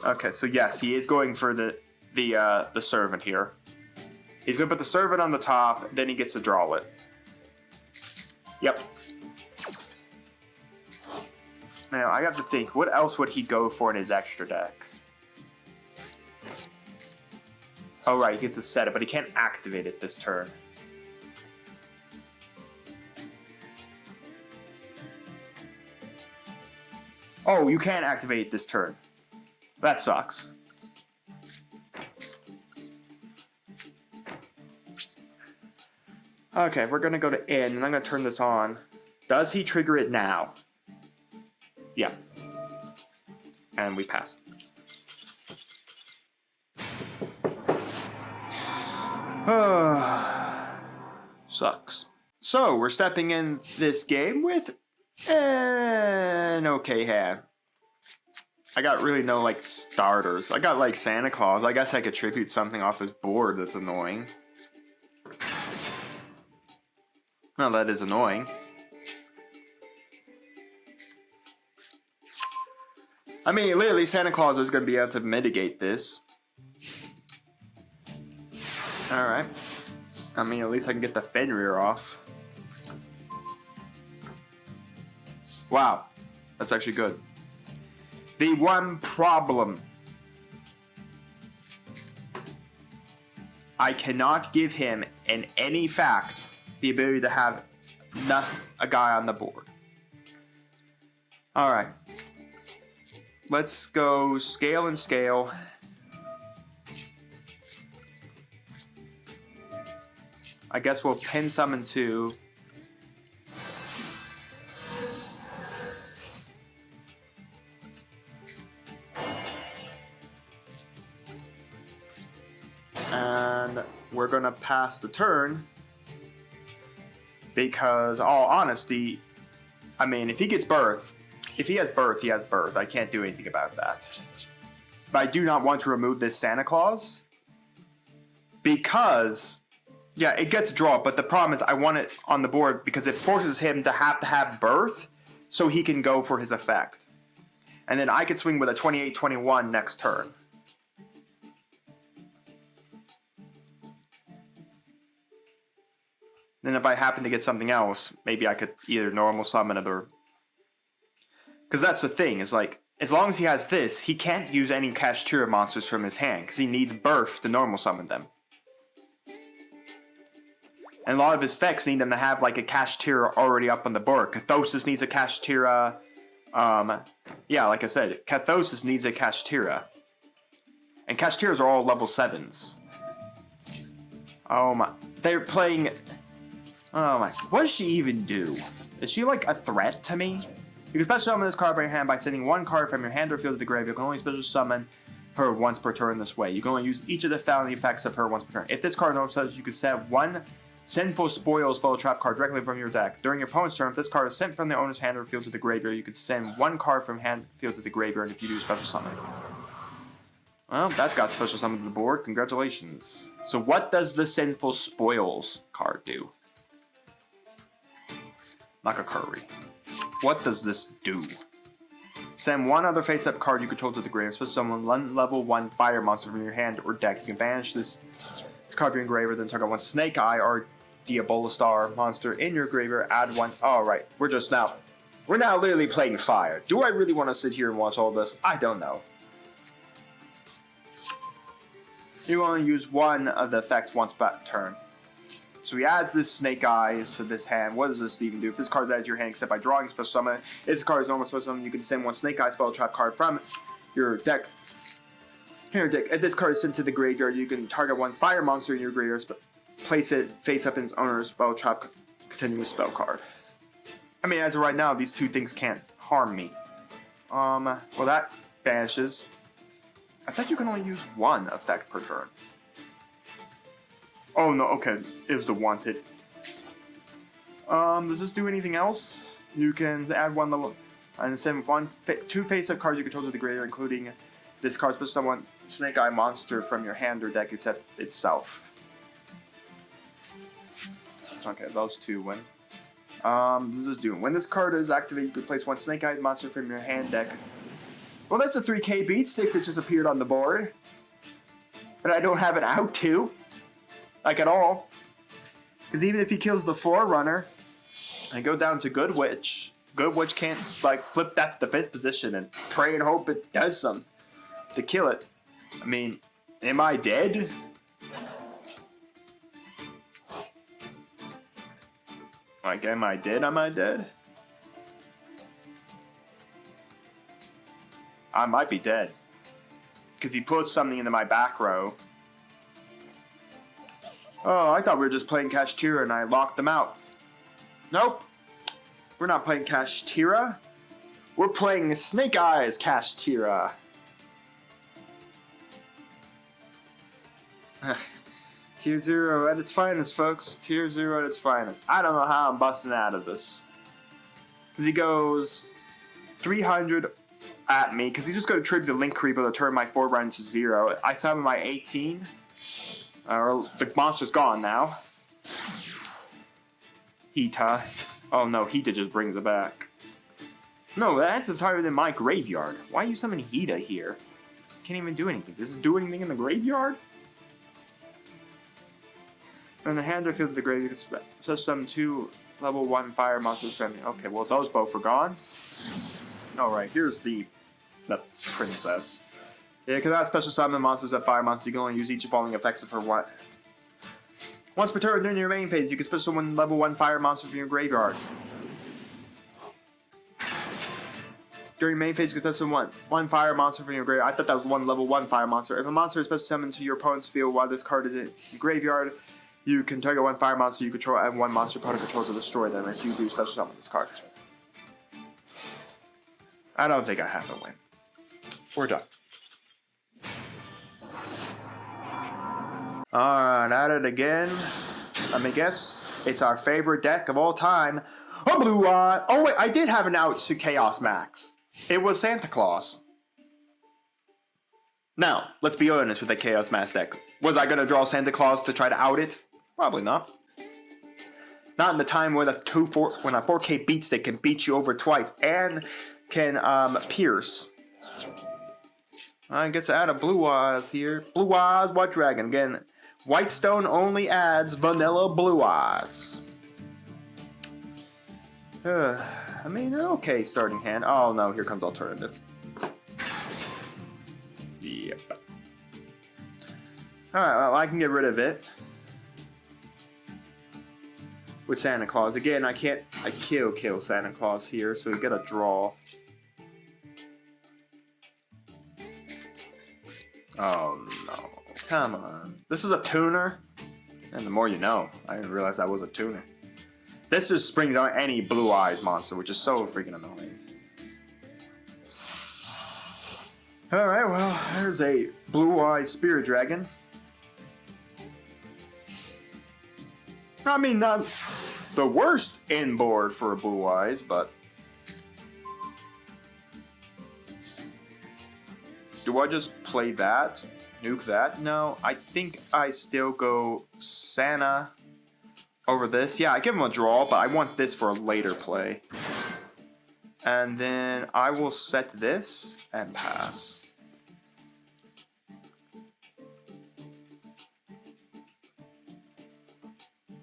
Okay, so yes, he is going for the servant here. He's gonna put the servant on the top, then he gets to draw it. Yep. Now, I have to think, what else would he go for in his extra deck? Oh, right, he gets to set it, but he can't activate it this turn. Oh, you can't activate it this turn. That sucks. Okay, we're gonna go to in, and I'm gonna turn this on. Does he trigger it now? Yeah. And we pass. Sucks. So, we're stepping in this game with an okay hand. I got really no, like, starters. I got, like, Santa Claus. I guess I could tribute something off his board that's annoying. Well, that is annoying. I mean, literally, Santa Claus is going to be able to mitigate this. Alright. I mean, at least I can get the Fenrir off. Wow. That's actually good. The one problem. I cannot give him, in any fact, the ability to have a guy on the board. Alright. Let's go scale and scale. I guess we'll pin summon 2. And we're gonna pass the turn. Because, all honesty, I mean, if he gets birth, if he has birth, he has birth. I can't do anything about that. But I do not want to remove this Santa Claus. Because, yeah, it gets a draw, but the problem is I want it on the board because it forces him to have birth so he can go for his effect. And then I could swing with a 28-21 next turn. Then if I happen to get something else, maybe I could either normal summon it or... Because that's the thing, is like, as long as he has this, he can't use any Kashtira monsters from his hand, because he needs birth to normal summon them. And a lot of his effects need them to have like a Kashtira already up on the board. Cathosis needs a Kashtira. Yeah, like I said, Cathosis needs a Kashtira. And Kashtiras are all level 7s. Oh my. They're playing... Oh my. What does she even do? Is she like a threat to me? You can special summon this card by your hand by sending one card from your hand or field to the grave. You can only special summon her once per turn this way. You can only use each of the following effects of her once per turn. If this card normal says you can set one Sinful Spoil spell trap card directly from your deck. During your opponent's turn, if this card is sent from the owner's hand or field to the graveyard, you can send one card from hand field to the graveyard if you do special summon. Well, that's got special summon to the board. Congratulations. So what does the Sinful Spoils card do? Nakakuri. What does this do? Send one other face-up card you control to the graveyard. Special summon one level 1 fire monster from your hand or deck. You can banish this card from your graveyard, then target one Snake Eye or Diabolistar monster in your graveyard. Add one. Alright, we're now literally playing fire. Do I really want to sit here and watch all this? I don't know. You only use one of the effects once per turn. So he adds this Snake Eyes to this hand. What does this even do? If this card is added to your hand except by drawing special summon, if this card is normal special summon, you can send one Snake Eye spell trap card from your deck. Here, deck. If this card is sent to the graveyard, you can target one fire monster in your graveyard, place it face up in its owner's spell trap continuous spell card. I mean, as of right now, these two things can't harm me. Well, that vanishes. I thought you can only use one effect per turn. Oh no, okay, it was the wanted. Does this do anything else? You can add one level and send two face-up cards you control to the graveyard, including this card for someone Snake Eye monster from your hand or deck except itself. Okay, those two win. This is doing. When this card is activated, you can place one Snake Eye monster from your hand deck. Well, that's a 3K beat stick that just appeared on the board. But I don't have it out to. Like at all. Because even if he kills the Forerunner and go down to Good Witch, good witch can't like flip that to the 5th position and pray and hope it does something to kill it. I mean, am I dead? Like, am I dead? Am I dead? I might be dead. Because he put something into my back row. Oh, I thought we were just playing Kashtira and I locked them out. Nope. We're not playing Kashtira. We're playing Snake Eyes Kashtira. Tier 0 at its finest, folks. Tier 0 at its finest. I don't know how I'm busting out of this. Because he goes 300 at me, because he's just going to trigger the Link Creeper to turn my 4 rounds to 0. I summon my 18. The monster's gone now. Hita. Oh no, Hita just brings it back. No, that's entirely than my graveyard. Why are you summoning Hita here? Can't even do anything. Does it do anything in the graveyard? And the hand or field of the graveyard, such summon 2 level 1 fire monsters from me. Okay, well those both are gone. Alright, here's the princess. Yeah, because that special summon monsters that fire monsters, you can only use each following effects for one. Once per turn during your main phase, you can special summon level 1 fire monster from your graveyard. During main phase, you can special summon one fire monster from your graveyard. I thought that was one level 1 fire monster. If a monster is special summoned to your opponent's field while this card is in your graveyard, you can target 1 fire monster you control and 1 monster opponent controls to destroy them if you do special summon this card. I don't think I have to win. We're done. Alright, at it again. Let me guess. It's our favorite deck of all time. Oh, Blue Eye! Oh wait, I did have an out to Chaos Max. It was Santa Claus. Now, let's be honest with the Chaos Max deck. Was I going to draw Santa Claus to try to out it? Probably not. Not in the time where when a 4K beat stick can beat you over twice and can pierce. I guess I add a Blue Eyes here. Blue Eyes, White Dragon. Again, White Stone only adds vanilla Blue Eyes. I mean, okay, starting hand. Oh no, here comes alternative. Yep. Alright, well, I can get rid of it. With Santa Claus. Again, I kill Santa Claus here, so we get a draw. Oh no. Come on. This is a tuner? And the more you know. I didn't realize that was a tuner. This just brings out any Blue Eyes monster, which is so freaking annoying. Alright, well, there's a Blue Eyes Spirit Dragon. I mean, not the worst inboard for a Blue Eyes, but... Do I just play that? Nuke that? No, I think I still go Santa over this. Yeah, I give him a draw, but I want this for a later play. And then I will set this and pass.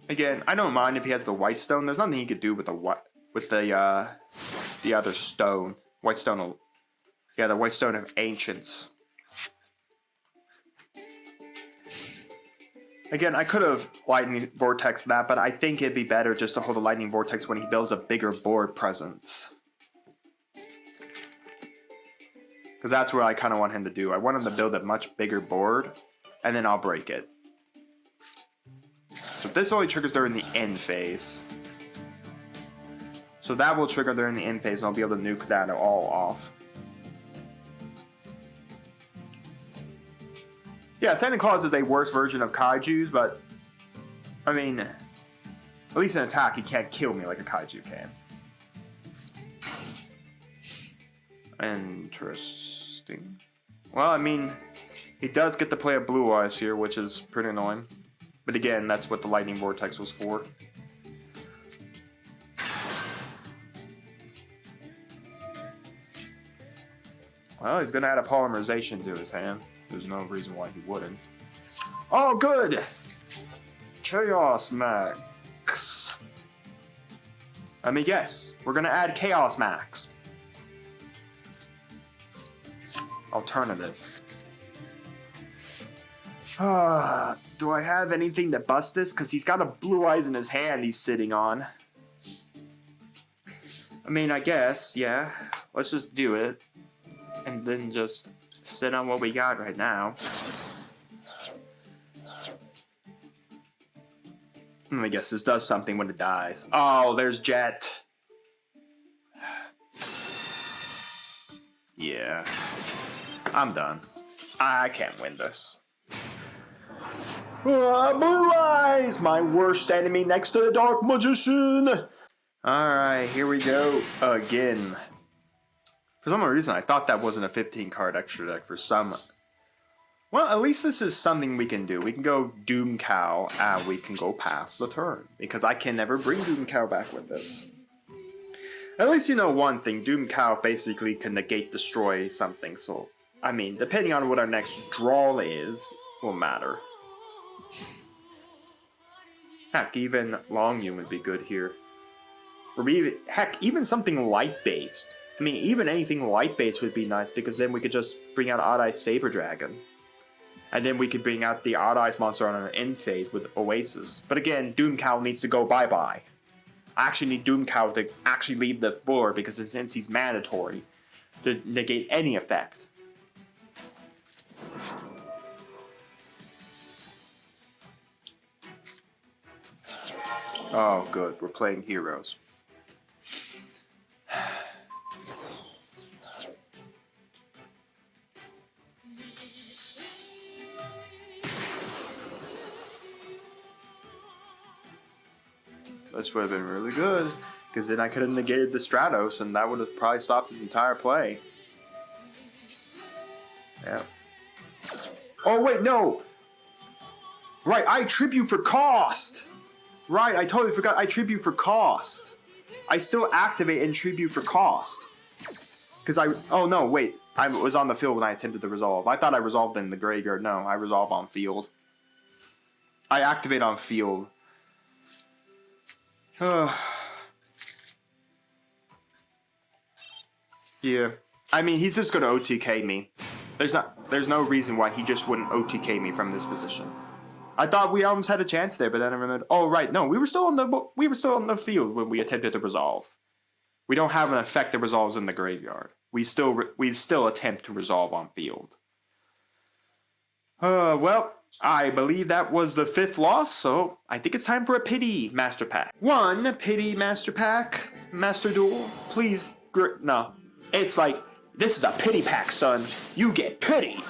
Again, I don't mind if he has the White Stone. There's nothing he could do with the other stone. White Stone. Yeah, the White Stone of Ancients. Again, I could have Lightning Vortex that, but I think it'd be better just to hold a Lightning Vortex when he builds a bigger board presence. Because that's what I kind of want him to do. I want him to build a much bigger board, and then I'll break it. So this only triggers during the end phase. So that will trigger during the end phase, and I'll be able to nuke that all off. Yeah, Santa Claus is a worse version of Kaiju's, but I mean, at least in attack, he can't kill me like a Kaiju can. Interesting. Well, I mean, he does get to play a Blue Eyes here, which is pretty annoying. But again, that's what the Lightning Vortex was for. Well, he's going to add a Polymerization to his hand. There's no reason why he wouldn't. Oh, good! Chaos Max. Let me guess. We're gonna add Chaos Max. Alternative. Do I have anything that busts this? Because he's got a blue eyes in his hand he's sitting on. I mean, I guess, yeah. Let's just do it. And then just sit on what we got right now. I guess this does something when it dies. Oh, there's Jet. Yeah. I'm done. I can't win this. Blue Eyes! My worst enemy next to the Dark Magician! Alright, here we go again. For some reason, I thought that wasn't a 15 card extra deck for some. Well, at least this is something we can do. We can go Doom Cow and we can go past the turn. Because I can never bring Doom Cow back with this. At least you know one thing. Doom Cow basically can negate destroy something. So, I mean, depending on what our next draw is, will matter. Heck, even Longyun would be good here. Or even something light-based. I mean, even anything light-based would be nice, because then we could just bring out Odd Eyes Saber Dragon. And then we could bring out the Odd Eyes monster on an end phase with Oasis. But again, Doom Cow needs to go bye-bye. I actually need Doom Cow to actually leave the board, because since he's mandatory to negate any effect. Oh, good. We're playing heroes. This would have been really good, because then I could have negated the Stratos, and that would have probably stopped his entire play. Yeah. Oh, wait, no! Right, I tribute for cost! Right, I totally forgot I tribute for cost. I still activate and tribute for cost. Because oh no, wait. I was on the field when I attempted to resolve. I thought I resolved in the graveyard. No, I resolve on field. I activate on field. Yeah. I mean, he's just going to OTK me. There's no reason why he just wouldn't OTK me from this position. I thought we almost had a chance there, but then I remembered. Oh right, no, we were still on the field when we attempted to resolve. We don't have an effect that resolves in the graveyard. We still attempt to resolve on field. Well, I believe that was the 5th loss, so I think it's time for a pity master pack. One pity master pack, Master Duel. Please, no, it's like this is a pity pack, son. You get pity.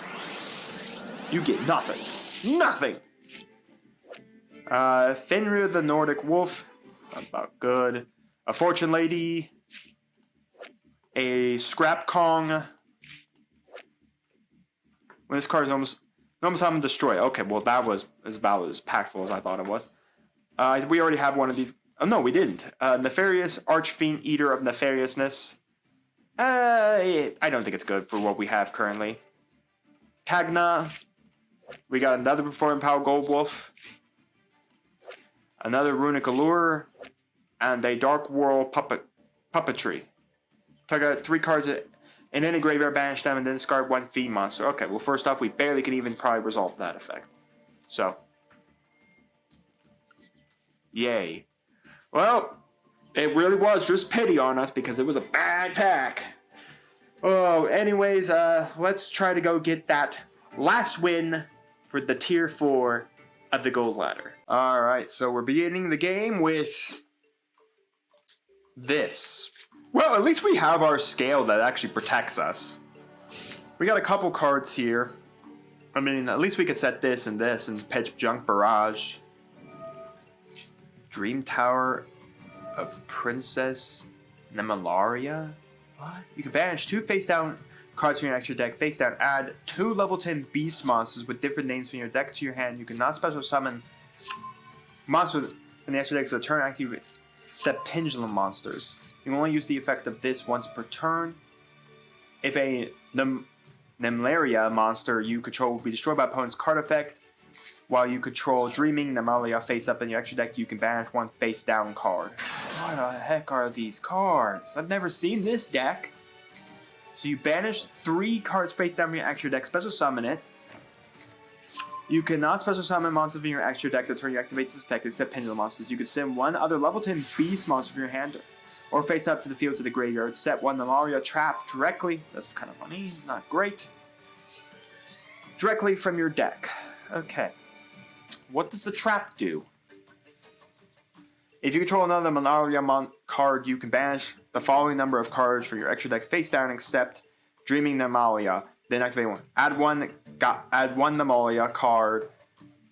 You get nothing. Nothing. Fenrir the Nordic Wolf, about good. A Fortune Lady, a Scrap Kong. When this card is almost having destroy. Okay, well that was about as impactful as I thought it was. We already have one of these. Oh no, we didn't. Nefarious Archfiend, Eater of Nefariousness. I don't think it's good for what we have currently. Kagna. We got another Performing Power Gold Wolf. Another Runic Allure, and a Dark World Puppetry. Take out 3 cards in any graveyard, banish them, and then discard 1 Fiend monster. Okay, well first off, we barely can even probably resolve that effect. So. Yay. Well, it really was just pity on us because it was a bad pack. Oh, anyways, let's try to go get that last win for the Tier 4 of the Gold Ladder. Alright, so we're beginning the game with this. Well, at least we have our scale that actually protects us. We got a couple cards here. I mean, at least we could set this and pitch Junk Barrage. Dream Tower of Princess Nemalaria? What? You can banish 2 face down cards from your extra deck. Face down, add 2 level 10 beast monsters with different names from your deck to your hand. You cannot special summon monsters in the extra deck, so the turn activate set pendulum monsters. You can only use the effect of this once per turn. If a Nemlaria monster you control will be destroyed by opponent's card effect, While you control Dreaming Namalia face up in your extra deck, you can banish one face down card. What the heck are these cards? I've never seen this deck. So you banish 3 cards face down from your extra deck, special summon it. You cannot special summon monsters from your extra deck the turn you activate this effect except pendulum monsters. You can send one other level 10 beast monster from your hand or face up to the field to the graveyard. Set one Namalia trap directly. That's kind of funny, not great. Directly from your deck. Okay. What does the trap do? If you control another Namalia card, you can banish the following number of cards from your extra deck face down except Dreaming Namalia. Then activate one. Add one Namalia card.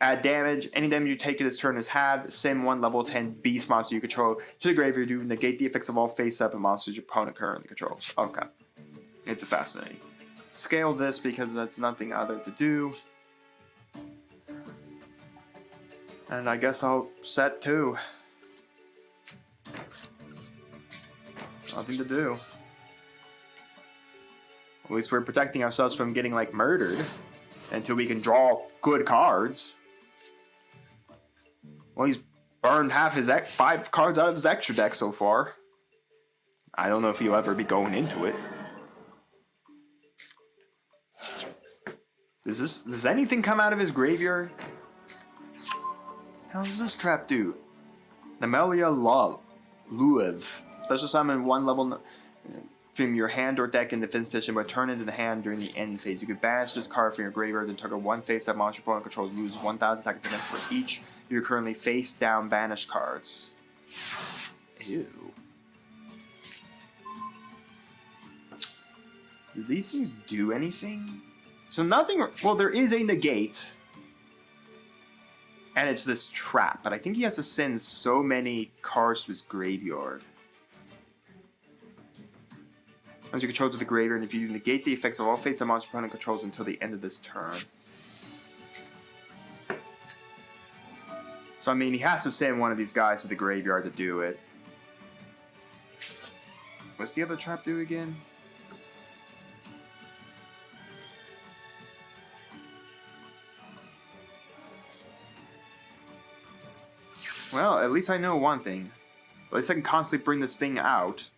Add damage. Any damage you take this turn is halved. Send one level 10 beast monster you control to the graveyard to negate the effects of all face-up and monsters your opponent currently controls. Okay. It's fascinating. Scale this because that's nothing other to do. And I guess I'll set 2. Nothing to do. At least we're protecting ourselves from getting, like, murdered until we can draw good cards. Well, he's burned half his 5 cards out of his extra deck so far. I don't know if he'll ever be going into it. Does anything come out of his graveyard? How does this trap do? Namalia Luev. Special summon 1 level from your hand or deck in defense position, but turn into the hand during the end phase. You can banish this card from your graveyard and target 1 face-up monster opponent controls. Lose 1,000 attack defense for each your currently face-down banished cards. Ew. Do these things do anything? So nothing. Well, there is a negate. And it's this trap, but I think he has to send so many cards to his graveyard. Once you control to the graveyard, and if you negate the effects of all face-up monster opponent controls until the end of this turn. So I mean, he has to send one of these guys to the graveyard to do it. What's the other trap do again? Well, at least I know one thing. At least I can constantly bring this thing out.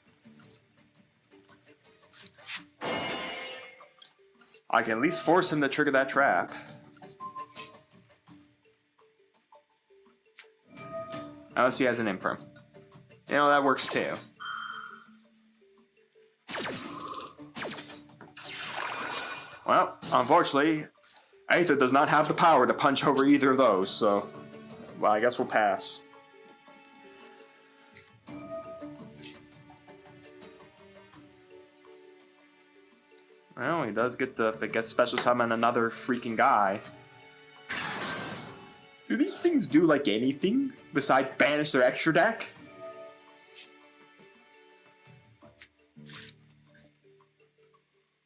I can at least force him to trigger that trap. Unless he has an imperm. You know, that works too. Well, unfortunately, Aether does not have the power to punch over either of those, so... Well, I guess we'll pass. Well, he does get the, I guess, special summon another freaking guy. Do these things do, like, anything besides banish their extra deck?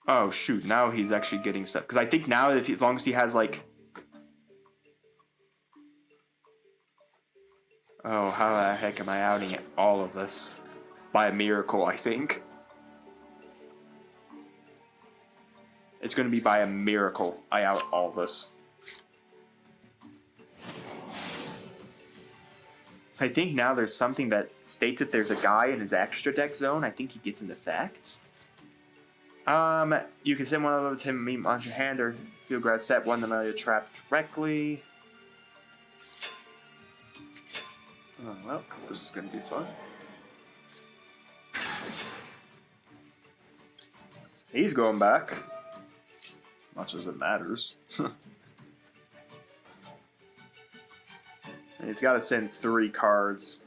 Oh, shoot, now he's actually getting stuff. Because I think now, as long as he has, like... Oh, how the heck am I outing all of this? By a miracle, I think. It's going to be by a miracle I out all this. So I think now there's something that states if there's a guy in his extra deck zone, I think he gets an effect. You can send one of them to on your hand or field grab set one Namalia trap directly. Oh, well, this is going to be fun. He's going back. Much as it matters. And he's got to send 3 cards.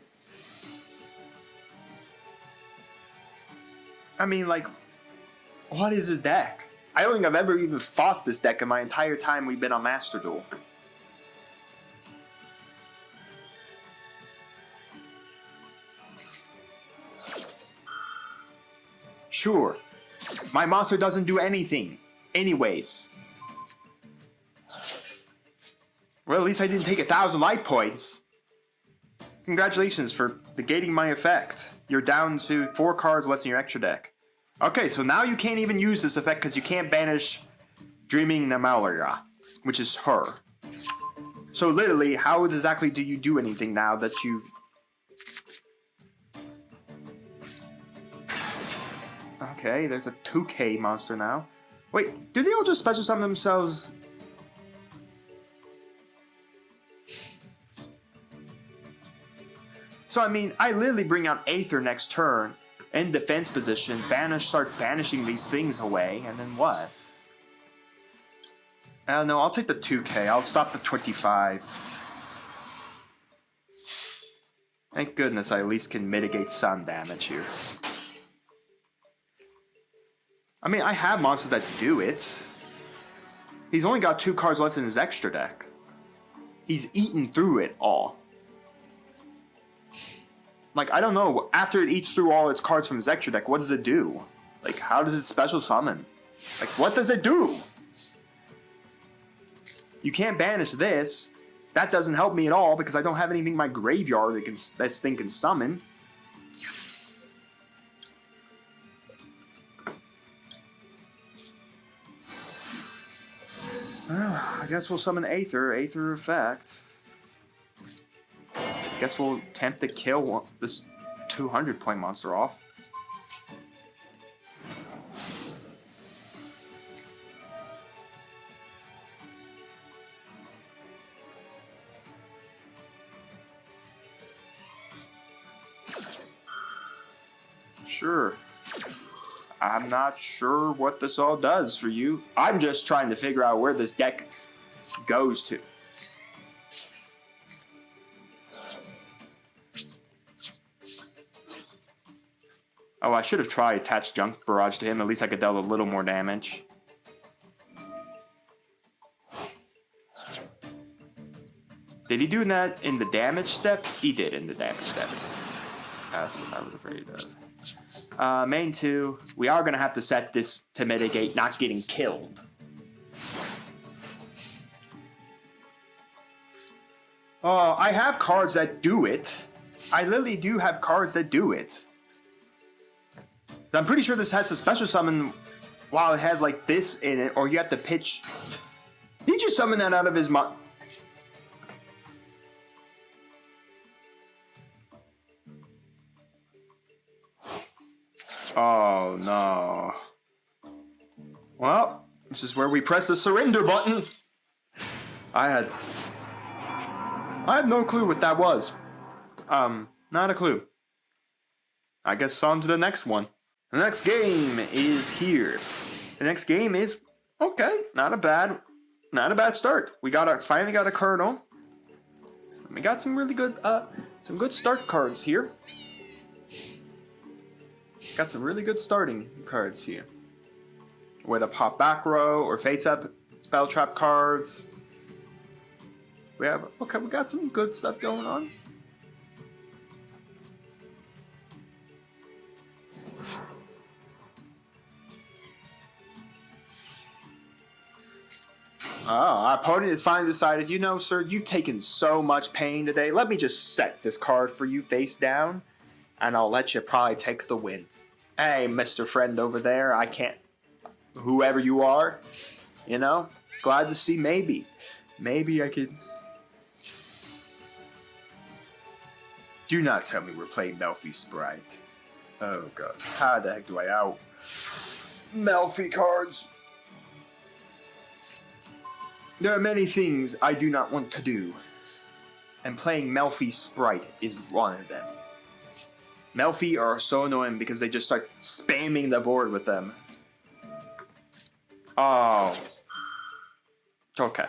I mean, like, what is his deck? I don't think I've ever even fought this deck in my entire time we've been on Master Duel. Sure, my monster doesn't do anything. Anyways. Well, at least I didn't take 1,000 life points. Congratulations for negating my effect. You're down to 4 cards left in your extra deck. Okay, so now you can't even use this effect because you can't banish Dreaming Namalia, which is her. So literally, how exactly do you do anything now that you... Okay, there's a 2K monster now. Wait, do they all just special summon themselves? So I mean, I literally bring out Aether next turn, in defense position, start banishing these things away, and then what? I don't know, I'll take the 2K, I'll stop the 25. Thank goodness I at least can mitigate some damage here. I mean, I have monsters that do it. He's only got 2 cards left in his extra deck. He's eaten through it all. Like, I don't know, after it eats through all its cards from his extra deck, what does it do? Like, how does it special summon? Like, what does it do? You can't banish this. That doesn't help me at all because I don't have anything in my graveyard that this thing can summon. I guess we'll summon Aether effect. Guess we'll attempt to kill this 200-point monster off. Sure. I'm not sure what this all does for you. I'm just trying to figure out where this deck goes to. Oh, I should have tried attached Junk Barrage to him. At least I could deal a little more damage. Did he do that in the damage step? He did in the damage step. That's what I was afraid of. Main 2. We are going to have to set this to mitigate not getting killed. I have cards that do it. I literally do have cards that do it. I'm pretty sure this has to special summon while it has like this in it, or you have to pitch. He just summoned that out of his mind. Oh no. Well, this is where we press the surrender button. I have no clue what that was. Not a clue. I guess on to the next one. The next game is here. The next game is okay. Not a bad start. We finally got a Colonel. We got some really good some good start cards here. Got some really good starting cards here. With a pop back row or face up spell trap cards. We got some good stuff going on. Our opponent has finally decided, you know, sir, you've taken so much pain today. Let me just set this card for you face down, and I'll let you probably take the win. Hey, Mr. Friend over there, I can't... Whoever you are, you know, glad to see maybe I could... Do not tell me we're playing Melfi Sprite. Oh, God. How the heck do I out? Melfi cards. There are many things I do not want to do, and playing Melfi Sprite is one of them. Melfi are so annoying because they just start spamming the board with them. Oh. Okay.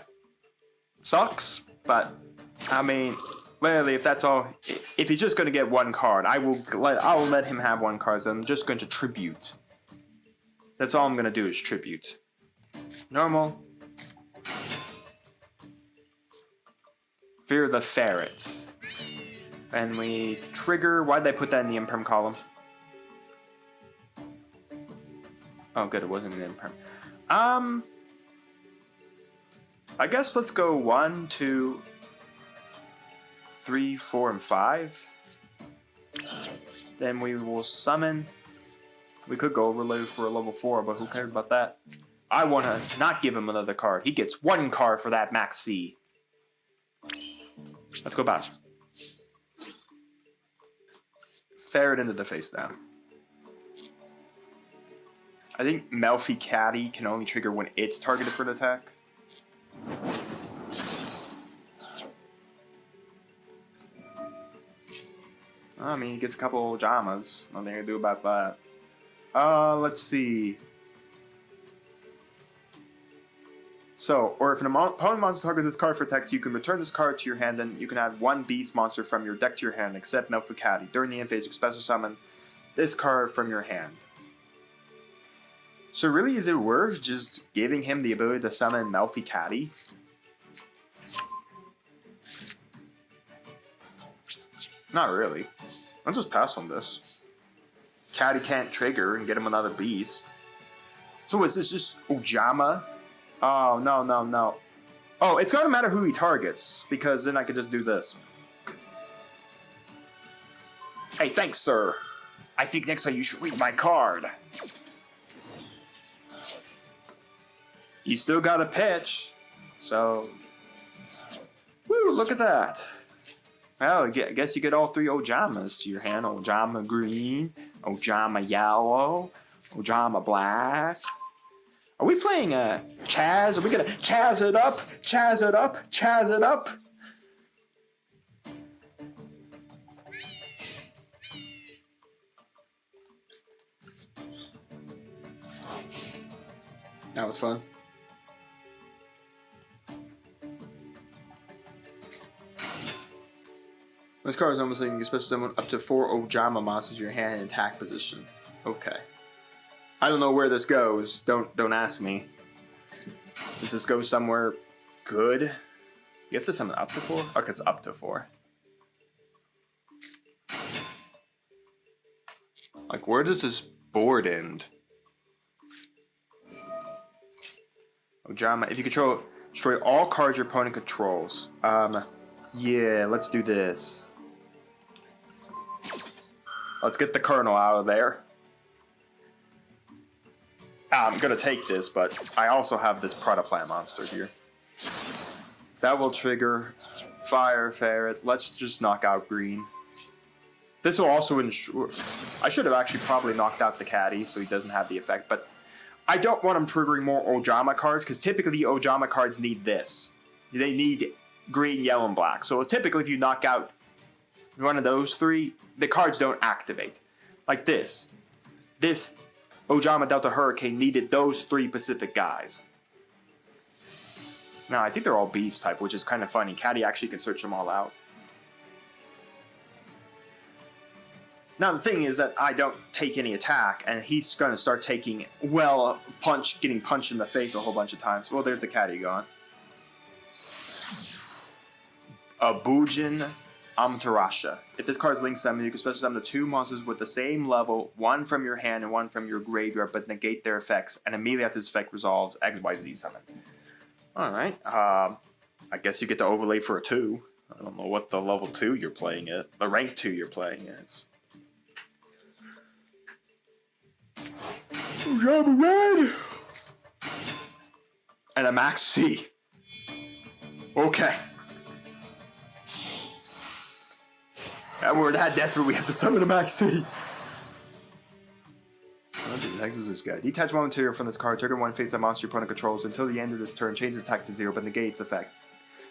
Sucks, but, I mean, literally, if that's all, if he's just going to get one card, I'll let him have one card, so I'm just going to tribute. That's all I'm going to do is tribute. Normal. Fear the Ferret. And we trigger... Why'd they put that in the imperm column? Oh, good, it wasn't an imperm. I guess let's go 1, 2, 3, 4, and 5. Then we will summon... We could go overload for a level 4, but who cares about that? I want to not give him another card. He gets one card for that max C. Let's go back. Ferret into the face now. I think Melfi Caddy can only trigger when it's targeted for an attack. I mean, he gets a couple Jamas. Nothing to do about that. Let's see. So, or if an opponent monster targets this card for text, you can return this card to your hand, and you can add one beast monster from your deck to your hand, except Melfi Caddy. During the end phase, you can special summon this card from your hand. So really, is it worth just giving him the ability to summon Melfi Caddy? Not really. I'll just pass on this. Caddy can't trigger and get him another beast. So is this just Ojama? Oh, no, no, no. Oh, it's gonna matter who he targets, because then I could just do this. Hey, thanks, sir. I think next time you should read my card. You still got a pitch, so... Woo, look at that. Well, I guess you get all three Ojamas to your hand. Ojama Green, Ojama Yellow, Ojama Black. Are we playing Chaz? Are we gonna Chaz it up? Chaz it up? Chaz it up? That was fun. This card is almost like you can special summon up to 4 Ojama monsters in your hand in attack position. Okay. I don't know where this goes. Don't ask me. Does this go somewhere good? You have to summon up to 4? Okay, it's up to 4. Like, where does this board end? Ojama, if you control, destroy all cards your opponent controls. Yeah, let's do this. Let's get the Colonel out of there. I'm gonna take this, but I also have this Protoplant monster here. That will trigger Fire Ferret. Let's just knock out green. This will also ensure... I should have actually probably knocked out the Caddy so he doesn't have the effect, but I don't want him triggering more Ojama cards, because typically Ojama cards need this. They need green, yellow, and black. So typically if you knock out one of those three, the cards don't activate. Like this. This Ojama Delta Hurricane needed those 3 Pacific guys. Now, I think they're all beast type, which is kind of funny. Caddy actually can search them all out. Now, the thing is that I don't take any attack, and he's going to start taking, well, getting punched in the face a whole bunch of times. Well, there's the Caddy gone. Abujin Amaterasu. If this card is linked summon, you can special summon the 2 monsters with the same level, one from your hand and one from your graveyard, but negate their effects, and immediately after this effect resolves, XYZ summon. Alright, I guess you get to overlay for a 2. I don't know what the level 2 you're playing at. The rank 2 you're playing is. Ojama Red! And a Max C. Okay. And we're that desperate we have to summon a Max C. What is this guy? Detach one material from this card. Trigger one face that monster your opponent controls until the end of this turn. Change the attack to 0, but negates effects.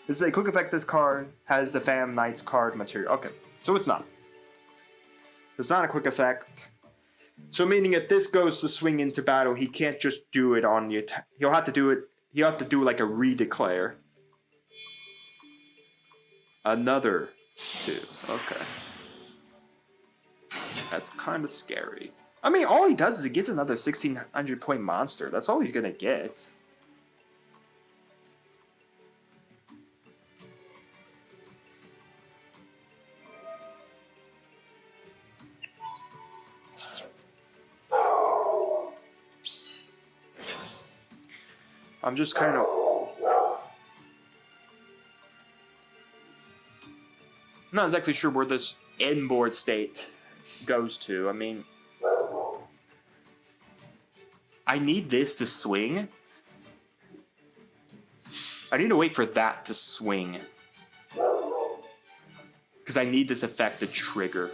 This is a quick effect. This card has the Fam Knight's card material. Okay, so it's not. It's not a quick effect. So meaning if this goes to swing into battle, he can't just do it on the attack. He'll have to do it. He'll have to do like a redeclare. Another 2. Okay. That's kind of scary. I mean, all he does is he gets another 1600 point monster. That's all he's gonna get. I'm just kind of... not exactly sure where this inboard state goes to. I mean... I need this to swing. I need to wait for that to swing. Because I need this effect to trigger.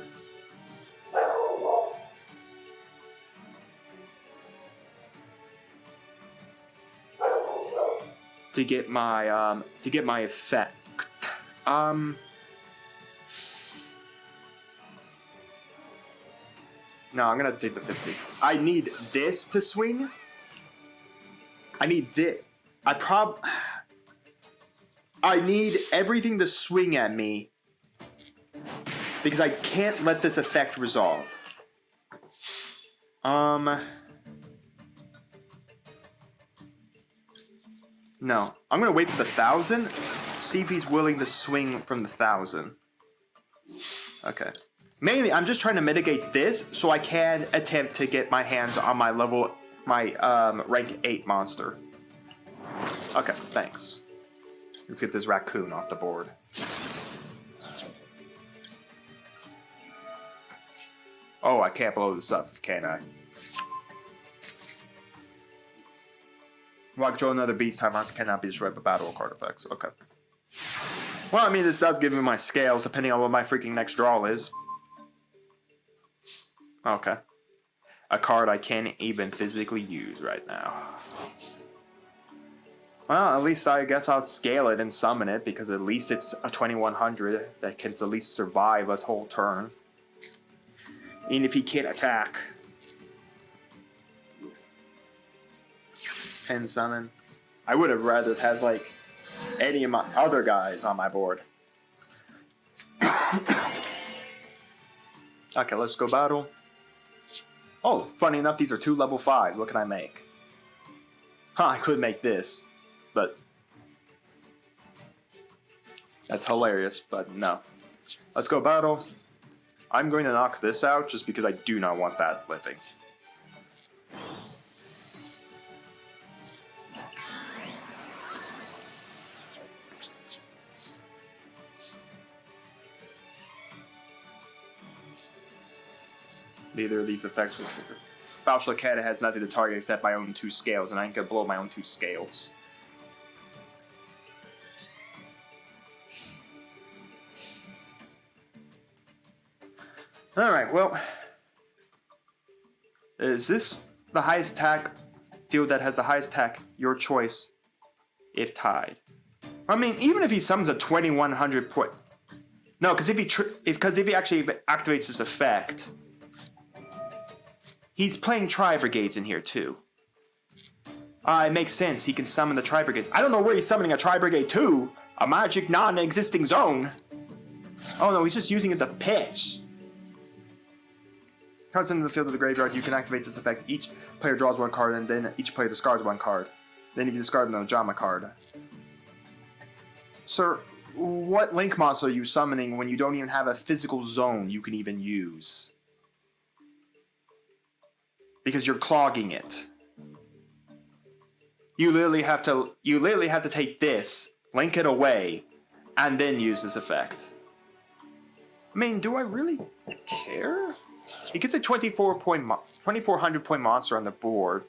To get my effect. No, I'm gonna have to take the 50. I need this to swing. I need this. I need everything to swing at me. Because I can't let this effect resolve. No. I'm gonna wait for the 1,000. See if he's willing to swing from the 1,000. Okay. Mainly, I'm just trying to mitigate this so I can attempt to get my hands on my rank 8 monster. Okay, thanks. Let's get this raccoon off the board. Oh, I can't blow this up, can I? While control another beast type monster cannot be destroyed by battle card effects. Okay. Well, I mean, this does give me my scales depending on what my freaking next draw is. Okay. A card I can't even physically use right now. Well, at least I guess I'll scale it and summon it, because at least it's a 2100 that can at least survive a whole turn. Even if he can't attack. And summon. I would have rather had, like, any of my other guys on my board. Okay, let's go battle. Oh, funny enough, these are 2 level 5s. What can I make? Huh, I could make this, but that's hilarious, but no. Let's go battle. I'm going to knock this out just because I do not want that living. Neither of these effects will trigger. Foul Cat has nothing to target except my own 2 scales, and I can blow my own 2 scales. Alright, well. Is this the highest attack field that has the highest attack? Your choice, if tied. I mean, even if he summons a 2100 point. No, because if he actually activates this effect. He's playing Tri-Brigades in here, too. It makes sense. He can summon the Tri-Brigade. I don't know where he's summoning a Tri-Brigade to. A magic non-existing zone. Oh, no, he's just using it to pitch. Cards into the field of the graveyard, you can activate this effect. Each player draws 1 card, and then each player discards 1 card. Then if you discard them, draw a card. Sir, what Link monster are you summoning when you don't even have a physical zone you can even use? Because you're clogging it. You literally have to take this, link it away, and then use this effect. I mean, do I really care? He gets a 2400 point monster on the board.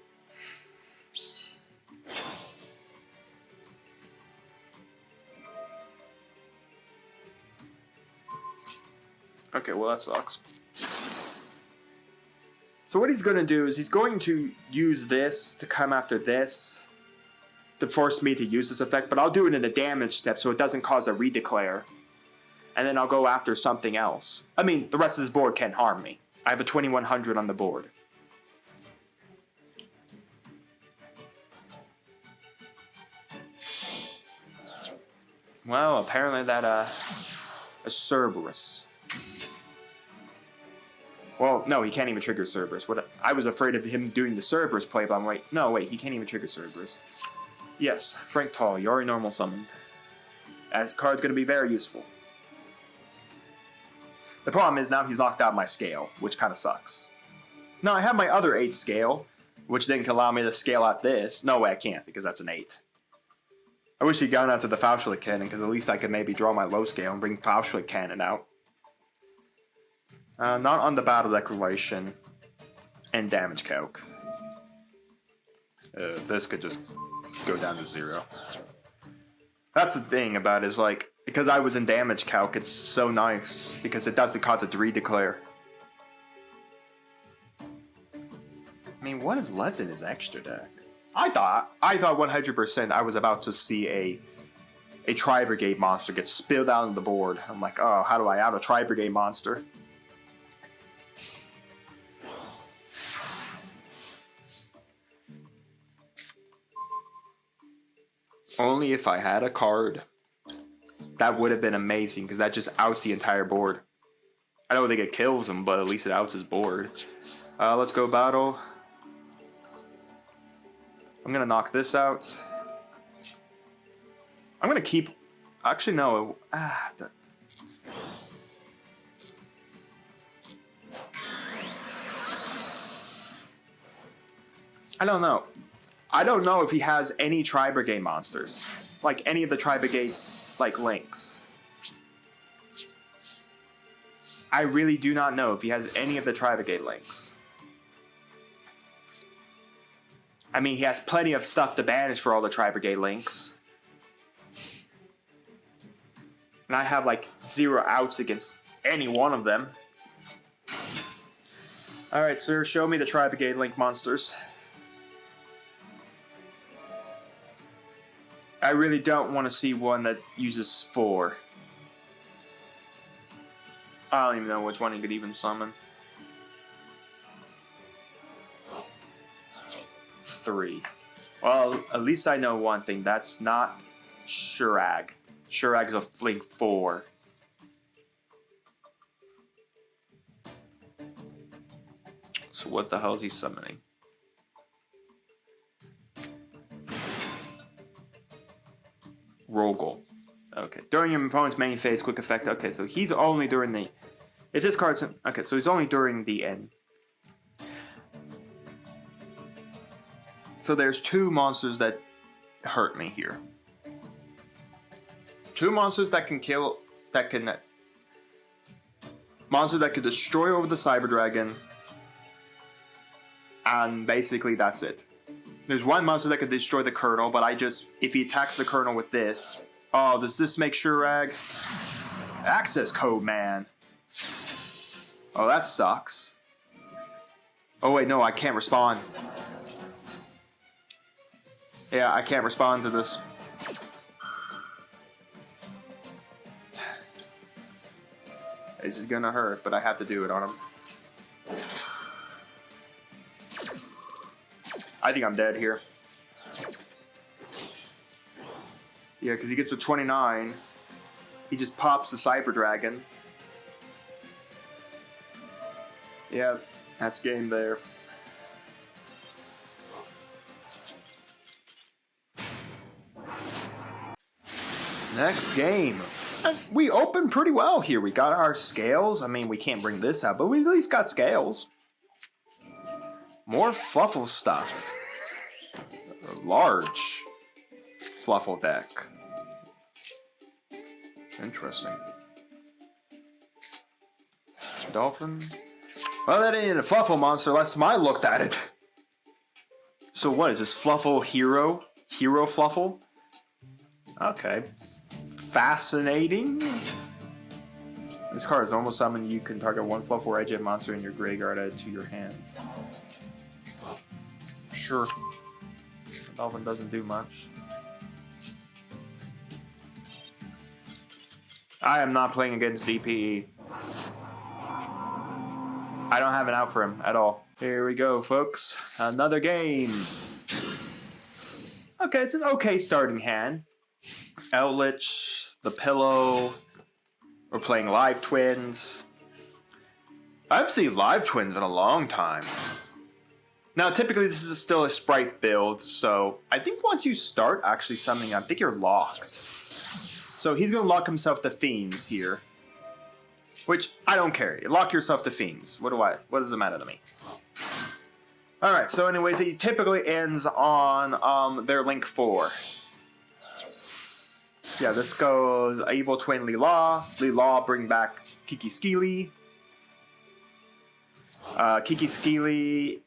Okay, well that sucks. So what he's going to do is he's going to use this to come after this to force me to use this effect, but I'll do it in a damage step so it doesn't cause a redeclare. And then I'll go after something else. I mean, the rest of this board can't harm me. I have a 2100 on the board. Well, apparently that, a Cerberus. Well, no, he can't even trigger Cerberus. I was afraid of him doing the Cerberus play, but I'm like, no, wait, he can't even trigger Cerberus. Yes, Frank Tall, you're a normal summoned. That card's going to be very useful. The problem is now he's knocked out my scale, which kind of sucks. Now I have my other 8 scale, which then can allow me to scale out this. No way I can't, because that's an 8. I wish he'd gone out to the Faustschlick Cannon, because at least I could maybe draw my low scale and bring Faustschlick Cannon out. Not on the Battle Declaration and Damage Calc. This could just go down to 0. That's the thing about it, is like, Because I was in damage calc, it's so nice. Because it doesn't cost a 3 declare. I mean, what is left in his extra deck? I thought 100% I was about to see a Tri-Brigade monster get spilled out on the board. I'm like, oh, how do I out a Tri-Brigade monster? Only if I had a card. That would have been amazing, because that just outs the entire board. I don't think it kills him, but at least it outs his board. Let's go battle. I'm going to knock this out. I'm going to keep... Actually, no. I don't know. I don't know if he has any Tri-Brigade monsters. Like, any of the Tri-Brigades, like, links. I really do not know if he has any of the Tri-Brigade links. I mean, he has plenty of stuff to banish for all the Tri-Brigade links. And I have, like, 0 outs against any one of them. Alright, sir, show me the Tri-Brigade link monsters. I really don't want to see one that uses 4. I don't even know which one he could even summon. 3. Well, at least I know one thing. That's not Shurag. Shurag's a Flink 4. So what the hell is he summoning? Rogel. Okay. During your opponent's main phase, quick effect. Okay, so he's only during the... If this card's... Okay, so he's only during the end. So there's 2 monsters that hurt me here. 2 monsters that can kill... That can... Monster that could destroy over the Cyber Dragon. And basically that's it. There's 1 monster that could destroy the Colonel, but if he attacks the Colonel with this... Oh, does this make Shurag? Access code, man. Oh, that sucks. Oh, wait, no, I can't respond. Yeah, I can't respond to this. This is gonna hurt, but I have to do it on him. I think I'm dead here. Yeah, because he gets a 29. He just pops the Cyber Dragon. Yeah, that's game there. Next game. We opened pretty well here. We got our scales. I mean, we can't bring this out, but we at least got scales. More Fluffle stuff. A large Fluffle deck. Interesting. Dolphin. Well, that ain't a Fluffle monster last time I looked at it. So what, is this Fluffle Hero? Hero Fluffle? Okay. Fascinating. This card is normal summon. You can target 1 Fluffle or Edge monster in your graveyard added to your hand. Sure. Dolphin doesn't do much. I am not playing against DPE. I don't have an out for him at all. Here we go, folks. Another game. Okay, it's an okay starting hand. Outlich, the Pillow. We're playing Live Twins. I haven't seen Live Twins in a long time. Now, typically this is still a Sprite build, so I think once you start actually summoning, I think you're locked. So he's going to lock himself to Fiends here. Which, I don't care. Lock yourself to Fiends. What does it matter to me? Alright, so anyways, it typically ends on their Link 4. Yeah, this goes Evil Twin Lila. Lila bring back Kiki Skili. Kiki Skili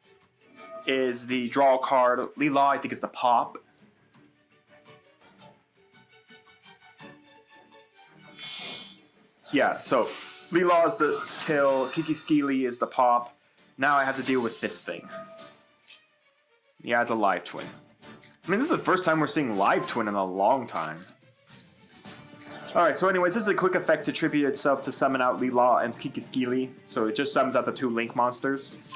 is the draw card. Lila, I think, is the pop. Yeah, so Leelaw is the kill, Kiki Skeely is the pop. Now I have to deal with this thing. Yeah, it's a live twin. I mean, this is the first time we're seeing live twin in a long time. Alright, so anyways, this is a quick effect to tribute itself to summon out Leelaw and Kiki Skeely. So it just summons out the 2 Link monsters.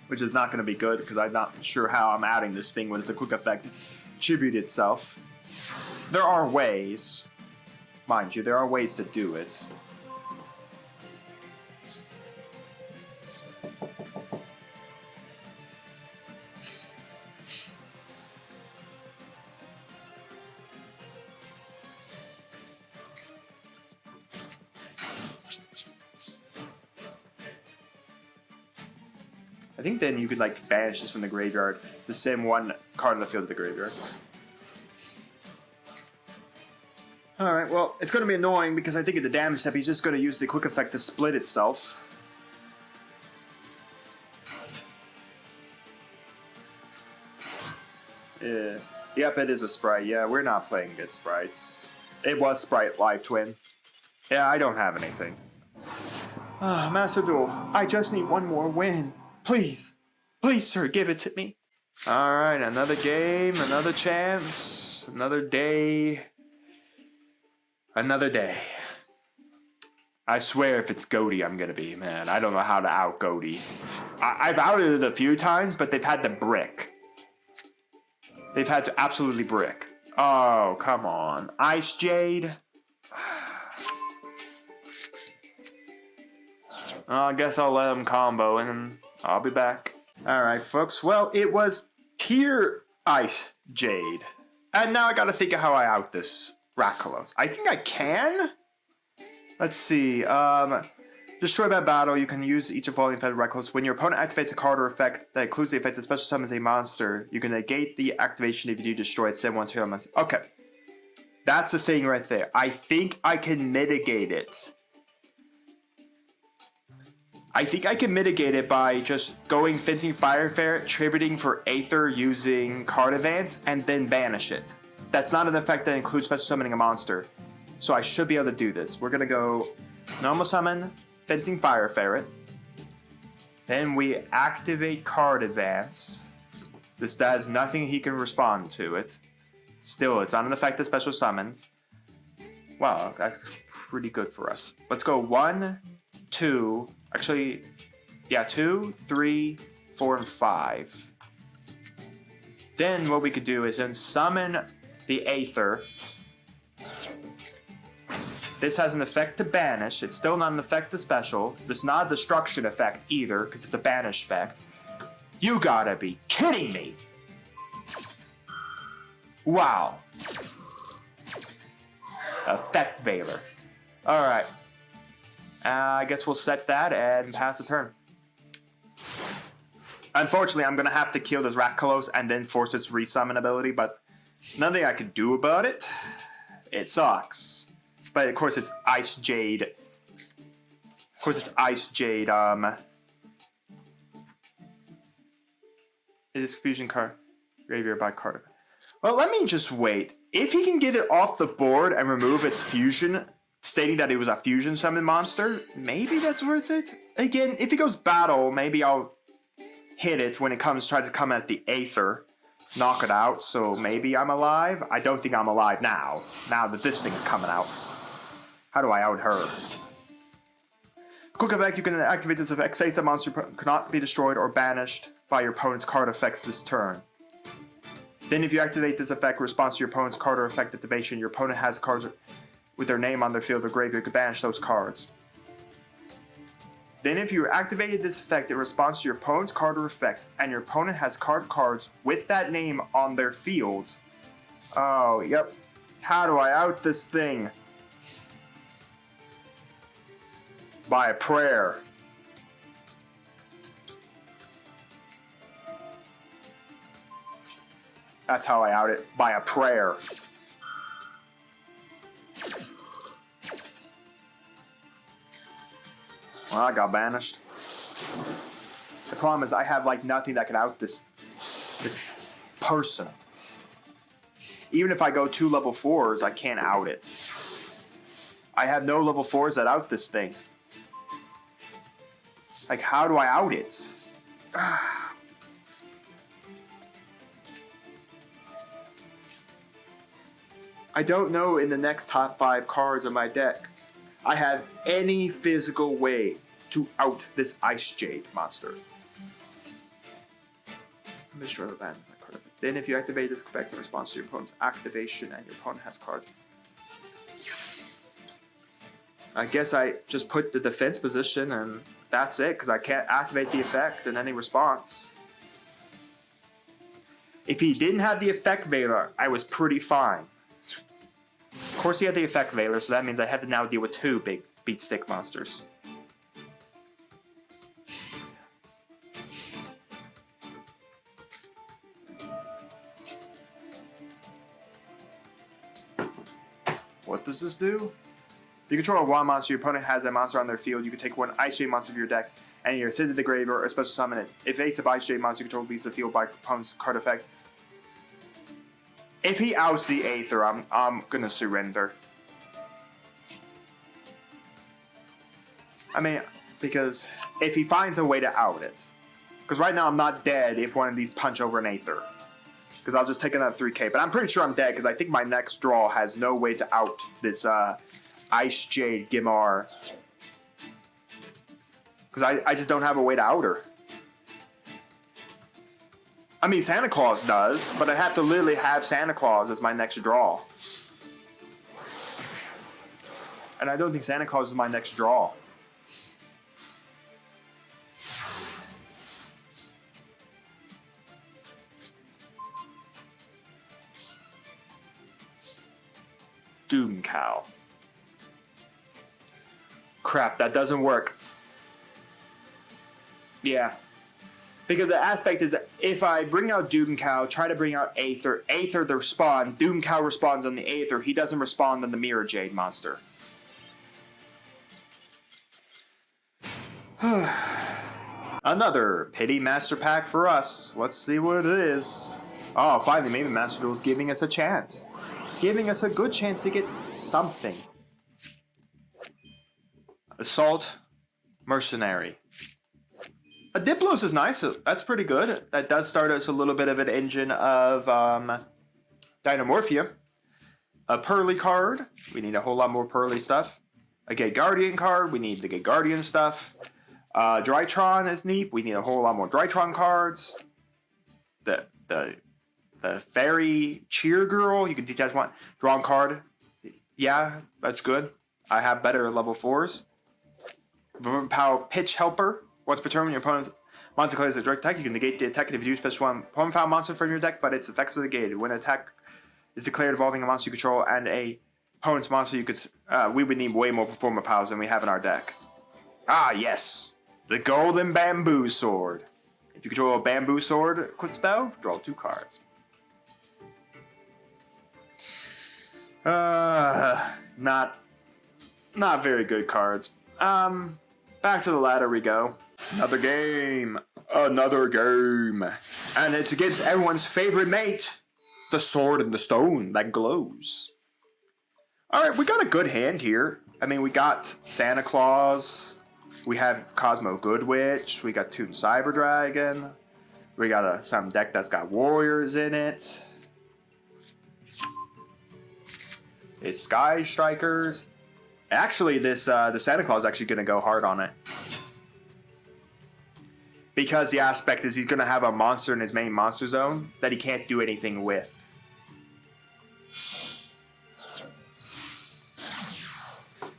Which is not going to be good, because I'm not sure how I'm adding this thing when it's a quick effect. Tribute itself. There are ways. Mind you, there are ways to do it. I think then you could like banish this from the graveyard. The same one card on the field of the graveyard. Alright, well, it's going to be annoying because I think at the damage step he's just going to use the quick effect to split itself. Yeah. Yep, it is a sprite. Yeah, we're not playing good sprites. It was Sprite Live Twin. Yeah, I don't have anything. Master Duel, I just need one more win. Please. Please, sir, give it to me. Alright, another game, another chance, another day. Another day. I swear if it's Goaty, I'm gonna be, man. I don't know how to out Goaty. I've outed it a few times, but they've had to brick. They've had to absolutely brick. Oh, come on. Ice Jade? I guess I'll let them combo and I'll be back. Alright, folks. Well, it was Tier Ice Jade. And now I gotta think of how I out this Rakdos. I think I can? Let's see. Destroy by battle. You can use each of following effective Rakdos. When your opponent activates a card or effect that includes the effect that special summons a monster, you can negate the activation if you do destroy it. Send one to your monster. Okay. That's the thing right there. I think I can mitigate it. I think I can mitigate it by just going Fencing Fire Ferret, tributing for Aether using card advance, and then banish it. That's not an effect that includes special summoning a monster. So I should be able to do this. We're going to go normal summon, Fencing Fire Ferret. Then we activate card advance. This does nothing he can respond to it. Still, it's not an effect that special summons. Wow, that's pretty good for us. Let's go 1, 2, actually, yeah, 2, 3, 4, and 5. Then what we could do is then summon the Aether. This has an effect to banish. It's still not an effect to special. This is not a destruction effect either, because it's a banish effect. You gotta be kidding me! Wow. Effect Veiler. Alright. I guess we'll set that and pass the turn. Unfortunately, I'm going to have to kill this Rakdos and then force its resummon ability, but nothing I can do about it. It sucks. But of course it's Ice Jade. Of course it's Ice Jade, It is fusion card. Graveyard by card. Well, let me just wait. If he can get it off the board and remove its fusion, stating that it was a fusion summon monster, maybe that's worth it. Again, if he goes battle, maybe I'll hit it when it comes, try to come at the Aether, knock it out, so maybe I'm alive. I don't think I'm alive now that this thing's coming out. How do I out her? Quick effect, you can activate this effect. Face that monster cannot be destroyed or banished by your opponent's card effects this turn. Then if you activate this effect, response to your opponent's card or effect activation, your opponent has cards with their name on their field or graveyard, you can banish those cards. Then if you activated this effect, it responds to your opponent's card or effect, and your opponent has cards with that name on their field. Oh, yep. How do I out this thing? By a prayer. That's how I out it. By a prayer. Well, I got banished. The problem is I have like nothing that can out this person. Even if I go 2 level 4s, I can't out it. I have no level 4s that out this thing. Like, how do I out it? I don't know in the next top 5 cards of my deck I have any physical way to out this Ice Jade monster. I'm just sure of that. Then if you activate this effect in response to your opponent's activation and your opponent has cards. I guess I just put the defense position and that's it, because I can't activate the effect in any response. If he didn't have the effect Veiler, I was pretty fine. Of course he had the effect Veiler, so that means I have to now deal with 2 big beat stick monsters. What does this do? If you control a wild monster, your opponent has a monster on their field, you can take 1 Ice Jade monster of your deck and either send it to the graveyard or special summon it. If Ace of Ice Jade monster you control leaves the field by opponent's card effect. If he outs the Aether, I'm gonna surrender. I mean, because if he finds a way to out it. Because right now I'm not dead if one of these punch over an Aether. Because I'll just take another 3k. But I'm pretty sure I'm dead because I think my next draw has no way to out this Ice Jade Gimar. Because I just don't have a way to out her. I mean, Santa Claus does, but I have to literally have Santa Claus as my next draw. And I don't think Santa Claus is my next draw. Doom Cow. Crap, that doesn't work. Yeah. Because the aspect is that if I bring out Doom Cow, try to bring out Aether, Aether to respond, Doom Cow responds on the Aether, he doesn't respond on the Mirror Jade monster. Another Pity Master Pack for us. Let's see what it is. Oh, finally, maybe Master Duel's giving us a chance. Giving us a good chance to get something. Assault Mercenary. A Diplos is nice. That's pretty good. That does start us a little bit of an engine of Dynamorphia. A Pearly card. We need a whole lot more Pearly stuff. A Gay Guardian card. We need the Gay Guardian stuff. Drytron is neat. We need a whole lot more Drytron cards. The Fairy Cheer Girl. You can detach one. Draw a card. Yeah, that's good. I have better level 4s. Power Pitch Helper. Once per turn, when your opponent's monster declares a direct attack, you can negate the attack and if you do special one opponent found monster from your deck, but its effects are negated. When an attack is declared involving a monster you control and a opponent's monster, you could we would need way more performer powers than we have in our deck. Ah, yes. The Golden Bamboo Sword. If you control a Bamboo Sword equipped spell, draw 2 cards. Not very good cards. Back to the ladder we go. Another game. Another game. And it's against everyone's favorite mate. The Sword and the Stone that glows. Alright, we got a good hand here. I mean, we got Santa Claus. We have Cosmo Goodwitch. We got Toon Cyber Dragon. We got some deck that's got Warriors in it. It's Sky Strikers. Actually, this the Santa Claus is actually going to go hard on it. Because the aspect is he's going to have a monster in his main monster zone that he can't do anything with.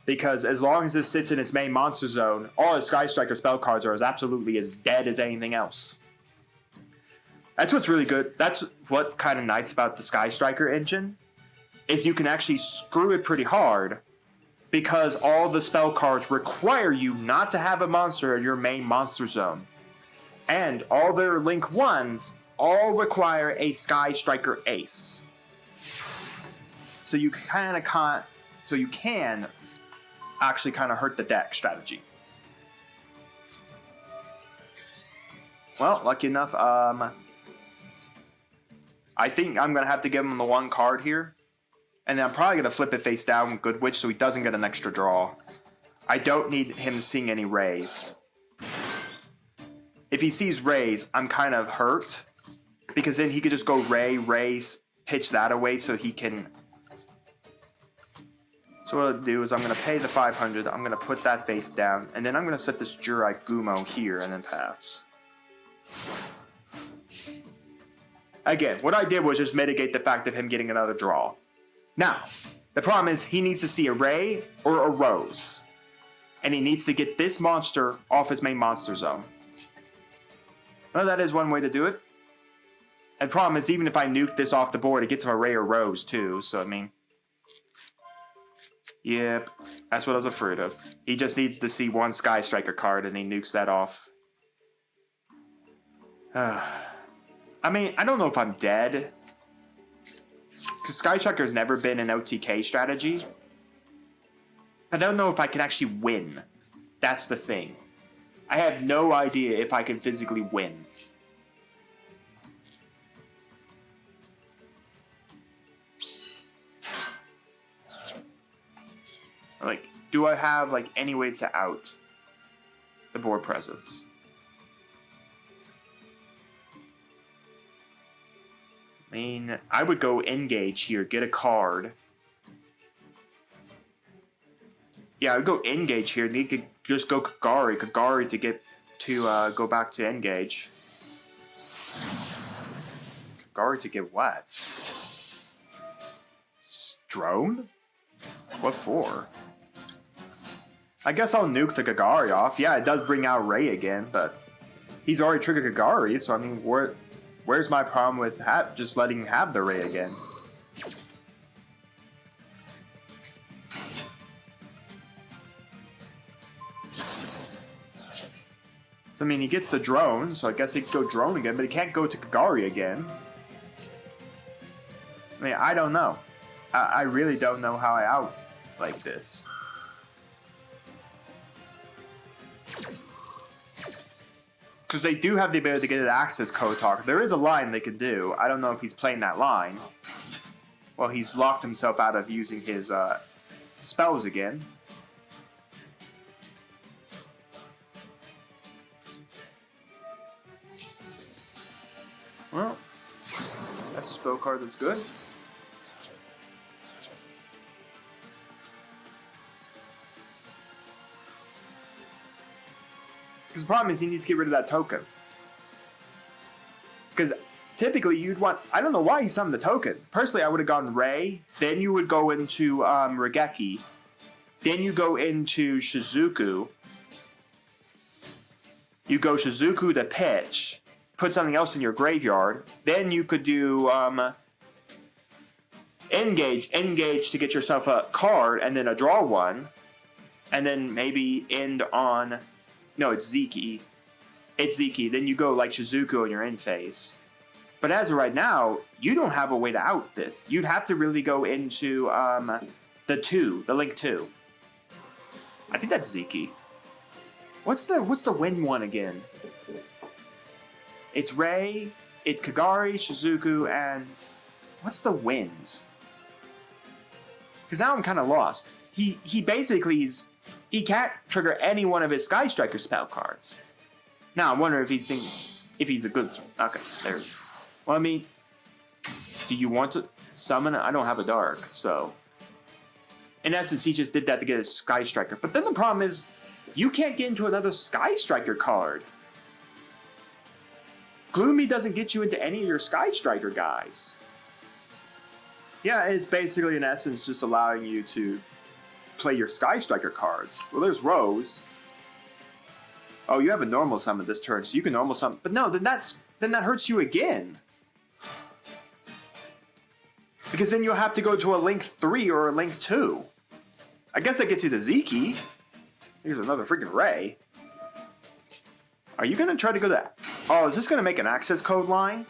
Because as long as this sits in its main monster zone, all his Sky Striker spell cards are absolutely as dead as anything else. That's what's really good. That's what's kind of nice about the Sky Striker engine. Is you can actually screw it pretty hard. Because all the spell cards require you not to have a monster in your main monster zone. And all their Link 1s all require a Sky Striker Ace. So you can actually kind of hurt the deck strategy. Well, lucky enough, I think I'm going to have to give him the 1 card here. And then I'm probably going to flip it face down with Good Witch so he doesn't get an extra draw. I don't need him seeing any rays. If he sees rays, I'm kind of hurt. Because then he could just go rays, pitch that away so he can... So what I'll do is I'm going to pay the 500, I'm going to put that face down, and then I'm going to set this Jurai Gumo here and then pass. Again, what I did was just mitigate the fact of him getting another draw. Now, the problem is he needs to see a Ray or a Rose. And he needs to get this monster off his main monster zone. Well, that is one way to do it. And the problem is, even if I nuke this off the board, it gets him a Ray or Rose too, so I mean... Yep, that's what I was afraid of. He just needs to see one Sky Striker card and he nukes that off. I mean, I don't know if I'm dead. Because Sky Striker's never been an OTK strategy. I don't know if I can actually win. That's the thing. I have no idea if I can physically win. Like, do I have, like, any ways to out the board presence? I mean, I would go engage here, get a card. Yeah, I would go engage here, and he could just go Kagari to get to, go back to engage. Kagari to get what? Drone? What for? I guess I'll nuke the Kagari off. Yeah, it does bring out Ray again, but he's already triggered Kagari, so I mean, where's my problem with just letting him have the Ray again? So, I mean, he gets the drone, so I guess he can go drone again, but he can't go to Kagari again. I mean, I don't know. I really don't know how I out like this. Because they do have the ability to get an access code talk. There is a line they could do. I don't know if he's playing that line. Well, he's locked himself out of using his spells again. Well, that's a spell card that's good. Because the problem is he needs to get rid of that token. Because typically you'd want... I don't know why he summoned the token. Personally, I would have gone Ray. Then you would go into Regeki. Then you go into Shizuku. You go Shizuku to pitch. Put something else in your graveyard. Then you could do Engage to get yourself a card and then a draw one. And then maybe end on... No, it's Ziki. It's Ziki. Then you go like Shizuku in your end phase. But as of right now, you don't have a way to out this. You'd have to really go into the Link 2. I think that's Ziki. What's the win one again? It's Ray, it's Kagari, Shizuku, and what's the wins? Because now I'm kind of lost. He basically is... He can't trigger any one of his Sky Striker spell cards. Now, I wonder if he's thinking... If he's a good... Okay, there. Well, I mean... Do you want to summon... I don't have a Dark, so... In essence, he just did that to get his Sky Striker. But then the problem is... You can't get into another Sky Striker card. Gloomy doesn't get you into any of your Sky Striker guys. Yeah, it's basically, in essence, just allowing you to... play your Sky Striker cards. Well, there's Rose. Oh, you have a normal summon this turn, so you can normal summon. But no, then that hurts you again. Because then you'll have to go to a Link 3 or a Link 2. I guess that gets you to Ziki. Here's another freaking Ray. Are you going to try to go to... Oh, is this going to make an access code line?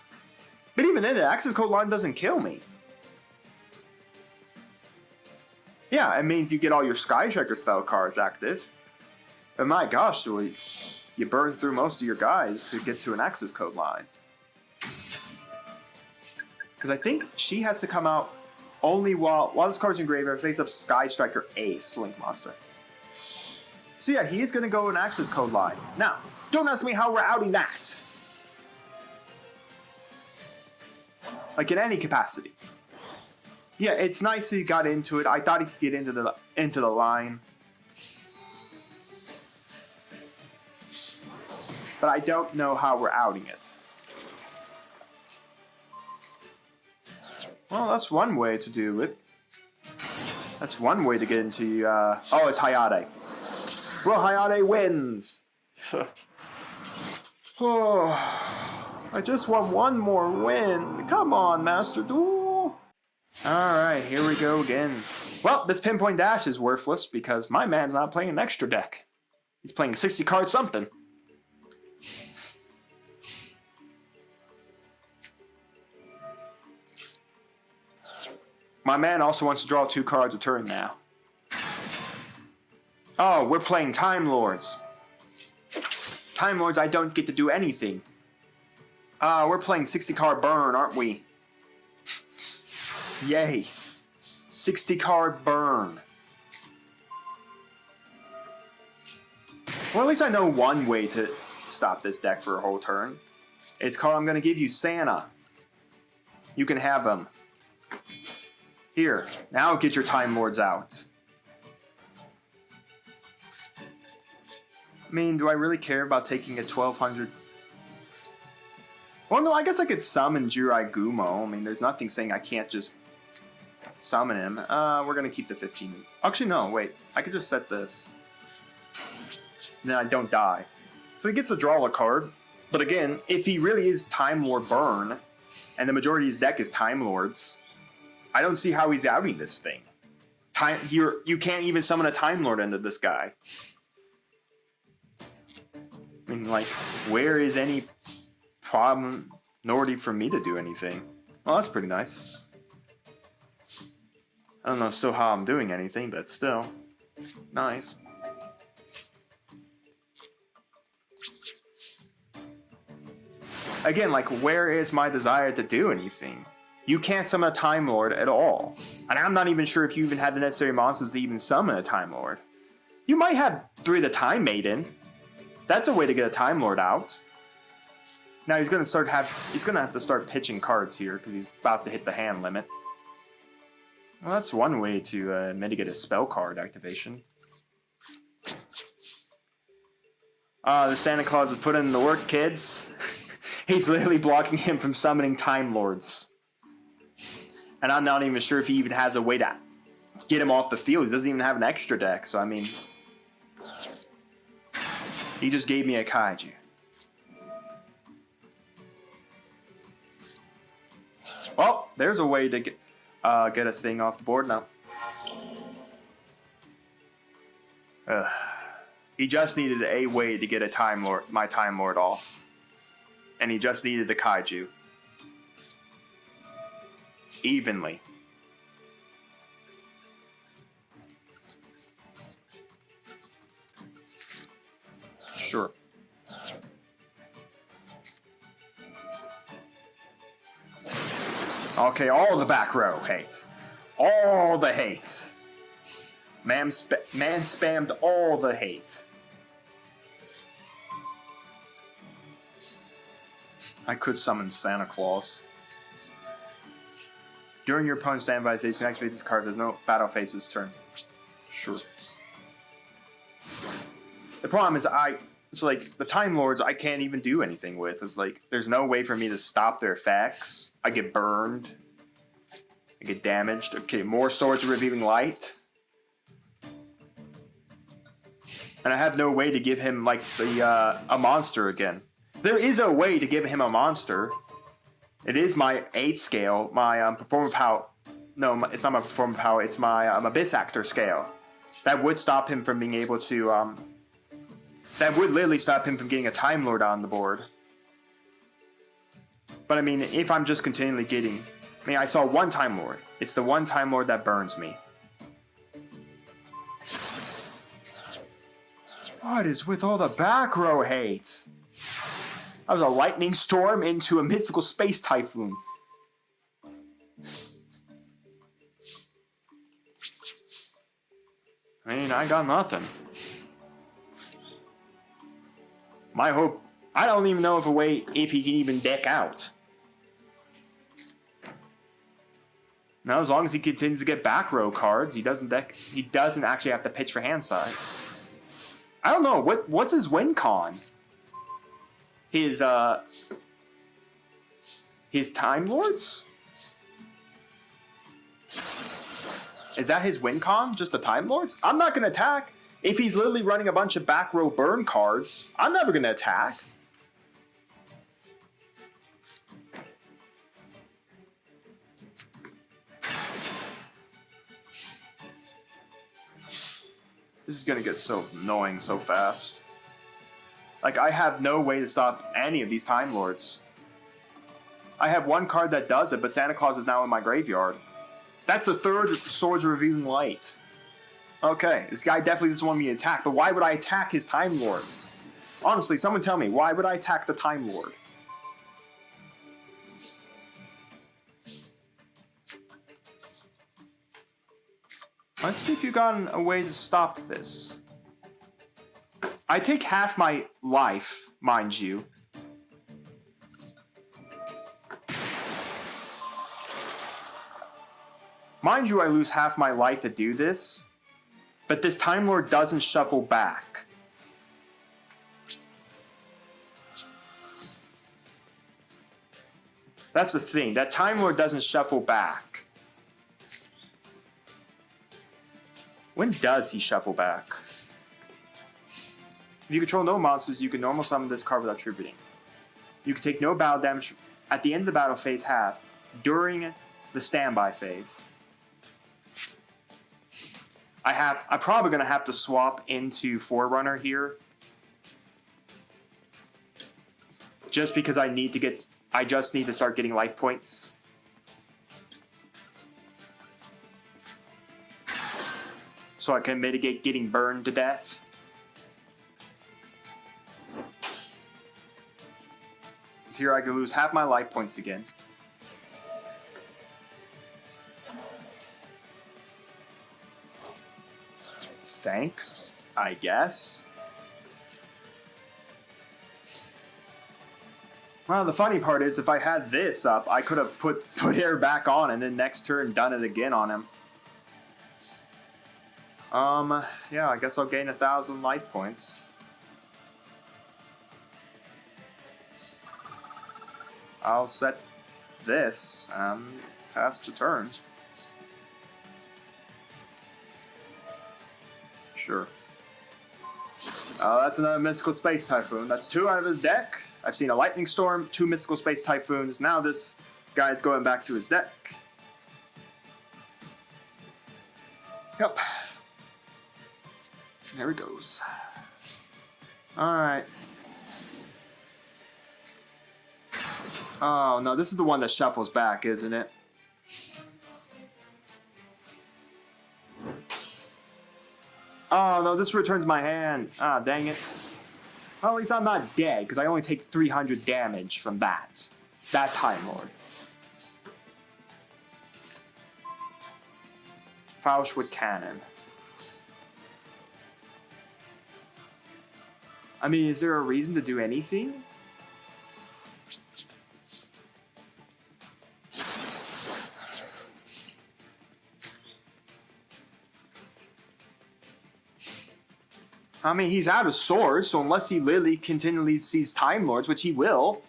But even then, the access code line doesn't kill me. Yeah, it means you get all your Sky Striker spell cards active. But my gosh, so you burn through most of your guys to get to an access code line. Because I think she has to come out Only while this card's in graveyard, face up Sky Striker Ace, Link Monster. So yeah, he is going to go an access code line. Now, don't ask me how we're outing that. Like in any capacity. Yeah, it's nice he got into it. I thought he could get into the line. But I don't know how we're outing it. Well, that's one way to do it. That's one way to get into... oh, it's Hayate. Well, Hayate wins! Oh, I just want one more win. Come on, Master Duel. Alright, here we go again. Well, this Pinpoint Dash is worthless because my man's not playing an extra deck. He's playing 60 card something. My man also wants to draw 2 cards a turn now. Oh, we're playing Time Lords. Time Lords, I don't get to do anything. We're playing 60 card burn, aren't we? Yay. 60 card burn. Well, at least I know one way to stop this deck for a whole turn. It's called I'm going to give you Santa. You can have them. Here, now get your Time Lords out. I mean, do I really care about taking a 1200? Well, no, I guess I could summon YuGiOh. I mean, there's nothing saying I can't just summon him. We're going to keep the 15. Actually, no, wait. I could just set this. Then I don't die. So he gets to draw a card. But again, if he really is Time Lord Burn, and the majority of his deck is Time Lords, I don't see how he's outing this thing. You can't even summon a Time Lord into this guy. I mean, like, where is any problem nor for me to do anything? Well, that's pretty nice. I don't know still how I'm doing anything, but still. Nice. Again, like, where is my desire to do anything? You can't summon a Time Lord at all. And I'm not even sure if you even had the necessary monsters to even summon a Time Lord. You might have 3 of the Time Maiden. That's a way to get a Time Lord out. Now he's gonna have to start pitching cards here because he's about to hit the hand limit. Well, that's one way to mitigate a spell card activation. The Santa Claus is putting in the work, kids. He's literally blocking him from summoning Time Lords. And I'm not even sure if he even has a way to get him off the field. He doesn't even have an extra deck, so I mean... He just gave me a Kaiju. Well, there's a way to get a thing off the board now. He just needed a way to get a my Time Lord off. And he just needed the Kaiju. Evenly. Sure. Okay, all the back row hate. All the hate. Man spammed all the hate. I could summon Santa Claus. During your opponent's standby phase, you can activate this card. There's no battle phase this turn. Sure. The problem is it's like the Time Lords I can't even do anything with. It's like there's no way for me to stop their effects. I get burned. I get damaged. Okay, more Swords of Revealing Light. And I have no way to give him like a monster again. There is a way to give him a monster. It is my 8 scale, my Performer Power. No, it's not my Performer Power. It's my Abyss Actor scale. That would stop him from being able to. That would literally stop him from getting a Time Lord on the board. But I mean, if I'm just continually getting... I mean, I saw one Time Lord. It's the one Time Lord that burns me. What is with all the back row hate? That was a lightning storm into a mystical space typhoon. I got nothing. My hope... I don't even know if he can even deck out. Now, as long as he continues to get back row cards, he doesn't actually have to pitch for hand size. I don't know, what's his win con? His Time Lords? Is that his win con? Just the Time Lords? I'm not gonna attack. If he's literally running a bunch of back row burn cards, I'm never gonna attack. This is gonna get so annoying so fast. Like, I have no way to stop any of these Time Lords. I have one card that does it, but Santa Claus is now in my graveyard. That's the third Swords Revealing Light. Okay, this guy definitely doesn't want me to attack, but why would I attack his Time Lords? Honestly, someone tell me, why would I attack the Time Lord? Let's see if you've gotten a way to stop this. I take half my life, mind you. Mind you, I lose half my life to do this, but this Time Lord doesn't shuffle back. That's the thing, that Time Lord doesn't shuffle back. When does he shuffle back? If you control no monsters, you can normal summon this card without tributing. You can take no battle damage at the end of the battle phase half during the standby phase. I'm probably gonna have to swap into Forerunner here. Just because I just need to start getting life points. So I can mitigate getting burned to death. Here I could lose half my life points again. Thanks, I guess. Well, the funny part is, if I had this up, I could have put air back on and then next turn done it again on him. Yeah, I guess I'll gain 1,000 life points. I'll set this and pass the turn. Sure. That's another Mystical Space Typhoon. That's 2 out of his deck. I've seen a Lightning Storm, 2 Mystical Space Typhoons. Now this guy's going back to his deck. Yep. There he goes. Alright. Oh, no, this is the one that shuffles back, isn't it? Oh, no, this returns my hand. Ah, dang it. Well, at least I'm not dead, because I only take 300 damage from that. That Time Lord. Fauchwood Cannon. I mean, is there a reason to do anything? I mean, he's out of swords, so unless he literally continually sees Time Lords, which he will.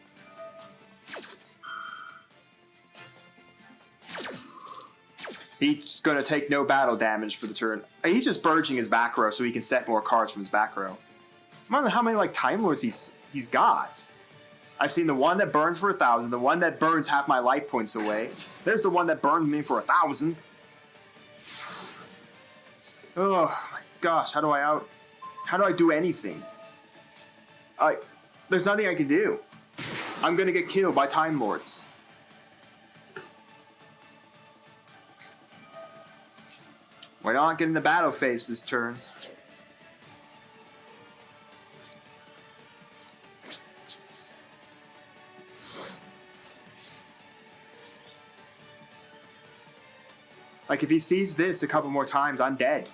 He's going to take no battle damage for the turn. He's just purging his back row so he can set more cards from his back row. I don't know how many Time Lords he's got. I've seen the one that burns for 1,000, the one that burns half my life points away. There's the one that burned me for 1,000. Oh my gosh, how do I do anything? There's nothing I can do. I'm gonna get killed by Time Lords. We're not getting the battle phase this turn. Like, if he sees this a couple more times, I'm dead.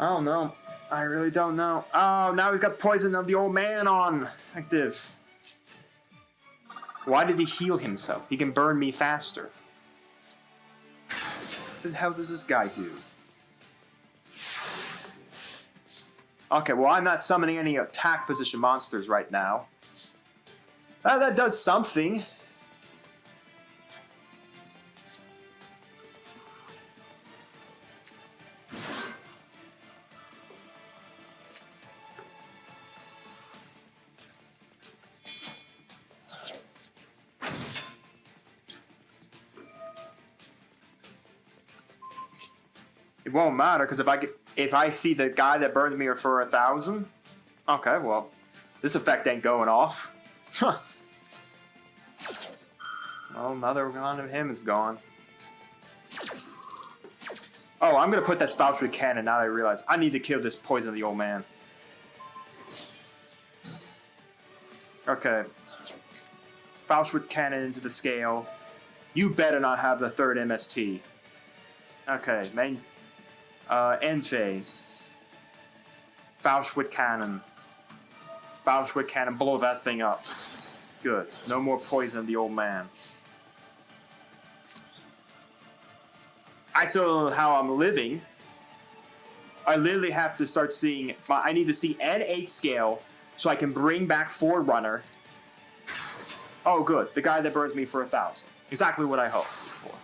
I don't know. I really don't know. Oh, now he's got Poison of the Old Man on active. Why did he heal himself? He can burn me faster. What the hell does this guy do? Okay, well, I'm not summoning any attack position monsters right now. That does something. It won't matter, because if I see the guy that burned me for 1,000, okay, well, this effect ain't going off. Oh, another one of him is gone. Oh, I'm gonna put that Spout with Cannon now that I realize I need to kill this Poison of the Old Man. Okay. Spout with Cannon into the scale. You better not have the third MST. Okay, main end phase. Spout with Cannon. Spout with Cannon, blow that thing up. Good. No more Poison of the Old Man. I still don't know how I'm living. I literally have to start seeing... I need to see an 8 scale so I can bring back Forerunner. Oh, good. The guy that burns me for 1,000. Exactly what I hoped for.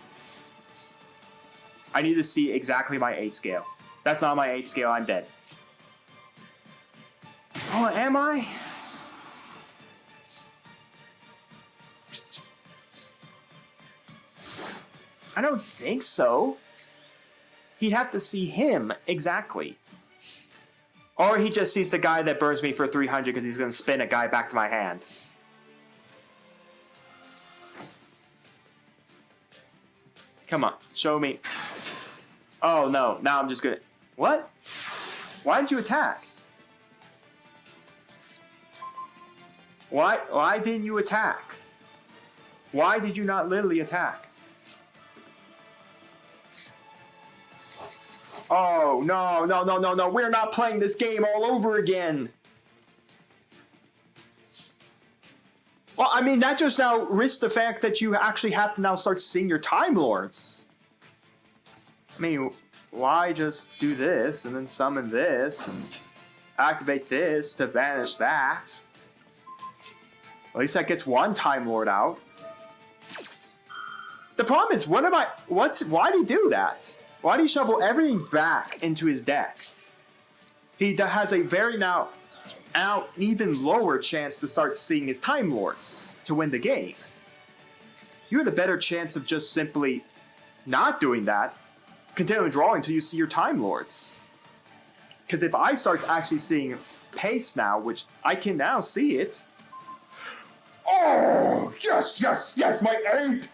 I need to see exactly my 8 scale. That's not my 8 scale. I'm dead. Oh, am I? I don't think so. He'd have to see him, exactly. Or he just sees the guy that burns me for 300 because he's going to spin a guy back to my hand. Come on, show me. Oh, no, now I'm just going to... What? Why did you attack? Why didn't you attack? Why did you not literally attack? Oh, no. We're not playing this game all over again. Well, I mean, that just now risks the fact that you actually have to now start seeing your Time Lords. I mean, why just do this and then summon this and activate this to banish that? At least that gets one Time Lord out. The problem is, why did he do that? Why do you shovel everything back into his deck? He has a very now even lower chance to start seeing his Time Lords to win the game. You have a better chance of just simply not doing that, continuing drawing until you see your Time Lords. Because if I start actually seeing pace now, which I can now see it. Oh, yes, my 8!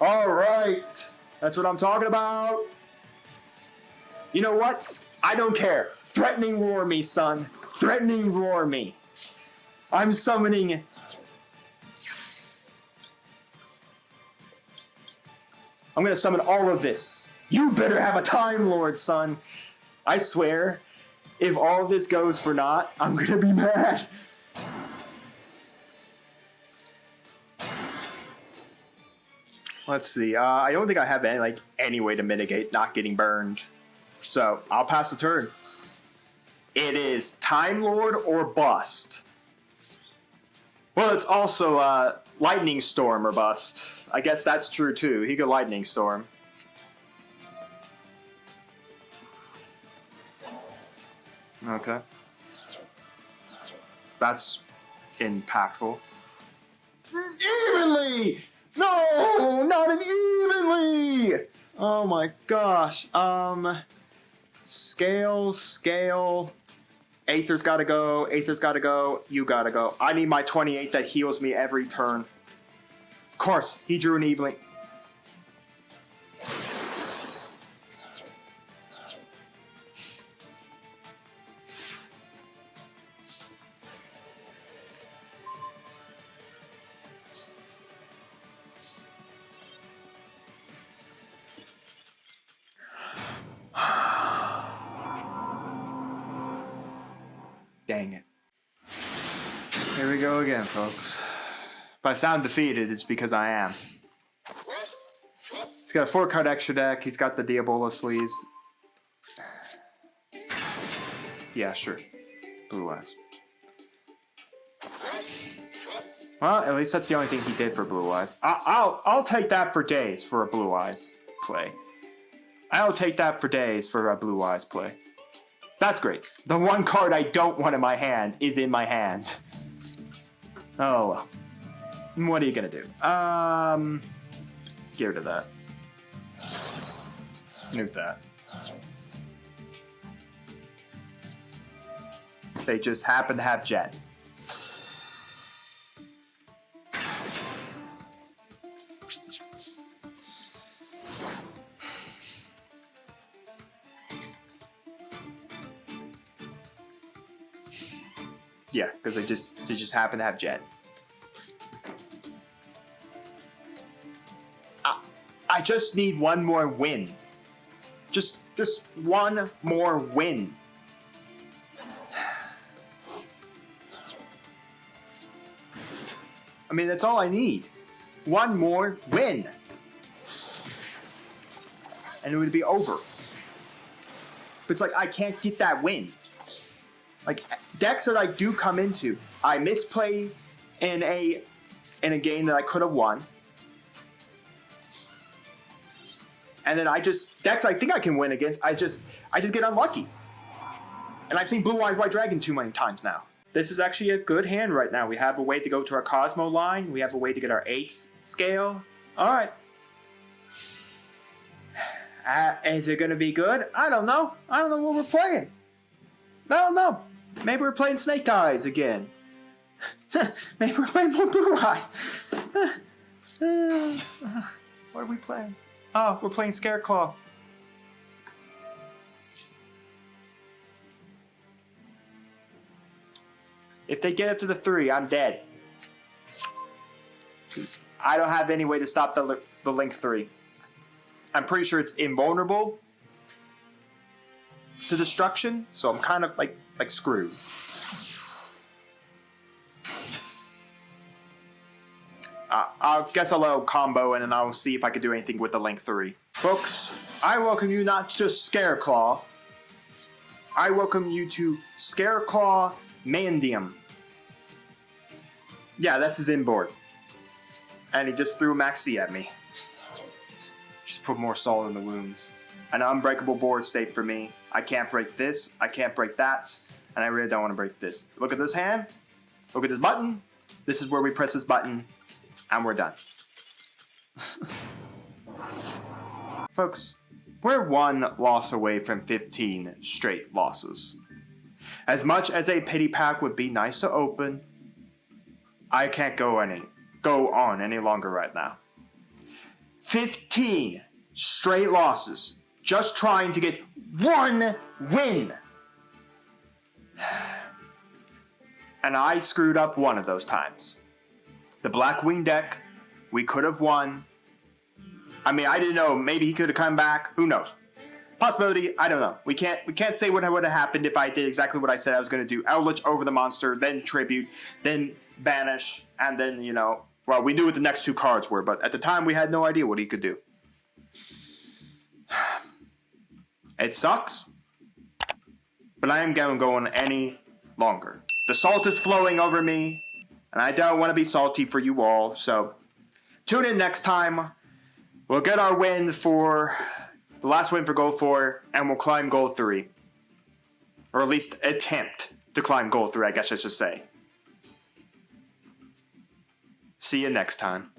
Alright, that's what I'm talking about. You know what? I don't care. Threatening roar me, son. Threatening roar me. I'm summoning... I'm gonna summon all of this. You better have a Time Lord, son. I swear, if all of this goes for naught, I'm gonna be mad. Let's see. I don't think I have any way to mitigate not getting burned. So, I'll pass the turn. It is Time Lord or bust. Well, it's also Lightning Storm or bust. I guess that's true too. He could Lightning Storm. Okay. That's impactful. Evenly! No! Not an evenly! Oh my gosh. Scale. Aether's gotta go. You gotta go. I need my 28 that heals me every turn. Of course, he drew an evenly. Dang it. Here we go again, folks. If I sound defeated, it's because I am. He's got a 4-card extra deck. He's got the Diabola sleeves. Yeah, sure. Blue Eyes. Well, at least that's the only thing he did for Blue Eyes. I'll take that for days for a Blue Eyes play. I'll take that for days for a Blue Eyes play. That's great. The one card I don't want in my hand is in my hand. Oh well. What are you gonna do? Get rid of that. Nuke that. They just happen to have Jet. Yeah, because they just happen to have Jet. I just need one more win. Just one more win. I mean, that's all I need. One more win. And it would be over. But it's like, I can't get that win. Like, decks that I do come into, I misplay in a game that I could have won. And then decks I think I can win against, I just get unlucky. And I've seen Blue Eyes White Dragon too many times now. This is actually a good hand right now. We have a way to go to our Cosmo line. We have a way to get our 8th scale. Alright. Is it going to be good? I don't know. I don't know what we're playing. I don't know. Maybe we're playing Snake Eyes again. Maybe we're playing more Blue Eyes. What are we playing? Oh, we're playing Scareclaw. If they get up to the 3, I'm dead. I don't have any way to stop the Link 3. I'm pretty sure it's invulnerable to destruction, so I'm kind of like screwed. I guess I'll let a combo in and I'll see if I can do anything with the Link 3. Folks, I welcome you not just Scareclaw. I welcome you to Scareclaw Mandium. Yeah, that's his inboard. And he just threw Maxi at me. Just put more salt in the wounds. An unbreakable board state for me. I can't break this, I can't break that, and I really don't want to break this. Look at this hand. Look at this button. This is where we press this button, and we're done. Folks, we're one loss away from 15 straight losses. As much as a pity pack would be nice to open, I can't go on any longer right now. 15 straight losses, just trying to get one win. And I screwed up one of those times. The Black Wing deck, we could have won. I mean, I didn't know. Maybe he could have come back. Who knows? Possibility, I don't know. We can't say what would have happened if I did exactly what I said I was going to do. Eldritch over the monster, then Tribute, then Banish, and then, well, we knew what the next 2 cards were, but at the time we had no idea what he could do. It sucks, but I am going any longer. The salt is flowing over me, and I don't want to be salty for you all, so tune in next time. We'll get our win for the last win for Gold 4, and we'll climb Gold 3. Or at least attempt to climb Gold 3, I guess I should say. See you next time.